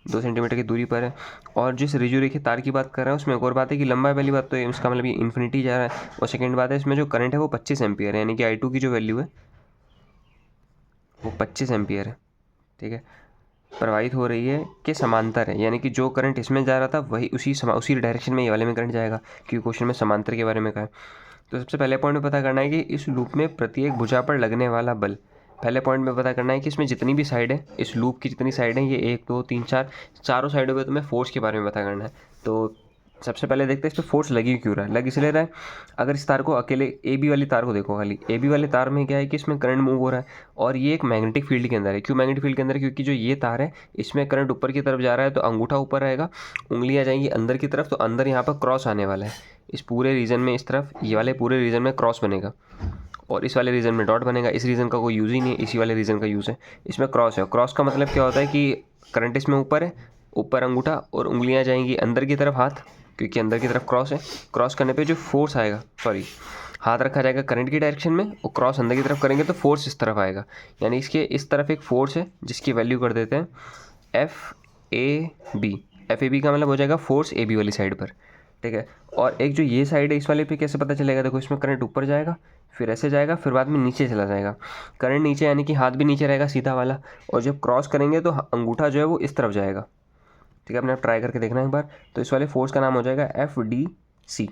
2 सेंटीमीटर की दूरी पर है। और जिस रिजु रेखीय तार की बात कर रहे हैं उसमें एक और बात है कि लंबा पहली बात तो इसका मतलब ये इन्फिनिटी जा रहा है, और सेकेंड बात है इसमें जो करंट है वो 25 एम्पियर है, यानी कि I2 की जो वैल्यू है वो 25 एम्पियर है। ठीक है, प्रवाहित हो रही है कि समांतर है, यानी कि जो करंट इसमें जा रहा था वही उसी डायरेक्शन में ये वाले में करंट जाएगा, क्योंकि क्वेश्चन में समांतर के बारे में कहा है। तो सबसे पहले पॉइंट में पता करना है कि इस लूप में प्रत्येक भुजा पर लगने वाला बल। पहले पॉइंट में पता करना है कि इसमें जितनी भी साइड है, इस लूप की जितनी साइड है, ये 1 2 3 4 चारों साइडों पे तुम्हें फोर्स के बारे में पता करना है। तो सबसे पहले देखते हैं इस पर फोर्स लगी क्यों रहा है। लग इसलिए रहा है, अगर इस तार को अकेले ए बी वाली तार को देखो, खाली ए बी वाले तार में क्या है कि इसमें करंट मूव हो रहा है, और ये एक मैग्नेटिक फील्ड के अंदर है। क्यों मैग्नेटिक फील्ड के अंदर? क्योंकि जो ये तार है इसमें करंट ऊपर की तरफ जा रहा है, तो अंगूठा ऊपर रहेगा, उंगलियाँ जाएंगी अंदर की तरफ, तो अंदर यहाँ पर क्रॉस आने वाला है इस पूरे रीजन में, इस तरफ ये वाले पूरे रीजन में क्रॉस बनेगा, और इस वाले रीजन में डॉट बनेगा। इस रीजन का कोई यूज़ ही नहीं है, इसी वाले रीजन का यूज़ है। इसमें क्रॉस है, क्रॉस का मतलब क्या होता है कि करंट इसमें ऊपर है, ऊपर अंगूठा और उंगलियां जाएंगी अंदर की तरफ, हाथ, क्योंकि अंदर की तरफ क्रॉस है। क्रॉस करने पे जो फोर्स आएगा, हाथ रखा जाएगा करंट की डायरेक्शन में, और क्रॉस अंदर की तरफ करेंगे तो फोर्स इस तरफ आएगा, यानी इसके इस तरफ एक फोर्स है जिसकी वैल्यू कर देते हैं FAB। FAB का मतलब हो जाएगा फोर्स AB वाली साइड पर। ठीक है, और एक जो ये साइड है इस वाले पे कैसे पता चलेगा? देखो, इसमें करंट ऊपर जाएगा, फिर ऐसे जाएगा, फिर बाद में नीचे चला जाएगा। करंट नीचे यानी कि हाथ भी नीचे रहेगा सीधा वाला, और जब क्रॉस करेंगे तो अंगूठा जो है वो इस तरफ जाएगा। ठीक है, अपने आप ट्राई करके देखना एक बार। तो इस वाले फोर्स का नाम हो जाएगा FDC।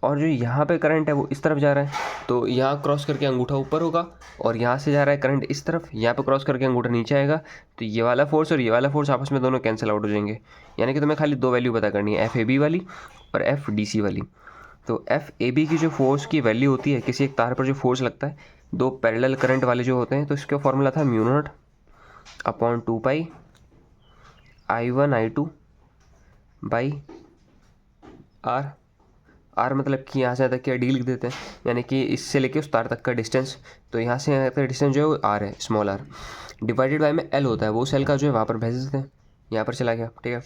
और जो यहाँ पे करंट है वो इस तरफ जा रहा है, तो यहाँ क्रॉस करके अंगूठा ऊपर होगा, और यहाँ से जा रहा है करंट इस तरफ, यहाँ पे क्रॉस करके अंगूठा नीचे आएगा, तो ये वाला फोर्स और ये वाला फोर्स आपस में दोनों कैंसिल आउट हो जाएंगे। यानी कि तुम्हें खाली 2 वैल्यू पता करनी है, FAB वाली और FDC वाली। तो FAB की जो फोर्स की वैल्यू होती है, किसी एक तार पर जो फोर्स लगता है, 2 पैरेलल करंट वाले जो होते हैं, तो इसका फॉर्मूला था μ0/2π I1 I2 by R। R मतलब कि यहाँ से तक क्या डी लिख देते हैं, यानी कि इससे लेके उस तार तक का डिस्टेंस, तो यहाँ से यहाँ तक का डिस्टेंस जो है वो R है, स्मॉल r, डिवाइडेड बाय में L होता है, वो सेल का जो है वहाँ पर भेज देते हैं, यहाँ पर चला गया। ठीक है,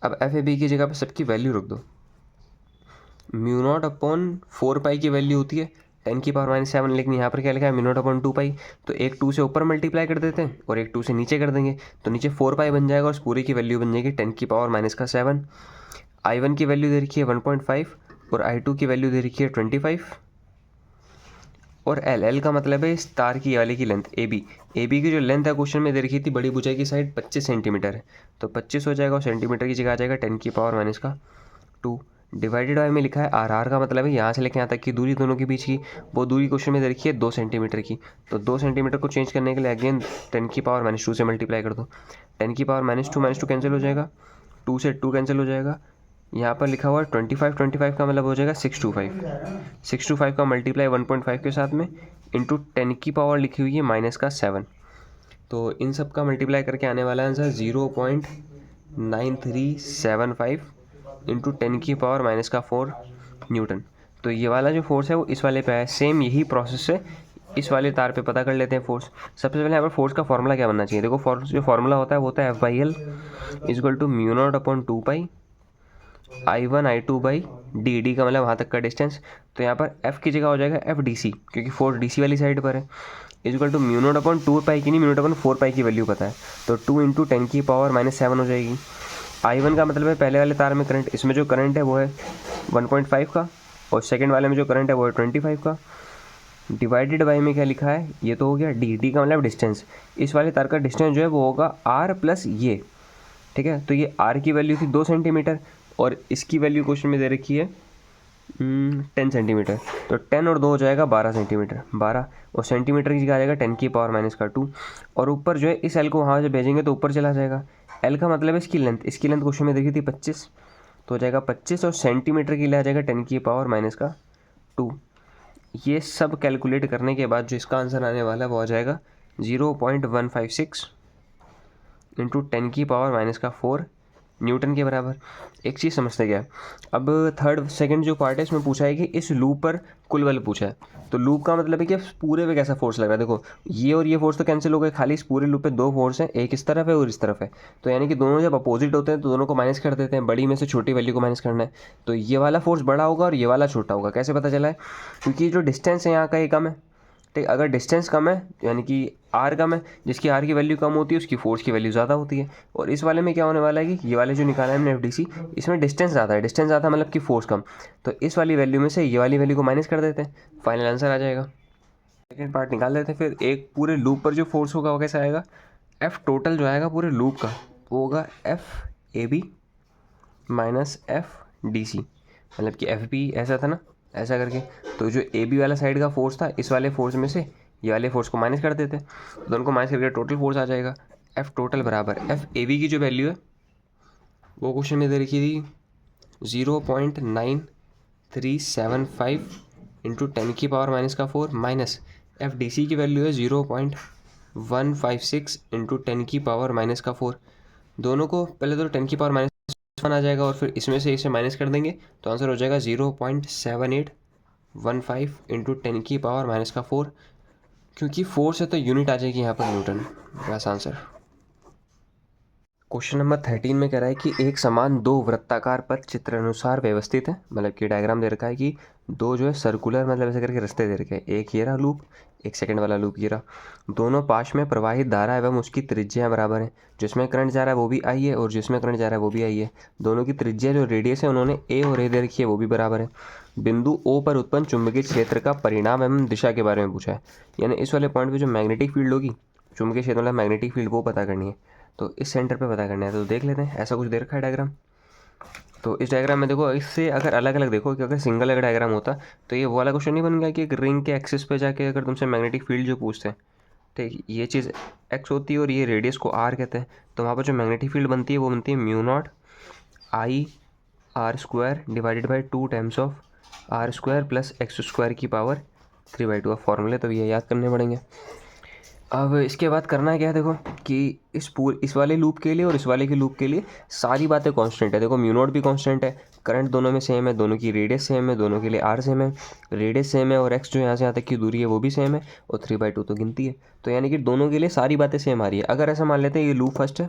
अब FAB की जगह पर सबकी वैल्यू रख दो। μ0/4π की वैल्यू होती है 10⁻⁻7, लेकिन यहाँ पर क्या लिखा है μ0/2π, तो एक 2 से ऊपर मल्टीप्लाई कर देते हैं और एक 2 से नीचे कर देंगे, तो नीचे 4π बन जाएगा, और उस पूरी की वैल्यू बन जाएगी 10⁻⁻7। I1 की वैल्यू दे रखी है 1.5, और I2 की वैल्यू दे रखी है 25, और L का मतलब है इस तार की वाले की लेंथ AB की जो लेंथ है क्वेश्चन में दे रखी थी बड़ी भुजा की साइड 25 सेंटीमीटर है, तो 25 हो जाएगा, और सेंटीमीटर की जगह आ जाएगा 10⁻⁻2। डिवाइडेड बाय में लिखा है R का मतलब है यहाँ से लेकर यहाँ तक की दूरी दोनों के बीच की, वो दूरी क्वेश्चन में दे रखी है 2 सेंटीमीटर की, तो 2 सेंटीमीटर को चेंज करने के लिए अगेन 10⁻⁻2 से मल्टीप्लाई कर दो। 10⁻⁻2 कैंसिल हो जाएगा, 2 से 2 कैंसिल हो जाएगा, यहाँ पर लिखा हुआ है 25 का मतलब हो जाएगा 625 का मल्टीप्लाई 1.5 के साथ में इंटू 10 की पावर लिखी हुई है -7, तो इन सब का मल्टीप्लाई करके आने वाला आंसर 0.9375 इंटू 10 की पावर -4 न्यूटन। तो ये वाला जो फोर्स है वो इस वाले पे है। सेम यही प्रोसेस से इस वाले तार पे पता कर लेते हैं फोर्स। सबसे पहले यहाँ पर फोर्स का फॉर्मूला क्या बनना चाहिए? देखो, फोर्स जो फॉर्मूला होता है वो होता है F/L = μ0/2π I1 I2 by D का मतलब वहाँ तक का डिस्टेंस, तो यहाँ पर F की जगह हो जाएगा FDC, क्योंकि फोर्स DC वाली साइड पर है, = μ0/2π की नहीं, μ0/4π की वैल्यू पता है, तो 2 × 10⁻⁻7 हो जाएगी। I1 का मतलब है पहले वाले तार में करंट, इसमें जो करंट है वो है 1.5 का, और सेकेंड वाले में जो करंट है वो है 25 का। डिवाइडेड बाई में क्या लिखा है, ये तो हो गया डी का मतलब डिस्टेंस, इस वाले तार का डिस्टेंस जो है वो होगा R प्लस ये। ठीक है, तो ये R की वैल्यू थी 2 सेंटीमीटर, और इसकी वैल्यू क्वेश्चन में दे रखी है 10 सेंटीमीटर, तो 10 और 2 हो जाएगा 12 सेंटीमीटर, 12, और सेंटीमीटर की जगह आ जाएगा 10⁻⁻2, और ऊपर जो है इस L को वहाँ से भेजेंगे तो ऊपर चला जाएगा। L का मतलब है इसकी लेंथ क्वेश्चन में देखी थी 25, तो हो जाएगा 25, और सेंटीमीटर के लिए आ जाएगा 10⁻⁻2। ये सब कैलकुलेट करने के बाद जो इसका आंसर आने वाला है वो आ जाएगा 0.156 इंटू 10⁻⁻4 न्यूटन के बराबर। एक चीज़ समझते क्या है, अब थर्ड सेकंड जो पार्ट है इसमें पूछा है कि इस लूप पर कुल बल पूछा है, तो लूप का मतलब है कि पूरे पे कैसा फोर्स लग रहा है। देखो, ये और ये फोर्स तो कैंसिल हो गए, खाली इस पूरे लूप पे 2 फोर्स हैं, एक इस तरफ है और इस तरफ है, तो यानी कि दोनों जब अपोजिट होते हैं तो दोनों को माइनस कर देते हैं, बड़ी में से छोटी वैल्यू को माइनस करना है, तो ये वाला फोर्स बड़ा होगा और ये वाला छोटा होगा। कैसे पता चला है? क्योंकि जो डिस्टेंस है यहाँ का ये कम है, ठीक, अगर डिस्टेंस कम है यानी कि आर कम है, जिसकी आर की वैल्यू कम होती है उसकी फोर्स की वैल्यू ज़्यादा होती है। और इस वाले में क्या होने वाला है कि ये वाले जो निकाला है हमने एफडीसी, इसमें डिस्टेंस ज़्यादा है, डिस्टेंस ज़्यादा मतलब कि फोर्स कम। तो इस वाली वैल्यू में से ये वाली वैल्यू को माइनस कर देते हैं, फाइनल आंसर आ जाएगा। सेकेंड पार्ट निकाल देते हैं। फिर एक पूरे लूप पर जो फोर्स होगा वो कैसे आएगा, एफ टोटल जो आएगा पूरे लूप का वो होगा F A B minus F D C, मतलब कि एफ बी ऐसा था ना, ऐसा करके। तो जो ए बी वाला साइड का फोर्स था, इस वाले फोर्स में से ये वाले फोर्स को माइनस कर देते हैं, तो दोनों को माइनस करके टोटल फोर्स आ जाएगा। एफ टोटल बराबर एफ ए बी की जो वैल्यू है वो क्वेश्चन में दे रखी थी 0.9375 into 10⁻⁻⁴ minus F D C की वैल्यू है 0.156 इंटू 10⁻⁻⁴। दोनों को पहले तो 10⁻⁻1 आ जाएगा और फिर इसमें से इसे माइनस कर देंगे तो आंसर हो जाएगा 0.7815 इंटू 10⁻⁻⁴। क्योंकि फोर्स है तो यूनिट आ जाएगी यहाँ पर न्यूटन, बस आंसर। क्वेश्चन नंबर 13 में कह रहा है कि एक समान दो वृत्ताकार पथ चित्र अनुसार व्यवस्थित है, मतलब कि डायग्राम दे रखा है कि दो जो है सर्कुलर मतलब ऐसे करके रास्ते दे रखे हैं, एक ये रहा लूप, एक सेकंड वाला लूप ये रहा। दोनों पाश में प्रवाहित धारा एवं उसकी त्रिज्या बराबर है, जिसमें करंट जा रहा है वो भी आई है और जिसमें करंट जा रहा है वो भी आई है। दोनों की त्रिज्या जो रेडियस है उन्होंने ए और ए दे रखी है वो भी बराबर है। बिंदु ओ पर उत्पन्न चुंबकीय क्षेत्र का परिणाम एवं दिशा के बारे में पूछा है, यानी इस वाले पॉइंट पर जो मैग्नेटिक फील्ड होगी, चुंबकीय क्षेत्र मतलब मैग्नेटिक फील्ड, वो पता करनी है। तो इस सेंटर पे पता करना है, तो देख लेते हैं। ऐसा कुछ दे रखा है डायग्राम। तो इस डायग्राम में देखो, इससे अगर अलग अलग देखो कि अगर सिंगल अगर डायग्राम होता तो ये वो वाला क्वेश्चन नहीं बन गया कि एक रिंग के एक्सिस पे जाके अगर तुमसे मैग्नेटिक फील्ड जो पूछते हैं, ठीक, ये चीज़ एक्स होती है और ये रेडियस को आर कहते हैं, तो वहाँ पर जो मैग्नेटिक फील्ड बनती है वो बनती है mu not I R square divided by 2 times of R square plus X square की पावर 3/2 ऑफ फॉर्मूले, तो ये याद करने पड़ेंगे। अब इसके बाद करना क्या है, देखो कि इस वाले लूप के लिए और इस वाले के लूप के लिए सारी बातें कांस्टेंट है। देखो म्यू नॉट भी कांस्टेंट है, करंट दोनों में सेम है, दोनों की रेडियस सेम है, दोनों के लिए आर सेम है, रेडियस सेम है और एक्स जो यहाँ से यहाँ तक की दूरी है वो भी सेम है और 3/2 तो गिनती है। तो यानी कि दोनों के लिए सारी बातें सेम आ रही है। अगर ऐसा मान लेते हैं ये लूप फर्स्ट है,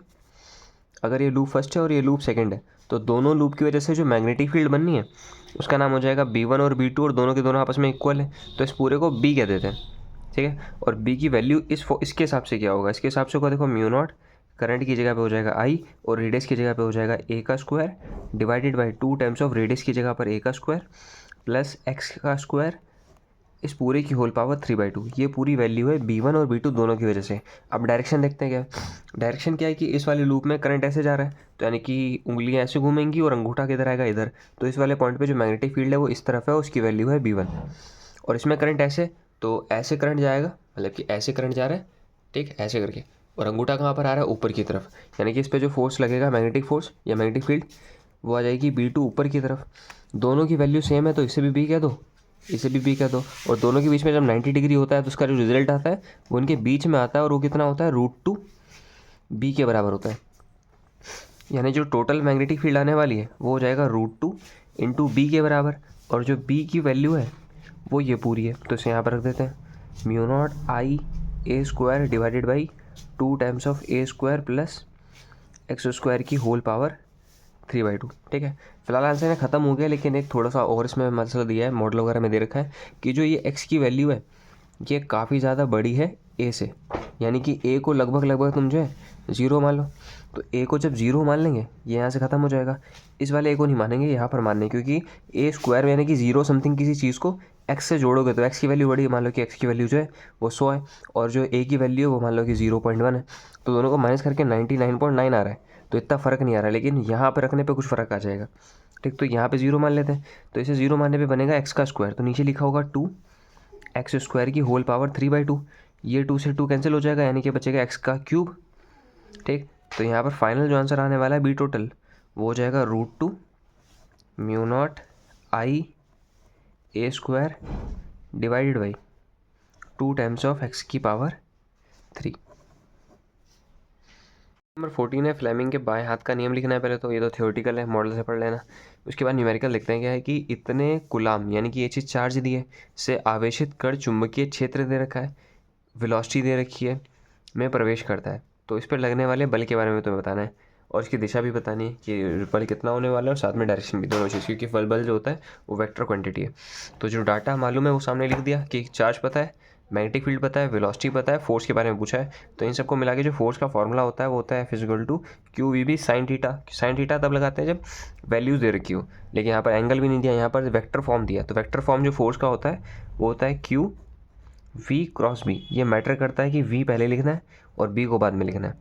अगर ये लूप फर्स्ट है और ये लूप सेकेंड है, तो दोनों लूप की वजह से जो मैग्नेटिक फील्ड बननी है उसका नाम हो जाएगा B1 और B2 और दोनों के दोनों आपस में इक्वल है, तो इस पूरे को B कह देते हैं, ठीक है। और B की वैल्यू इसके हिसाब से क्या होगा, इसके हिसाब से होगा, देखो म्यू नॉट करंट की जगह पे हो जाएगा आई और रेडियस की जगह पे हो जाएगा ए का square divided by 2 times of radius की जगह पर ए का स्क्वायर प्लस एक्स का स्क्वायर, इस पूरे की होल पावर 3/2। ये पूरी वैल्यू है B1 और B2 दोनों की वजह से। अब डायरेक्शन देखते हैं क्या, डायरेक्शन क्या है कि इस वाले लूप में करंट ऐसे जा रहा है, तो यानी कि उंगलियां ऐसे घूमेंगी और अंगूठा किधर आएगा, इधर। तो इस वाले पॉइंट पे जो मैग्नेटिक फील्ड है वो इस तरफ है, उसकी वैल्यू है B1। और इसमें करंट ऐसे, तो ऐसे करंट जाएगा, मतलब कि ऐसे करंट जा रहा है, ठीक, ऐसे करके, और अंगूठा कहाँ पर आ रहा है, ऊपर की तरफ। यानी कि इस पर जो फोर्स लगेगा मैग्नेटिक फोर्स या मैग्नेटिक फील्ड, वो आ जाएगी B2 ऊपर की तरफ। दोनों की वैल्यू सेम है तो इसे भी B कह दो, इसे भी B कह दो। और दोनों के बीच में जब 90 डिग्री होता है तो उसका जो रिजल्ट आता है वो इनके बीच में आता है और वो कितना होता है, √2 B के बराबर होता है। यानी जो टोटल मैग्नेटिक फील्ड आने वाली है वो हो जाएगा √2 इंटू B के बराबर। और जो B की वैल्यू है वो ये पूरी है, तो इसे यहाँ पर रख देते हैं, mu not I A square divided by 2 times of A square plus X square की होल पावर 3/2, ठीक है। फिलहाल आंसर में ख़त्म हो गया, लेकिन एक थोड़ा सा और इसमें मसला दिया है, मॉडल वगैरह में दे रखा है कि जो ये x की वैल्यू है ये काफ़ी ज़्यादा बड़ी है a से, यानी कि a को लगभग तुम जो है 0 मान लो। तो a को जब 0 मान लेंगे ये यहाँ से ख़त्म हो जाएगा, इस वाले a को नहीं मानेंगे, यहाँ पर मानने, क्योंकि a स्क्वायर यानी कि 0 समथिंग किसी चीज़ को x से जोड़ोगे तो x की वैल्यू बड़ी है, मान लो कि x की वैल्यू जो है वो 100 है और जो a की वैल्यू है वो मान लो कि 0.1 है, तो दोनों को माइनस करके 99.9 आ रहा है। तो इतना फ़र्क नहीं आ रहा है, लेकिन यहाँ पर रखने पे कुछ फ़र्क आ जाएगा, ठीक। तो यहाँ पे 0 मान लेते हैं, तो इसे 0 मानने पे बनेगा x का स्क्वायर, तो नीचे लिखा होगा 2 एक्स स्क्वायर की होल पावर 3/2। ये 2 से 2 कैंसिल हो जाएगा, यानी कि बचेगा x का क्यूब, ठीक। तो यहाँ पर फाइनल जो आंसर आने वाला है B टोटल वो हो जाएगा √2 mu not I A square divided by 2 times of x की पावर 3। नंबर 14 है, फ्लेमिंग के बाएं हाथ का नियम लिखना है पहले तो। ये तो थ्योरेटिकल है, मॉडल से पढ़ लेना। उसके बाद न्यूमेरिकल लिखते हैं, क्या है कि इतने कुलाम यानी कि ये चीज़ चार्ज दी है से आवेशित कण चुंबकीय क्षेत्र दे रखा है, वेलोसिटी दे रखी है, में प्रवेश करता है। तो इस पर लगने वाले बल के बारे में तुम्हें बताना है और इसकी दिशा भी बतानी है कि बल कितना होने वाला है और साथ में डायरेक्शन भी, दोनों चीज़, क्योंकि बल जो होता है वो वेक्टर क्वांटिटी है। तो जो डाटा मालूम है वो सामने लिख दिया कि चार्ज पता है, मैग्नेटिक फील्ड पता है, वेलोसिटी पता है, फोर्स के बारे में पूछा है। तो इन सबको मिला के जो फोर्स का फॉर्मूला होता है वो होता है physical to q v B sine theta. Sine theta तब लगाते हैं जब वैल्यूज़ दे रखी हो, लेकिन यहाँ पर एंगल भी नहीं दिया, यहाँ पर वेक्टर फॉर्म दिया। तो वेक्टर फॉर्म जो फोर्स का होता है वो होता है क्यू वी क्रॉस बी। ये मैटर करता है कि वी पहले लिखना है और बी को बाद में लिखना है।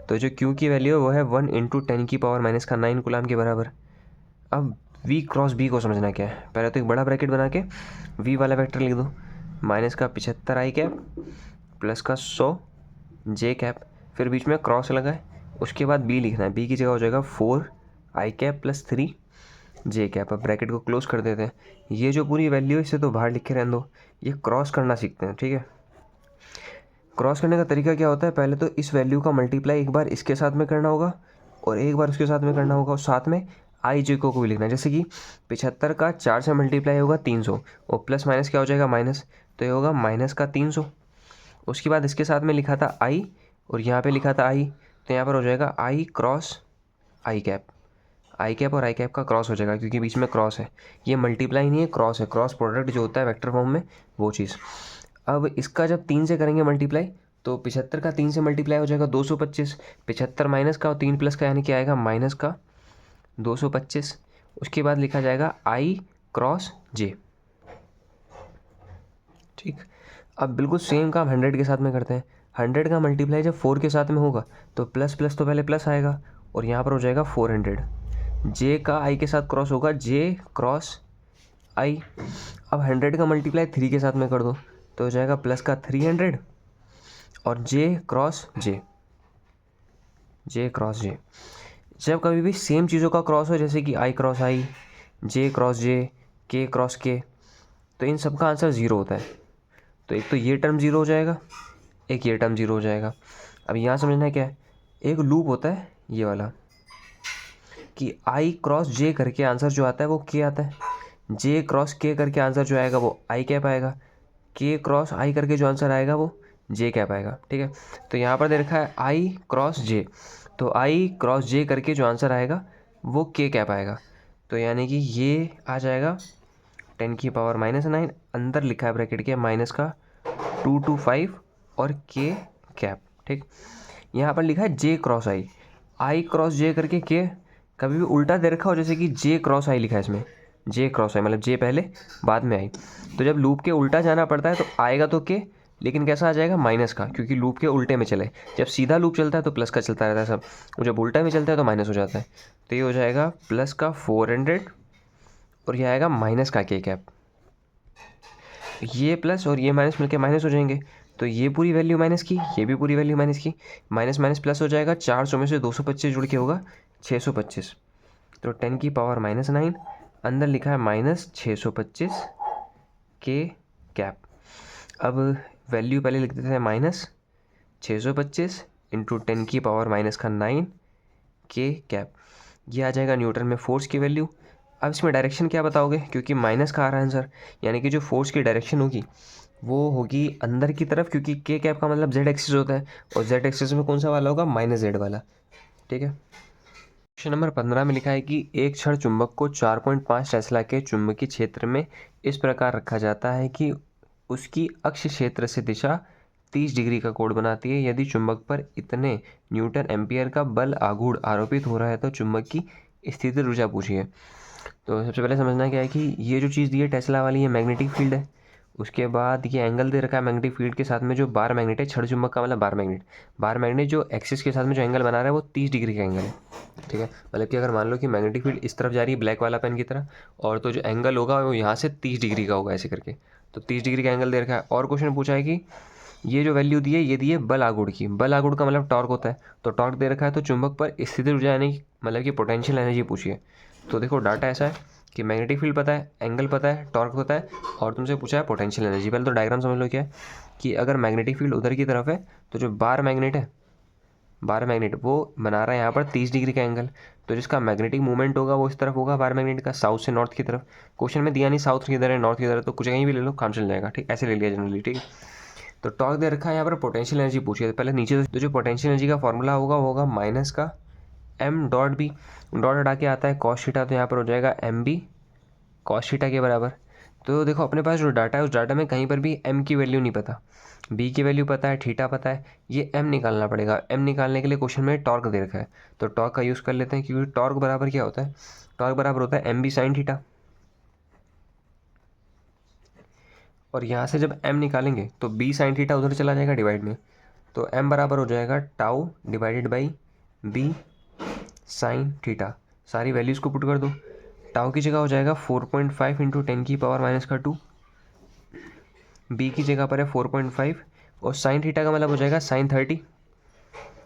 तो जो क्यू की वैल्यू है वो है 1 × 10⁻⁹ कूलाम के बराबर। अब वी क्रॉस बी को समझना क्या है। पहले तो एक बड़ा ब्रैकेट बना के वी वाला वेक्टर लिख दो, माइनस का 75 आई कैप प्लस का 100 जे कैप, फिर बीच में क्रॉस लगाए। उसके बाद बी लिखना है, बी की जगह हो जाएगा 4 आई कैप प्लस 3 जे कैप। अब ब्रैकेट को क्लोज कर देते हैं। ये जो पूरी वैल्यू है इसे तो बाहर लिख के रहने दो, ये क्रॉस करना सीखते हैं, ठीक है। क्रॉस करने का तरीका क्या होता है, पहले तो इस वैल्यू का मल्टीप्लाई एक बार इसके साथ में करना होगा और एक बार उसके साथ में करना होगा, और साथ में आई जे को भी लिखना है। जैसे कि 75 का 4 से मल्टीप्लाई होगा 300 और प्लस माइनस क्या हो जाएगा माइनस, तो ये होगा माइनस का 300। उसके बाद इसके साथ में लिखा था आई और यहाँ पे लिखा था आई, तो यहाँ पर हो जाएगा आई क्रॉस आई कैप। आई कैप और आई कैप का क्रॉस हो जाएगा क्योंकि बीच में क्रॉस है। ये मल्टीप्लाई नहीं है, क्रॉस है, क्रॉस प्रोडक्ट जो होता है वेक्टर फॉर्म में वो चीज़। अब इसका जब 3 से करेंगे मल्टीप्लाई तो 75 का 3 से मल्टीप्लाई हो जाएगा 225। 75 माइनस का और 3 प्लस का यानी क्या आएगा माइनस का 225। उसके बाद लिखा जाएगा आई क्रॉस जे, ठीक। अब बिल्कुल सेम काम 100 के साथ में करते हैं। 100 का मल्टीप्लाई जब 4 के साथ में होगा तो प्लस प्लस तो पहले प्लस आएगा और यहाँ पर हो जाएगा 400। जे का आई के साथ क्रॉस होगा, जे क्रॉस आई। अब 100 का मल्टीप्लाई 3 के साथ में कर दो तो हो जाएगा प्लस का 300 और जे क्रॉस जे, जे क्रॉस जे। जब कभी भी सेम चीज़ों का क्रॉस हो, जैसे कि आई क्रॉस आई, जे क्रॉस जे, के क्रॉस के, तो इन सब का आंसर 0 होता है। तो एक तो ये टर्म 0 हो जाएगा, एक ये टर्म 0 हो जाएगा। अब यहाँ समझना है क्या है, एक लूप होता है ये वाला कि आई क्रॉस जे करके आंसर जो आता है वो के आता है, जे क्रॉस के करके आंसर जो आएगा वो आई कैप आएगा, के क्रॉस आई करके जो आंसर आएगा वो जे कैप आएगा, ठीक है। तो यहाँ पर दे रखा है आई क्रॉस जे, तो आई क्रॉस जे करके जो आंसर आएगा वो के कैप आएगा। तो यानी कि ये आ जाएगा 10⁻⁹, अंदर लिखा है ब्रैकेट के माइनस का 225 और के कैप, ठीक। यहाँ पर लिखा है जे क्रॉस आई, आई क्रॉस जे करके के। कभी भी उल्टा दे रखा हो, जैसे कि जे क्रॉस आई लिखा है इसमें, जे क्रॉस आई मतलब जे पहले बाद में आई, तो जब लूप के उल्टा जाना पड़ता है तो आएगा तो के, लेकिन कैसा आ जाएगा माइनस का, क्योंकि लूप के उल्टे में चले। जब सीधा लूप चलता है तो प्लस का चलता रहता है सब, और जब उल्टा में चलता है तो माइनस हो जाता है। तो ये हो जाएगा प्लस का 400 और ये आएगा माइनस का के कैप। ये प्लस और ये माइनस मिलके माइनस हो जाएंगे, तो ये पूरी वैल्यू माइनस की, ये भी पूरी वैल्यू माइनस की, माइनस माइनस प्लस हो जाएगा। 400 में से 225 जुड़ के होगा 625, तो 10⁻⁹, अंदर लिखा है माइनस 625 के कैप। अब वैल्यू पहले लिख देते हैं माइनस 625 इंटू 10⁻⁹ के कैप। ये आ जाएगा न्यूटन में फोर्स की वैल्यू। अब इसमें डायरेक्शन क्या बताओगे, क्योंकि माइनस का आ रहा है आंसर, यानी कि जो फोर्स की डायरेक्शन होगी वो होगी अंदर की तरफ, क्योंकि के कैप का मतलब जेड एक्सिस होता है और जेड एक्सिस में कौन सा वाला होगा माइनस जेड वाला, ठीक है। क्वेश्चन नंबर 15 में लिखा है कि एक क्षण चुंबक को 4.5 टेस्ला के चुंबकीय क्षेत्र में इस प्रकार रखा जाता है कि उसकी अक्ष क्षेत्र से दिशा 30 डिग्री का कोण बनाती है। यदि चुंबक पर इतने न्यूटन एम्पियर का बल आघूर्ण आरोपित हो रहा है तो चुंबक की स्थितिज ऊर्जा पूछिए। तो सबसे पहले समझना क्या है कि ये जो चीज़ दी है टेस्ला वाली, ये मैग्नेटिक फील्ड है। उसके बाद ये एंगल दे रखा है मैग्नेटिक फील्ड के साथ में जो बार मैग्नेट है, छड़ चुंबक का मतलब बार मैग्नेट जो एक्सिस के साथ में जो एंगल बना रहा है वो 30 डिग्री का एंगल है, ठीक है। मतलब कि अगर मान लो कि मैग्नेटिक फील्ड इस तरफ जा रही है ब्लैक वाला पेन की तरह, और तो जो एंगल होगा वो यहाँ से 30 डिग्री का होगा ऐसे करके, तो 30 डिग्री का एंगल दे रखा है। और क्वेश्चन पूछा है कि ये जो वैल्यू दी है ये दी है बल आघूर्ण की। बल आघूर्ण का मतलब टॉर्क होता है, तो टॉर्क दे रखा है, तो चुंबक पर स्थितिज ऊर्जा यानी मतलब कि पोटेंशियल एनर्जी पूछिए। तो देखो डाटा ऐसा है कि मैग्नेटिक फील्ड पता है, एंगल पता है, टॉर्क पता है, और तुमसे पूछा है पोटेंशियल एनर्जी। पहले तो डायग्राम समझ लो क्या है कि अगर मैग्नेटिक फील्ड उधर की तरफ है तो जो बार मैग्नेट है, बार मैग्नेट वो बना रहा है यहाँ पर 30 डिग्री का एंगल, तो जिसका मैग्नेटिक मूवमेंट होगा वो इस तरफ होगा बार मैग्नेट का, साउथ से नॉर्थ की तरफ। क्वेश्चन में दिया नहीं साउथ किधर है नॉर्थ किधर है, तो कुछ कहीं भी ले लो काम चल जाएगा, ठीक, ऐसे ले लिया जनरली, ठीक। तो टॉर्क दे रखा है, यहाँ पर पोटेंशियल एनर्जी पूछी है। पहले नीचे तो जो पोटेंशियल एनर्जी का फॉर्मूला होगा वो होगा माइनस का m डॉट बी, डॉट हटा के आता है कॉस थीटा, तो यहाँ पर हो जाएगा एम बी कॉस थीटा के बराबर। तो देखो अपने पास जो डाटा है उस डाटा में कहीं पर भी m की वैल्यू नहीं पता, b की वैल्यू पता है, थीटा पता है, ये m निकालना पड़ेगा। m निकालने के लिए क्वेश्चन में टॉर्क दे रखा है, तो टॉर्क का यूज़ कर लेते हैं, क्योंकि टॉर्क बराबर क्या होता है, टॉर्क बराबर होता है m b साइन थीटा। और यहाँ से जब m निकालेंगे तो b साइन थीटा उधर चला जाएगा डिवाइड में, तो m बराबर हो जाएगा tau divided by b sine theta. सारी वैल्यूज़ को पुट कर दो। टाउ की जगह हो जाएगा 4.5 इंटू 10 की पावर माइनस का 2, बी की जगह पर है 4.5, और साइन थीटा का मतलब हो जाएगा साइन 30।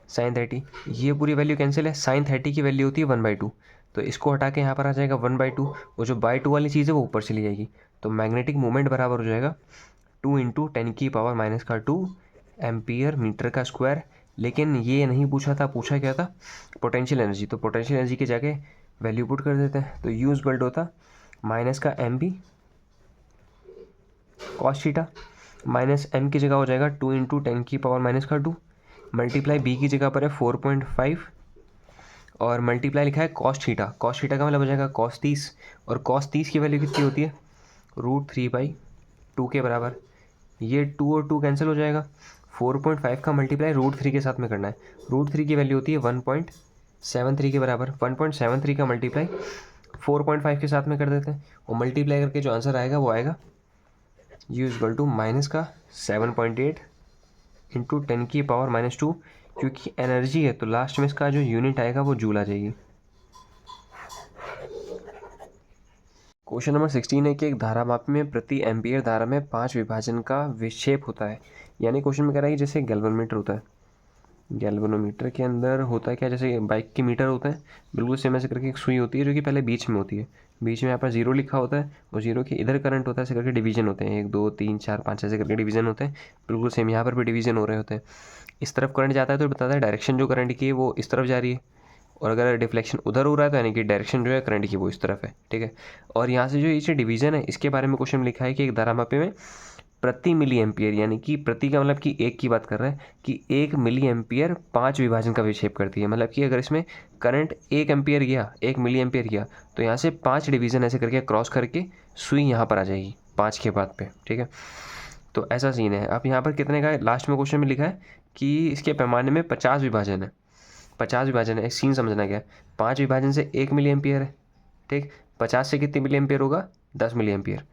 साइन 30 ये पूरी वैल्यू कैंसिल है, साइन 30 की वैल्यू होती है 1/2, तो इसको हटा के यहाँ पर आ जाएगा 1/2, वो जो बाई 2 वाली चीज़ है वो ऊपर चली जाएगी। तो मैग्नेटिक मोमेंट बराबर हो जाएगा 2 इंटू 10 की पावर माइनस का 2 एम्पियर मीटर का स्क्वायर। लेकिन ये नहीं पूछा था, पूछा क्या था, पोटेंशियल एनर्जी। तो पोटेंशियल एनर्जी के जाके वैल्यू पुट कर देते हैं, तो यू इज इक्वल टू होता माइनस का M B cos theta, minus M की जगह हो जाएगा 2 इंटू 10 की पावर माइनस का 2, मल्टीप्लाई बी की जगह पर है 4.5, और मल्टीप्लाई लिखा है कॉस थीटा। कॉस थीटा का मतलब हो जाएगा कॉस 30, और कॉस 30 की वैल्यू कितनी होती है, √3/2 के बराबर। ये 2 और 2 कैंसिल हो जाएगा, 4.5 का मल्टीप्लाई √3 के साथ में करना है, √3 की वैल्यू होती है 1.73 के बराबर। 1.73 का मल्टीप्लाई 4.5 के साथ में कर देते हैं, और मल्टीप्लाई करके जो आंसर आएगा वो आएगा यू इक्वल टू माइनस का 7.8 इंटू 10 की पावर माइनस 2। क्योंकि एनर्जी है तो लास्ट में इसका जो यूनिट आएगा वो जूल आ जाएगी। क्वेश्चन नंबर 16 है कि एक धारामापी में प्रति एम्पियर धारा में 5 विभाजन का विक्षेप होता है। यानी क्वेश्चन में कह रहा है कि जैसे गैल्वेनोमीटर होता है, गैल्वेनोमीटर के अंदर होता है क्या, जैसे बाइक के मीटर होते हैं, बिल्कुल सेम ऐसे करके एक सुई होती है जो कि पहले बीच में होती है, बीच में यहाँ पर 0 लिखा होता है, और 0 के इधर करंट होता है, ऐसे करके डिवीजन होते हैं, 1 2 3 4 5 ऐसे करके डिवीजन होते हैं, बिल्कुल सेम यहाँ पर भी डिवीजन हो रहे होते हैं। इस तरफ करंट जाता है तो बताता है डायरेक्शन जो करंट की है वो इस तरफ जा रही है, और अगर डिफ्लेक्शन उधर हो रहा है तो यानी कि डायरेक्शन जो है करंट की वो इस तरफ है, ठीक है। और यहाँ से जो ये डिवीजन है इसके बारे में क्वेश्चन में लिखा है कि एक धारामापी में प्रति मिली एम्पियर, यानी कि प्रति का मतलब कि एक की बात कर रहा है, कि 1 मिली एम्पियर 5 विभाजन का विक्षेप करती है। मतलब कि अगर इसमें करंट 1 एम्पियर गया, 1 मिली एम्पियर गया, तो यहाँ से 5 डिवीज़न ऐसे करके क्रॉस करके सुई यहाँ पर आ जाएगी 5 के बाद पे, ठीक है। तो ऐसा सीन है। अब यहाँ पर कितने का है, लास्ट में क्वेश्चन में लिखा है कि इसके पैमाने में 50 विभाजन है, 50 विभाजन है। सीन समझना क्या है, 5 विभाजन से 1 मिली एम्पियर है, ठीक, 50 से कितनी मिली एम्पियर होगा, 10 मिली एम्पियर।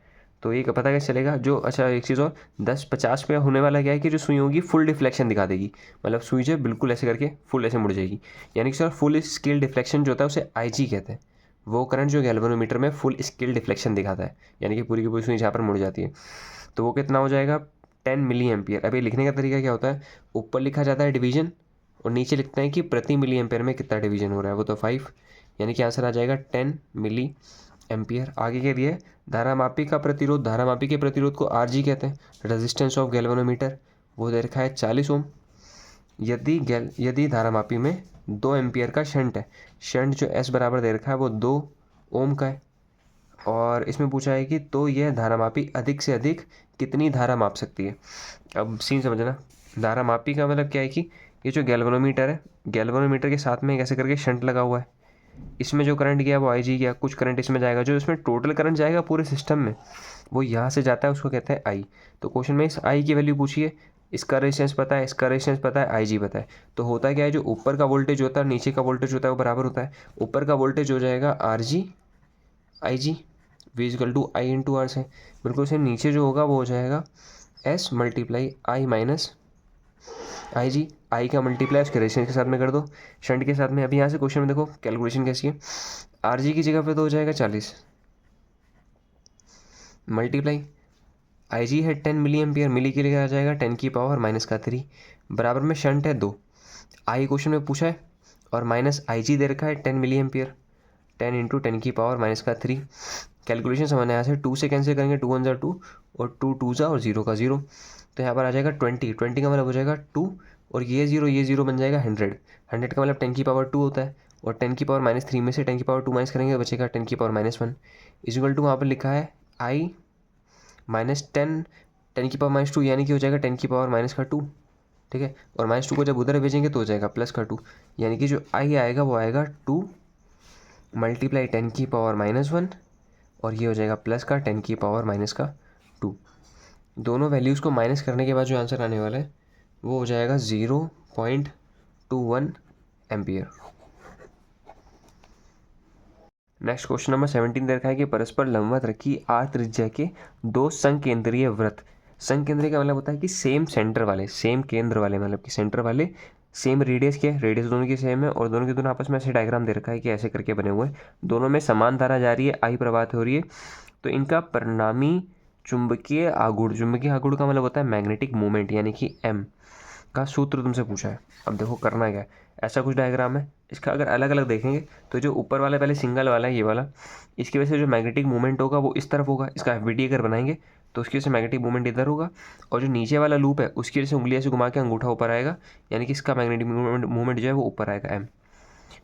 तो ये पता कैसे चलेगा जो, अच्छा एक चीज़ और, 10-50 पे होने वाला क्या है कि जो सुई होगी फुल डिफ्लेक्शन दिखा देगी, मतलब सुई जो बिल्कुल ऐसे करके फुल ऐसे मुड़ जाएगी, यानी कि सर फुल स्केल डिफ्लेक्शन जो होता है उसे IG कहते हैं। वो करंट जो गैल्वेनोमीटर में फुल स्केल डिफ्लेक्शन दिखाता है, यानी कि पूरी की पूरी सुई जहाँ पर मुड़ जाती है, तो वो कितना हो जाएगा 10 मिली एम्पियर। अब ये लिखने का तरीका क्या होता है, ऊपर लिखा जाता है डिवीजन, और नीचे लिखते हैं कि प्रति मिली एम्पियर में कितना डिवीजन हो रहा है, वो तो 5, यानी कि आंसर आ जाएगा 10 मिली एम्पियर। आगे कह दिया धारामापी का प्रतिरोध, धारामापी के प्रतिरोध को RG कहते हैं, रेजिस्टेंस ऑफ गैल्वेनोमीटर, वो दे रखा है 40 ओम। यदि धारामापी में 2 एम्पियर का शंट है, शंट जो S बराबर दे रखा है वो 2 ओम का है, और इसमें पूछा है कि तो यह धारामापी अधिक से अधिक कितनी धारा माप सकती है। अब सीन समझना, धारामापी का मतलब क्या है कि ये जो गैल्वेनोमीटर है, गैल्वेनोमीटर के साथ में कैसे करके शंट लगा हुआ है, इसमें जो करंट गया वो IG गया, कुछ करंट इसमें जाएगा, जो इसमें टोटल करंट जाएगा पूरे सिस्टम में वो यहाँ से जाता है, उसको कहते हैं I। तो क्वेश्चन में इस I की वैल्यू पूछी है, इसका रेजिस्टेंस पता है, इसका रेजिस्टेंस पता है, IG पता है, तो होता क्या है जो ऊपर का वोल्टेज होता है नीचे का वोल्टेज होता है वो बराबर होता है। ऊपर का वोल्टेज हो जाएगा RG IG, V equal to I into R से, बिल्कुल से नीचे जो होगा वो हो जाएगा S multiply I minus IG, I का मल्टीप्लाई उसके रेजिस्टेंस के साथ में कर दो, शंट के साथ में। अभी यहाँ से क्वेश्चन में देखो कैलकुलेशन कैसी है, RG की जगह पे तो हो जाएगा 40 मल्टीप्लाई IG है 10 मिली एम्पियर, मिली के लिए आ जाएगा 10 की पावर माइनस का 3, बराबर में शंट है 2, I क्वेश्चन में पूछा है, और माइनस IG दे रखा है 10 मिली एम्पियर, 10 इंटू 10 की पावर माइनस का 3। कैलकुलेशन समझना, यहाँ से 2 से कैंसिल करेंगे, 2 1 2 और 2 2 और 0 का 0, तो यहाँ पर आ जाएगा 20, 20 का मतलब हो जाएगा 2, और ये 0 बन जाएगा 100, 100 का मतलब 10 की पावर 2 होता है, और 10 की पावर माइनस 3 में से 10 की पावर 2 माइनस करेंगे तो बचेगा 10 की पावर माइनस 1 इक्वल टू, वहाँ पर लिखा है I माइनस 10 की पावर माइनस 2, यानी कि हो जाएगा 10 की पावर माइनस का 2, ठीक है। और माइनस 2 को जब उधर भेजेंगे तो हो जाएगा प्लस का 2, यानी कि जो I आएगा वो आएगा 2 मल्टीप्लाई 10 की पावर माइनस 1, और ये हो जाएगा प्लस का 10 की पावर माइनस का 2। दोनों वैल्यूज़ को माइनस करने के बाद जो आंसर आने वाला है वो हो जाएगा 0.21 एम्पियर। नेक्स्ट क्वेश्चन नंबर 17 दे रखा है कि परस्पर लंबवत रखी आर त्रिज्या के दो संकेंद्रीय वृत्त। संकेंद्रीय का मतलब होता है कि सेम सेंटर वाले, सेम केंद्र वाले, मतलब कि सेंटर वाले सेम रेडियस के, रेडियस दोनों की सेम है और दोनों के दोनों आपस में ऐसे डायग्राम दे रखा है कि ऐसे करके बने हुए हैं, दोनों में समान धारा जा रही है, आई प्रवाहित हो रही है। तो इनका परिणामी चुंबकीय आघूर्ण, चुंबकीय आघूर्ण का मतलब होता है मैग्नेटिक मोमेंट, यानी कि एम का सूत्र तुमसे पूछा है। अब देखो करना क्या है, ऐसा कुछ डायग्राम है, इसका अगर अलग अलग देखेंगे तो जो ऊपर वाला पहले सिंगल वाला है ये वाला, इसकी वजह से जो मैग्नेटिक मूवमेंट होगा वो इस तरफ होगा, इसका एफबीटी अगर बनाएंगे तो उसकी वजह से मैग्नेटिक मूवमेंट इधर होगा, और जो नीचे वाला लूप है उसकी वजह से उंगली ऐसे घुमा के अंगूठा ऊपर आएगा, यानी कि इसका मैग्नेटिक मूवमेंट जो है वो ऊपर आएगा एम।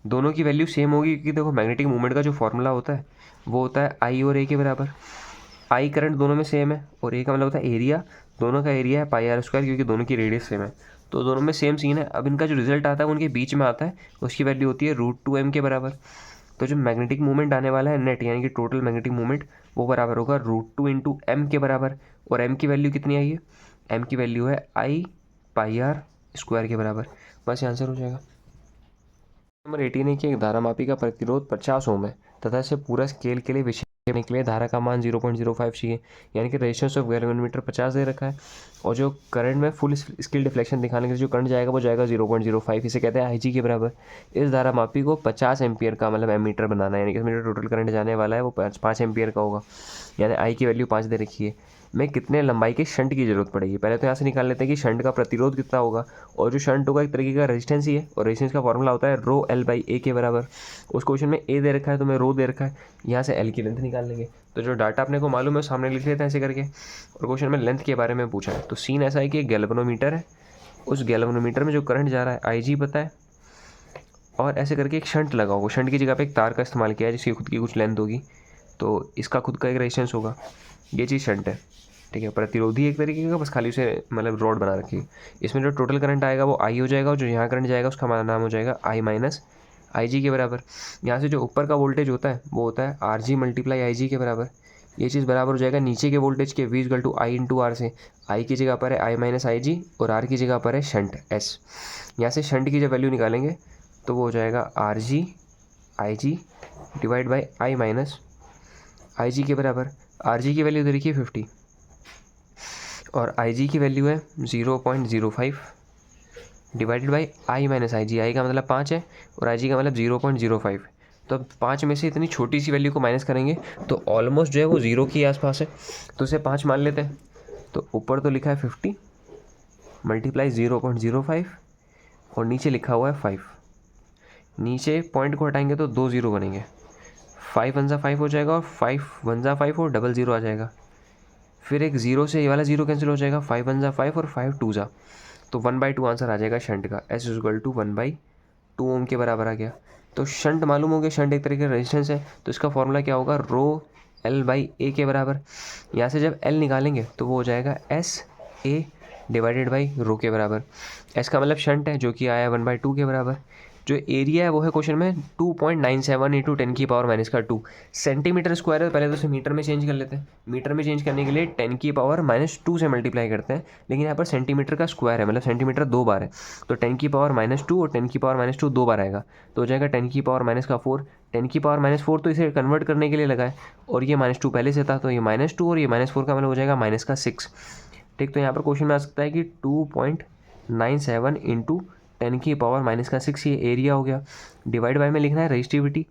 दोनों की वैल्यू सेम होगी क्योंकि देखो मैग्नेटिक मूवमेंट का जो फॉर्मूला होता है वो होता है आई और ए के बराबर। आई करंट दोनों में सेम है और ए का मतलब होता है एरिया, दोनों का एरिया है पाई आर स्क्वायर, क्योंकि दोनों की रेडियस सेम है, तो दोनों में सेम सीन है। अब इनका जो रिजल्ट आता है उनके बीच में आता है, उसकी वैल्यू होती है √2m के बराबर। तो जो मैग्नेटिक मूवमेंट आने वाला है नेट, यानी कि टोटल मैग्नेटिक मूवमेंट, वो बराबर होगा √2 इंटू एम के बराबर। और एम की वैल्यू कितनी आई है, एम की वैल्यू है आई पाई आर स्क्वायर के बराबर। बस ये आंसर हो जाएगा। नंबर 18 है कि एक धारामापी का प्रतिरोध 50 ओम है तथा इसे पूरा स्केल के लिए विषय करने के लिए धारा का मान 0.05 चाहिए, यानी कि रेजिस्टेंस ऑफ गैल्वेनोमीटर 50 दे रखा है और जो करंट में फुल स्केल डिफ्लेक्शन दिखाने के लिए जो करंट जाएगा वो जाएगा 0.05, इसे कहते हैं आईजी के बराबर। इस धारामापी को 50 एम्पियर का मतलब एमीटर बनाना है, यानी कि इसमें जो टोटल करंट जाने वाला है वो 5 एम्पियर का होगा, यानी आई की वैल्यू 5 दे रखी है। में कितने लंबाई के शंट की जरूरत पड़ेगी, पहले तो यहाँ से निकाल लेते हैं कि शंट का प्रतिरोध कितना होगा, और जो शंट होगा एक तरीके का रेजिस्टेंस ही है, और रेजिस्टेंस का फॉर्मूला होता है ρl/a के बराबर। उस क्वेश्चन में ए दे रखा है तो मैं रो दे रखा है, यहाँ से एल की लेंथ निकाल लेंगे। तो जो डाटा अपने को मालूम है सामने लिख लेते हैं ऐसे करके, और क्वेश्चन में लेंथ के बारे में पूछा है। तो सीन ऐसा है कि एक गैल्वेनोमीटर है, उस गैल्वेनोमीटर में जो करंट जा रहा है आई जी पता है, और ऐसे करके एक शंट लगा होगा, शंट की जगह पे एक तार का इस्तेमाल किया है जिसकी खुद की कुछ लेंथ होगी, तो इसका खुद का एक रेजिस्टेंस होगा, ये चीज़ शंट है, ठीक है। प्रतिरोधी एक तरीके का, बस खाली उसे मतलब रॉड बना रखी है। इसमें जो टोटल करंट आएगा वो आई हो जाएगा, और जो यहाँ करंट जाएगा उसका नाम हो जाएगा आई माइनस आई जी के बराबर। यहाँ से जो ऊपर का वोल्टेज होता है वो होता है आर जी मल्टीप्लाई आई जी के बराबर। ये चीज़ बराबर हो जाएगा नीचे के वोल्टेज के V = I इंटू आर से। आई की जगह पर है आई माइनस आई जी और आर की जगह पर है शंट एस। यहाँ से शंट की जब वैल्यू निकालेंगे तो वो हो जाएगा R G I G divide by I minus I G के बराबर। आर जी की वैल्यू दे रखी है 50 और आई जी की वैल्यू है 0.05 divided by I minus I जी। आई का मतलब 5 है और आई जी का मतलब 0.05। तो अब 5 में से इतनी छोटी सी वैल्यू को माइनस करेंगे तो ऑलमोस्ट जो है वो 0 के आसपास है, तो उसे 5 मान लेते हैं। तो ऊपर तो लिखा है 50 मल्टीप्लाई 0.05 और नीचे लिखा हुआ है 5। नीचे पॉइंट को हटाएंगे तो 2 0 बनेंगे, 5 1 ज़ा 5 हो जाएगा और 5 1 ज़ा 5 और डबल 0 आ जाएगा। फिर एक 0 से ये वाला 0 कैंसिल हो जाएगा, 5 1 ज़ा 5 और 5 2 ज़ा, तो 1/2 आंसर आ जाएगा शंट का। S = 1/2 ओम के बराबर आ गया। तो शंट मालूम हो गया, शंट एक तरीके का रेजिस्टेंस है, तो इसका फॉर्मूला क्या होगा ρl/a के बराबर। यहाँ से जब L निकालेंगे तो वो हो जाएगा SA डिवाइडेड बाई रो के बराबर। S का मतलब शंट है जो कि आया 1/2 के बराबर। जो एरिया है वो है क्वेश्चन में 2.97 इंटू 10 की पावर माइनस का 2 सेंटीमीटर स्क्वायर है। पहले तो उसे मीटर में चेंज कर लेते हैं, मीटर में चेंज करने के लिए 10 की पावर -2 से मल्टीप्लाई करते हैं, लेकिन यहाँ पर सेंटीमीटर का स्क्वायर है, मतलब सेंटीमीटर 2 बार है, तो 10 की पावर -2 और 10 की पावर -2 2 बार आएगा, तो हो जाएगा 10 की पावर -4। 10 की पावर -4 तो इसे कन्वर्ट करने के लिए लगा है, और ये -2 पहले से था, तो ये -2 और ये -4 का मतलब हो जाएगा -6। ठीक, तो यहाँ पर क्वेश्चन में आ सकता है कि 2.97 इंटू 10 की पावर -6 ये एरिया हो गया। डिवाइड बाय में लिखना है रेजिस्टिविटी,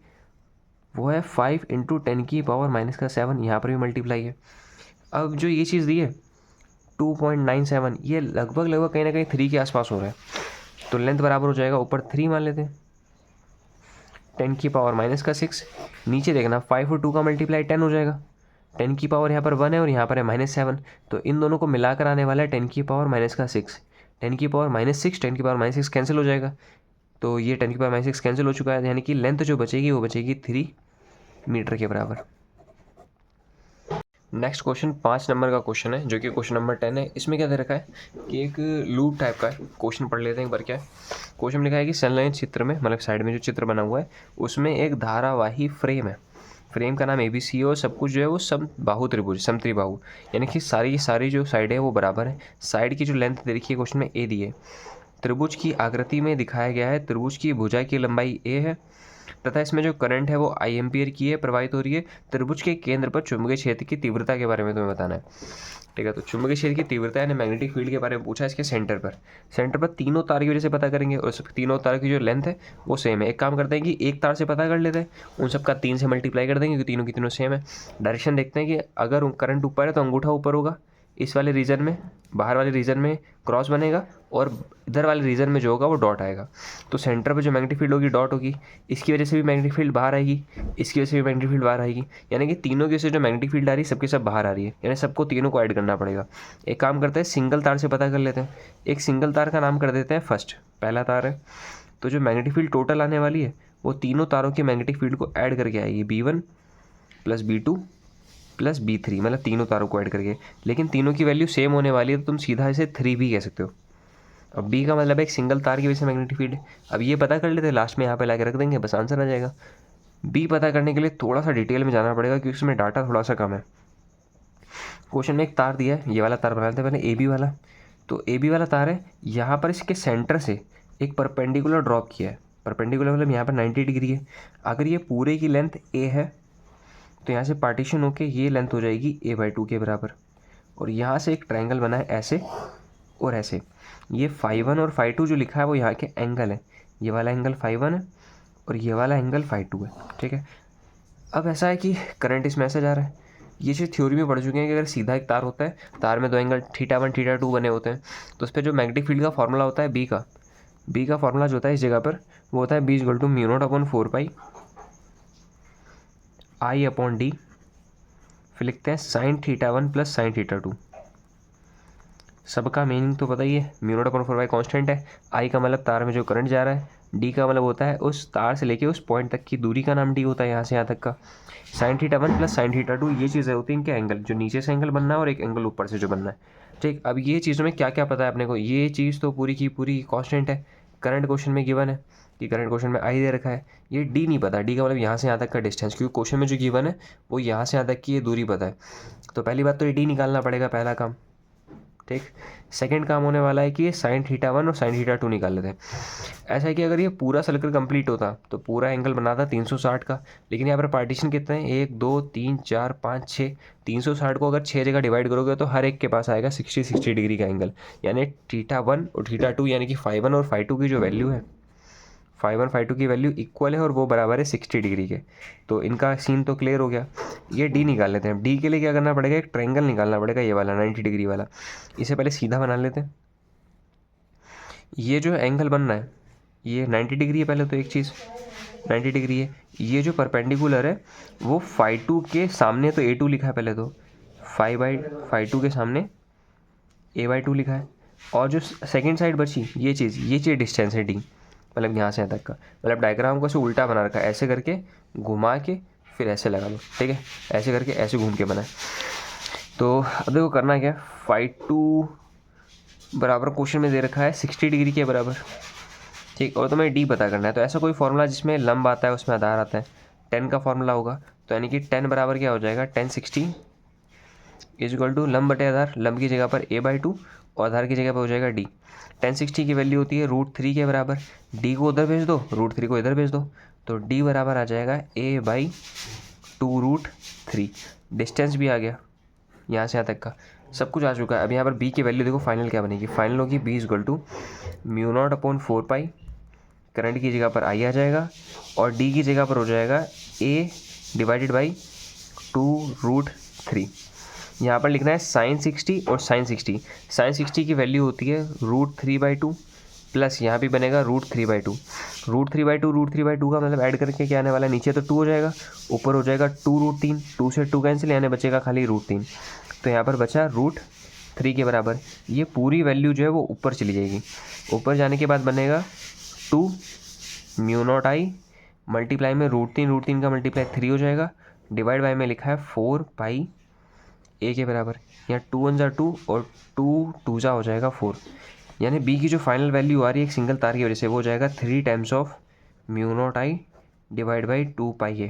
वो है 5 इंटू 10 की पावर -7, यहाँ पर भी मल्टीप्लाई है। अब जो ये चीज़ दी है 2.97, ये लगभग कहीं ना कहीं 3 के आसपास हो रहा है, तो लेंथ बराबर हो जाएगा, ऊपर 3 मान लेते हैं, 10 की पावर -6, नीचे देखना 5 और 2 का मल्टीप्लाई 10 हो जाएगा। 10 की पावर यहाँ पर 1 है और यहाँ पर है -7, तो इन दोनों को मिलाकर आने वाला है 10 की पावर -6। 10 की पावर -6, 10 की पावर -6 कैंसिल हो जाएगा, तो ये 10 की पावर -6 कैंसिल हो चुका है, यानी कि लेंथ जो बचेगी वो बचेगी 3 मीटर के बराबर। नेक्स्ट क्वेश्चन 5 नंबर का क्वेश्चन है, जो कि क्वेश्चन नंबर 10 है। इसमें क्या दे रखा है कि एक लूप टाइप का है। क्वेश्चन पढ़ लेते हैं एक बार। क्या है क्वेश्चन में लिखा है कि संलयन चित्र में, मतलब साइड में जो चित्र बना हुआ है उसमें एक धारावाही फ्रेम है, फ्रेम का नाम ABC है और सब कुछ जो है वो समबाहु त्रिभुज, समत्रिबाहु, यानी कि सारी की सारी जो साइड है वो बराबर है। साइड की जो लेंथ दे रखी है क्वेश्चन में A दी है। त्रिभुज की आकृति में दिखाया गया है, त्रिभुज की भुजा की लंबाई A है तथा इसमें जो करंट है वो I एम्पियर की है, प्रवाहित हो रही है। त्रिभुज के केंद्र पर चुंबकीय क्षेत्र की तीव्रता के बारे में तुम्हें बताना है। ठीक है, तो चुंबकीय क्षेत्र की तीव्रता यानी मैग्नेटिक फील्ड के बारे में पूछा है इसके सेंटर पर तीनों तार की वजह से पता करेंगे और तीनों तार की जो लेंथ है वो सेम है। एक काम करते हैं कि एक तार से पता कर लेते हैं, उन सबका 3 से मल्टीप्लाई कर देंगे क्योंकि तीनों की तीनों सेम है। डायरेक्शन देखते हैं कि अगर करंट ऊपर है तो अंगूठा ऊपर होगा, इस वाले रीजन में, बाहर वाले रीजन में क्रॉस बनेगा और इधर वाले रीजन में जो होगा वो डॉट आएगा। तो सेंटर पर जो मैग्नेटिक फील्ड होगी डॉट होगी, इसकी वजह से भी मैग्नेटिक फील्ड बाहर आएगी, इसकी वजह से भी मैग्नेटिक फील्ड बाहर आएगी, यानी कि तीनों की वजह से जो मैग्नेटिक फील्ड आ रही है सबके सब बाहर आ रही है, यानी सबको तीनों को ऐड करना पड़ेगा। एक काम करते हैं सिंगल तार से पता कर लेते हैं। एक सिंगल तार का नाम कर देते हैं फर्स्ट, पहला तार है। तो जो मैग्नेटिक फील्ड टोटल आने वाली है वो तीनों तारों की मैग्नेटिक फील्ड को ऐड करके आएगी, B1 plus B2 plus B3, मतलब तीनों तारों को ऐड करके। लेकिन तीनों की वैल्यू सेम होने वाली है तो तुम सीधा इसे 3 भी कह सकते हो। अब B का मतलब है एक सिंगल तार की वजह से मैग्नेटिक फील्ड है। अब ये पता कर लेते हैं, लास्ट में यहाँ पे ला के रख देंगे, बस आंसर आ जाएगा। B पता करने के लिए थोड़ा सा डिटेल में जाना पड़ेगा क्योंकि उसमें डाटा थोड़ा सा कम है। क्वेश्चन में एक तार दिया है, ये वाला तार बना लेते हैं पहले, AB वाला। तो AB वाला तार है, यहाँ पर इसके सेंटर से एक परपेंडिकुलर ड्रॉप किया है। परपेंडिकुलर मतलब यहाँ पर 90 डिग्री है। अगर ये पूरे की लेंथ A है तो यहाँ से पार्टीशन होके ये लेंथ हो जाएगी A/2 के बराबर। और यहाँ से एक ट्रायंगल बना है ऐसे और ऐसे। ये φ1 और φ2 जो लिखा है वो यहाँ के एंगल है। ये वाला एंगल φ1 है और ये वाला एंगल φ2 है। ठीक है, अब ऐसा है कि करंट इसमें ऐसे जा रहा है। ये चीज़ थ्योरी में पढ़ चुके हैं कि अगर सीधा एक तार होता है, तार में दो एंगल θ1 θ2 बने होते हैं, तो उस पर जो मैग्नेटिक फील्ड का फॉर्मूला होता है बी का फॉर्मूला जो होता है इस जगह पर वो होता है B = μ0/4π I/d। फिर लिखते हैं sin θ1 प्लस sin θ2। सबका मीनिंग तो पता ही है, μ0/4π कांस्टेंट है, I का मतलब तार में जो करंट जा रहा है, D का मतलब होता है उस तार से लेके उस पॉइंट तक की दूरी का नाम D होता है, यहाँ से यहाँ तक का। sin θ1 प्लस sin θ2 ये चीज़ें होती हैं इनके एंगल, जो नीचे से एंगल बनना है और एक एंगल ऊपर से जो बनना है। ठीक, अब ये चीज़ों में क्या क्या पता है अपने को, ये चीज़ तो पूरी की पूरी कांस्टेंट है। करंट क्वेश्चन में गिवन है कि करंट क्वेश्चन में I दे रखा है, ये D नहीं पता, D का मतलब यहाँ से यहाँ तक का डिस्टेंस, क्योंकि क्वेश्चन में जो गिवन है वो यहाँ से यहाँ तक की ये दूरी पता है। तो पहली बात तो ये D निकालना पड़ेगा, पहला काम। ठीक, सेकंड काम होने वाला है कि ये sin θ1 और sin θ2 निकाल लेते हैं। ऐसा है कि अगर ये पूरा सर्कल कंप्लीट होता तो पूरा एंगल बनाता 360 का, लेकिन यहाँ पर पार्टीशन कितने हैं, 1 2 3 4 5 6, 360 को अगर 6 जगह डिवाइड करोगे तो हर एक के पास आएगा 60 डिग्री का एंगल, यानी θ1 और θ2 यानी कि φ1 और φ2 की जो वैल्यू है, φ1 φ2 की वैल्यू इक्वल है और वो बराबर है 60 डिग्री के। तो इनका सीन तो क्लियर हो गया। ये D निकाल लेते हैं। D के लिए क्या करना पड़ेगा, एक ट्रायंगल निकालना पड़ेगा, ये वाला 90 डिग्री वाला। इसे पहले सीधा बना लेते हैं। ये जो एंगल बनना है ये 90 डिग्री है, पहले तो एक चीज़ 90 डिग्री है। ये जो परपेंडिकुलर है वो φ2 के सामने तो A2 लिखा है, पहले तो φ2 के सामने A/2 लिखा है। और जो सेकेंड साइड बची ये चीज़ डिस्टेंस है D, मतलब यहाँ से यहाँ तक का, मतलब डायग्राम को ऐसे उल्टा बना रखा है, ऐसे करके घुमा के फिर ऐसे लगा लो। ठीक है, ऐसे करके ऐसे घूम के बनाए। तो अब देखो करना क्या, φ2 बराबर क्वेश्चन में दे रखा है 60 डिग्री के बराबर। ठीक, और तुम्हें D पता करना है। तो ऐसा कोई फॉर्मूला जिसमें लंब आता है उसमें आधार आता है, 10 का फॉर्मूला होगा। तो यानी कि 10 बराबर क्या हो जाएगा, 1060 = लंब बटे आधार। लंब की जगह पर A/2 और आधार की जगह पर हो जाएगा D। 1060 की वैल्यू होती है √3 के बराबर। D को उधर भेज दो, √3 को इधर भेज दो, तो D बराबर आ जाएगा A/2 √3। डिस्टेंस भी आ गया, यहाँ से यहाँ तक का सब कुछ आ चुका है। अब यहाँ पर B की वैल्यू देखो, फाइनल क्या बनेगी, फाइनल होगी B = μ0/4π। करंट की जगह पर I आ जाएगा और D की जगह पर हो जाएगा A/2 √3। यहाँ पर लिखना है sin 60 और sin 60। sin 60 की वैल्यू होती है √3/2 प्लस यहाँ भी बनेगा √3/2। √3/2 का मतलब ऐड करके क्या आने वाला है, नीचे तो 2 हो जाएगा, ऊपर हो जाएगा 2√3, 2 से 2 कैंसिल, यानी बचेगा खाली √3। तो यहाँ पर बचा √3 के बराबर। ये पूरी वैल्यू जो है वो ऊपर चली जाएगी। ऊपर जाने के बाद बनेगा 2 μ0I मल्टीप्लाई में √3 का मल्टीप्लाई 3 हो जाएगा, डिवाइड बाय में लिखा है 4π A के बराबर। यहाँ 2 1 जा 2 और 2 2 जा हो जाएगा 4, यानी B की जो फाइनल वैल्यू आ रही है एक सिंगल तार की वजह से वो हो जाएगा 3 times of μ0I divide by 2π A।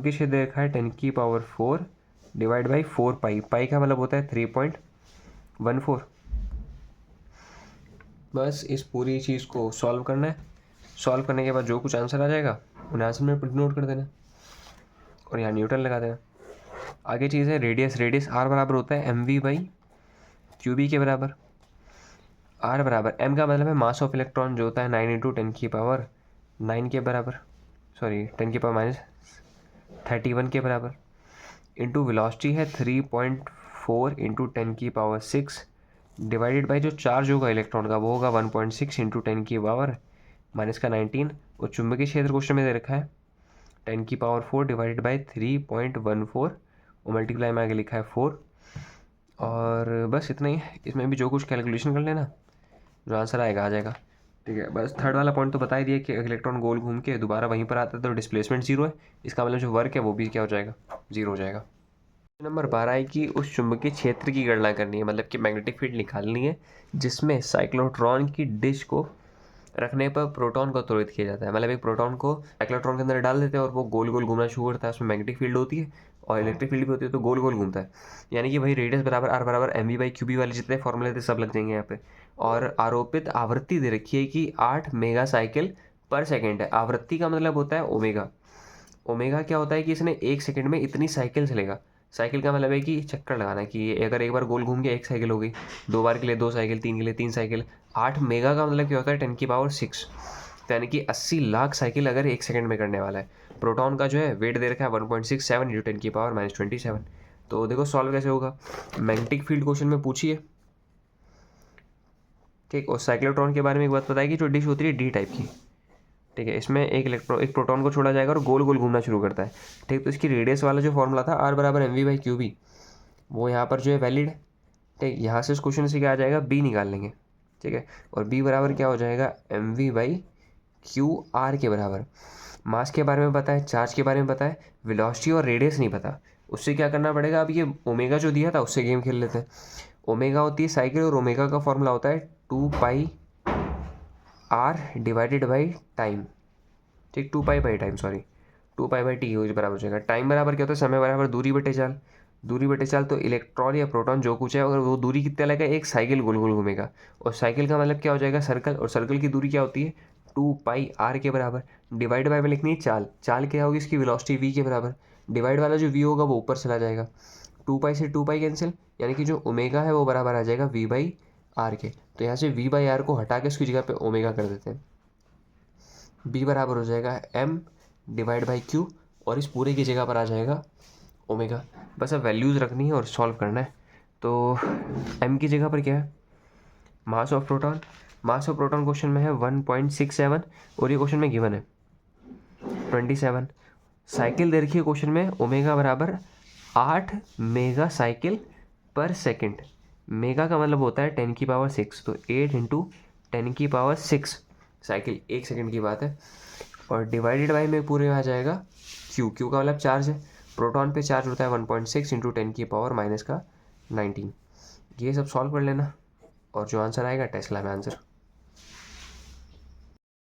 चुंबकीय क्षेत्र दे रखा है 10⁴ डिवाइड बाई 4 पाई। पाई का मतलब होता है 3.14। बस इस पूरी चीज़ को सॉल्व करना है। सॉल्व करने के बाद जो कुछ आंसर आ जाएगा उन्हें आंसर में नोट कर देना और यहाँ न्यूटन लगा देना। आगे चीज़ है रेडियस। रेडियस आर बराबर होता है mv/क्यूबी के बराबर। आर बराबर एम का मतलब है मास ऑफ इलेक्ट्रॉन जो होता है 9 × 10⁻9 के बराबर, सॉरी 10⁻31 के बराबर, इंटू वेलोसिटी है 3.4 × 10⁶ डिवाइडेड बाई जो चार्ज होगा इलेक्ट्रॉन का वो होगा 1.6 × 10⁻⁻19। और चुंबकीय क्षेत्र क्वेश्चन में दे रखा है 10⁴ डिवाइडेड बाई 3.14 और मल्टीप्लाई में आगे लिखा है 4। और बस इतना ही है। इसमें भी जो कुछ कैलकुलेशन कर लेना, जो आंसर आएगा आ जाएगा। ठीक है, बस थर्ड वाला पॉइंट तो बता ही दिया कि इलेक्ट्रॉन गोल घूम के दोबारा वहीं पर आता है तो डिस्प्लेसमेंट जीरो है। इसका मतलब जो वर्क है वो भी क्या हो जाएगा, जीरो हो जाएगा। नंबर 12 है कि उस चुंबकीय क्षेत्र की गणना करनी है, मतलब कि मैग्नेटिक फील्ड निकालनी है जिसमें साइक्लोट्रॉन की डिश को रखने पर प्रोटॉन को त्वरित किया जाता है। मतलब एक प्रोटॉन को साइक्लोट्रॉन के अंदर डाल देते हैं और वो गोल गोल घूमना शुरू करता है। उसमें मैग्नेटिक फील्ड होती है और इलेक्ट्रिक फील्ड भी होती है, तो गोल गोल घूमता है। यानी कि वही रेडियस बराबर आर बराबर mv/क्यूबी वाले जितने फॉर्मूले थे सब लग जाएंगे यहाँ पे। और आरोपित आवृत्ति दे रखी है कि 8 मेगा साइकिल पर सेकेंड है। आवृत्ति का मतलब होता है ओमेगा। ओमेगा क्या होता है कि इसने 1 सेकेंड में इतनी साइकिल चलेगा। साइकिल का मतलब है कि चक्कर लगाना, कि अगर एक बार गोल घूम के 1 साइकिल हो गई, 2 बार के लिए 2 साइकिल, 3 के लिए 3 साइकिल। 8 मेगा का मतलब क्या होता है 10⁶, तो यानी कि 80 लाख साइकिल अगर 1 सेकंड में करने वाला है। प्रोटॉन का जो है वेट दे रखा है 1.67 × 10⁻⁻27। तो देखो सॉल्व कैसे होगा। मैग्नेटिक फील्ड क्वेश्चन में पूछिए, ठीक। और साइक्लोट्रॉन के बारे में एक बात बताएगी, जो डिश होती है डी टाइप की, ठीक है। इसमें एक प्रोटॉन को छोड़ा जाएगा और गोल गोल घूमना शुरू करता है, ठीक। तो इसकी रेडियस वाला जो फॉर्मूला था आर बराबर mv/क्यूबी, वो यहाँ पर जो है वैलिड है, ठीक। यहाँ से इस क्वेश्चन से क्या आ जाएगा, बी निकाल लेंगे, ठीक है। और बी बराबर क्या हो जाएगा, mv/QR के बराबर। मास के बारे में पता है, चार्ज के बारे में पता है, वेलोसिटी और रेडियस नहीं पता। उससे क्या करना पड़ेगा, अब ये ओमेगा जो दिया था उससे गेम खेल लेते हैं। ओमेगा होती है साइकिल और ओमेगा का फॉर्मूला होता है 2πr डिवाइडेड बाई टाइम, ठीक। 2π/टाइम, सॉरी 2π/t बराबर हो जाएगा। टाइम बराबर क्या होता है, समय बराबर दूरी बटे चाल। दूरी बटे चाल, तो इलेक्ट्रॉन या प्रोटॉन जो कुछ है अगर वो दूरी कितना लगेगा, 1 साइकिल गोल गोल घूमेगा। और साइकिल का मतलब क्या हो जाएगा, सर्कल। और सर्कल की दूरी क्या होती है 2πr के बराबर। डिवाइड बाय में लिखनी है चाल। चाल क्या होगी, इसकी वेलोसिटी v के बराबर। डिवाइड वाला जो v होगा वो ऊपर चला जाएगा, 2π से 2π कैंसिल, यानी कि जो ओमेगा है वो बराबर आ जाएगा v/r के। तो यहाँ से v/r को हटा के उसकी जगह पे ओमेगा कर देते हैं। b बराबर हो जाएगा m/q और इस पूरे की जगह पर आ जाएगा ओमेगा। बस अब वैल्यूज़ रखनी है और सॉल्व करना है। तो m की जगह पर क्या है, मास of proton. Mass of proton question में है 1.67 और ये क्वेश्चन में गिवन है 27। साइकिल दे रखी है क्वेश्चन में, ओमेगा बराबर 8 मेगा साइकिल पर सेकंड। मेगा का मतलब होता है 10⁻6, तो 8 इंटू 10⁻6 साइकिल 1 सेकंड की बात है। और डिवाइडेड बाई में पूरे आ जाएगा क्यू का मतलब चार्ज है। प्रोटॉन पे चार्ज होता है 1.6 इंटू 10⁻⁻⁻19। ये सब सॉल्व कर लेना और जो आंसर आएगा टेस्ला में आंसर।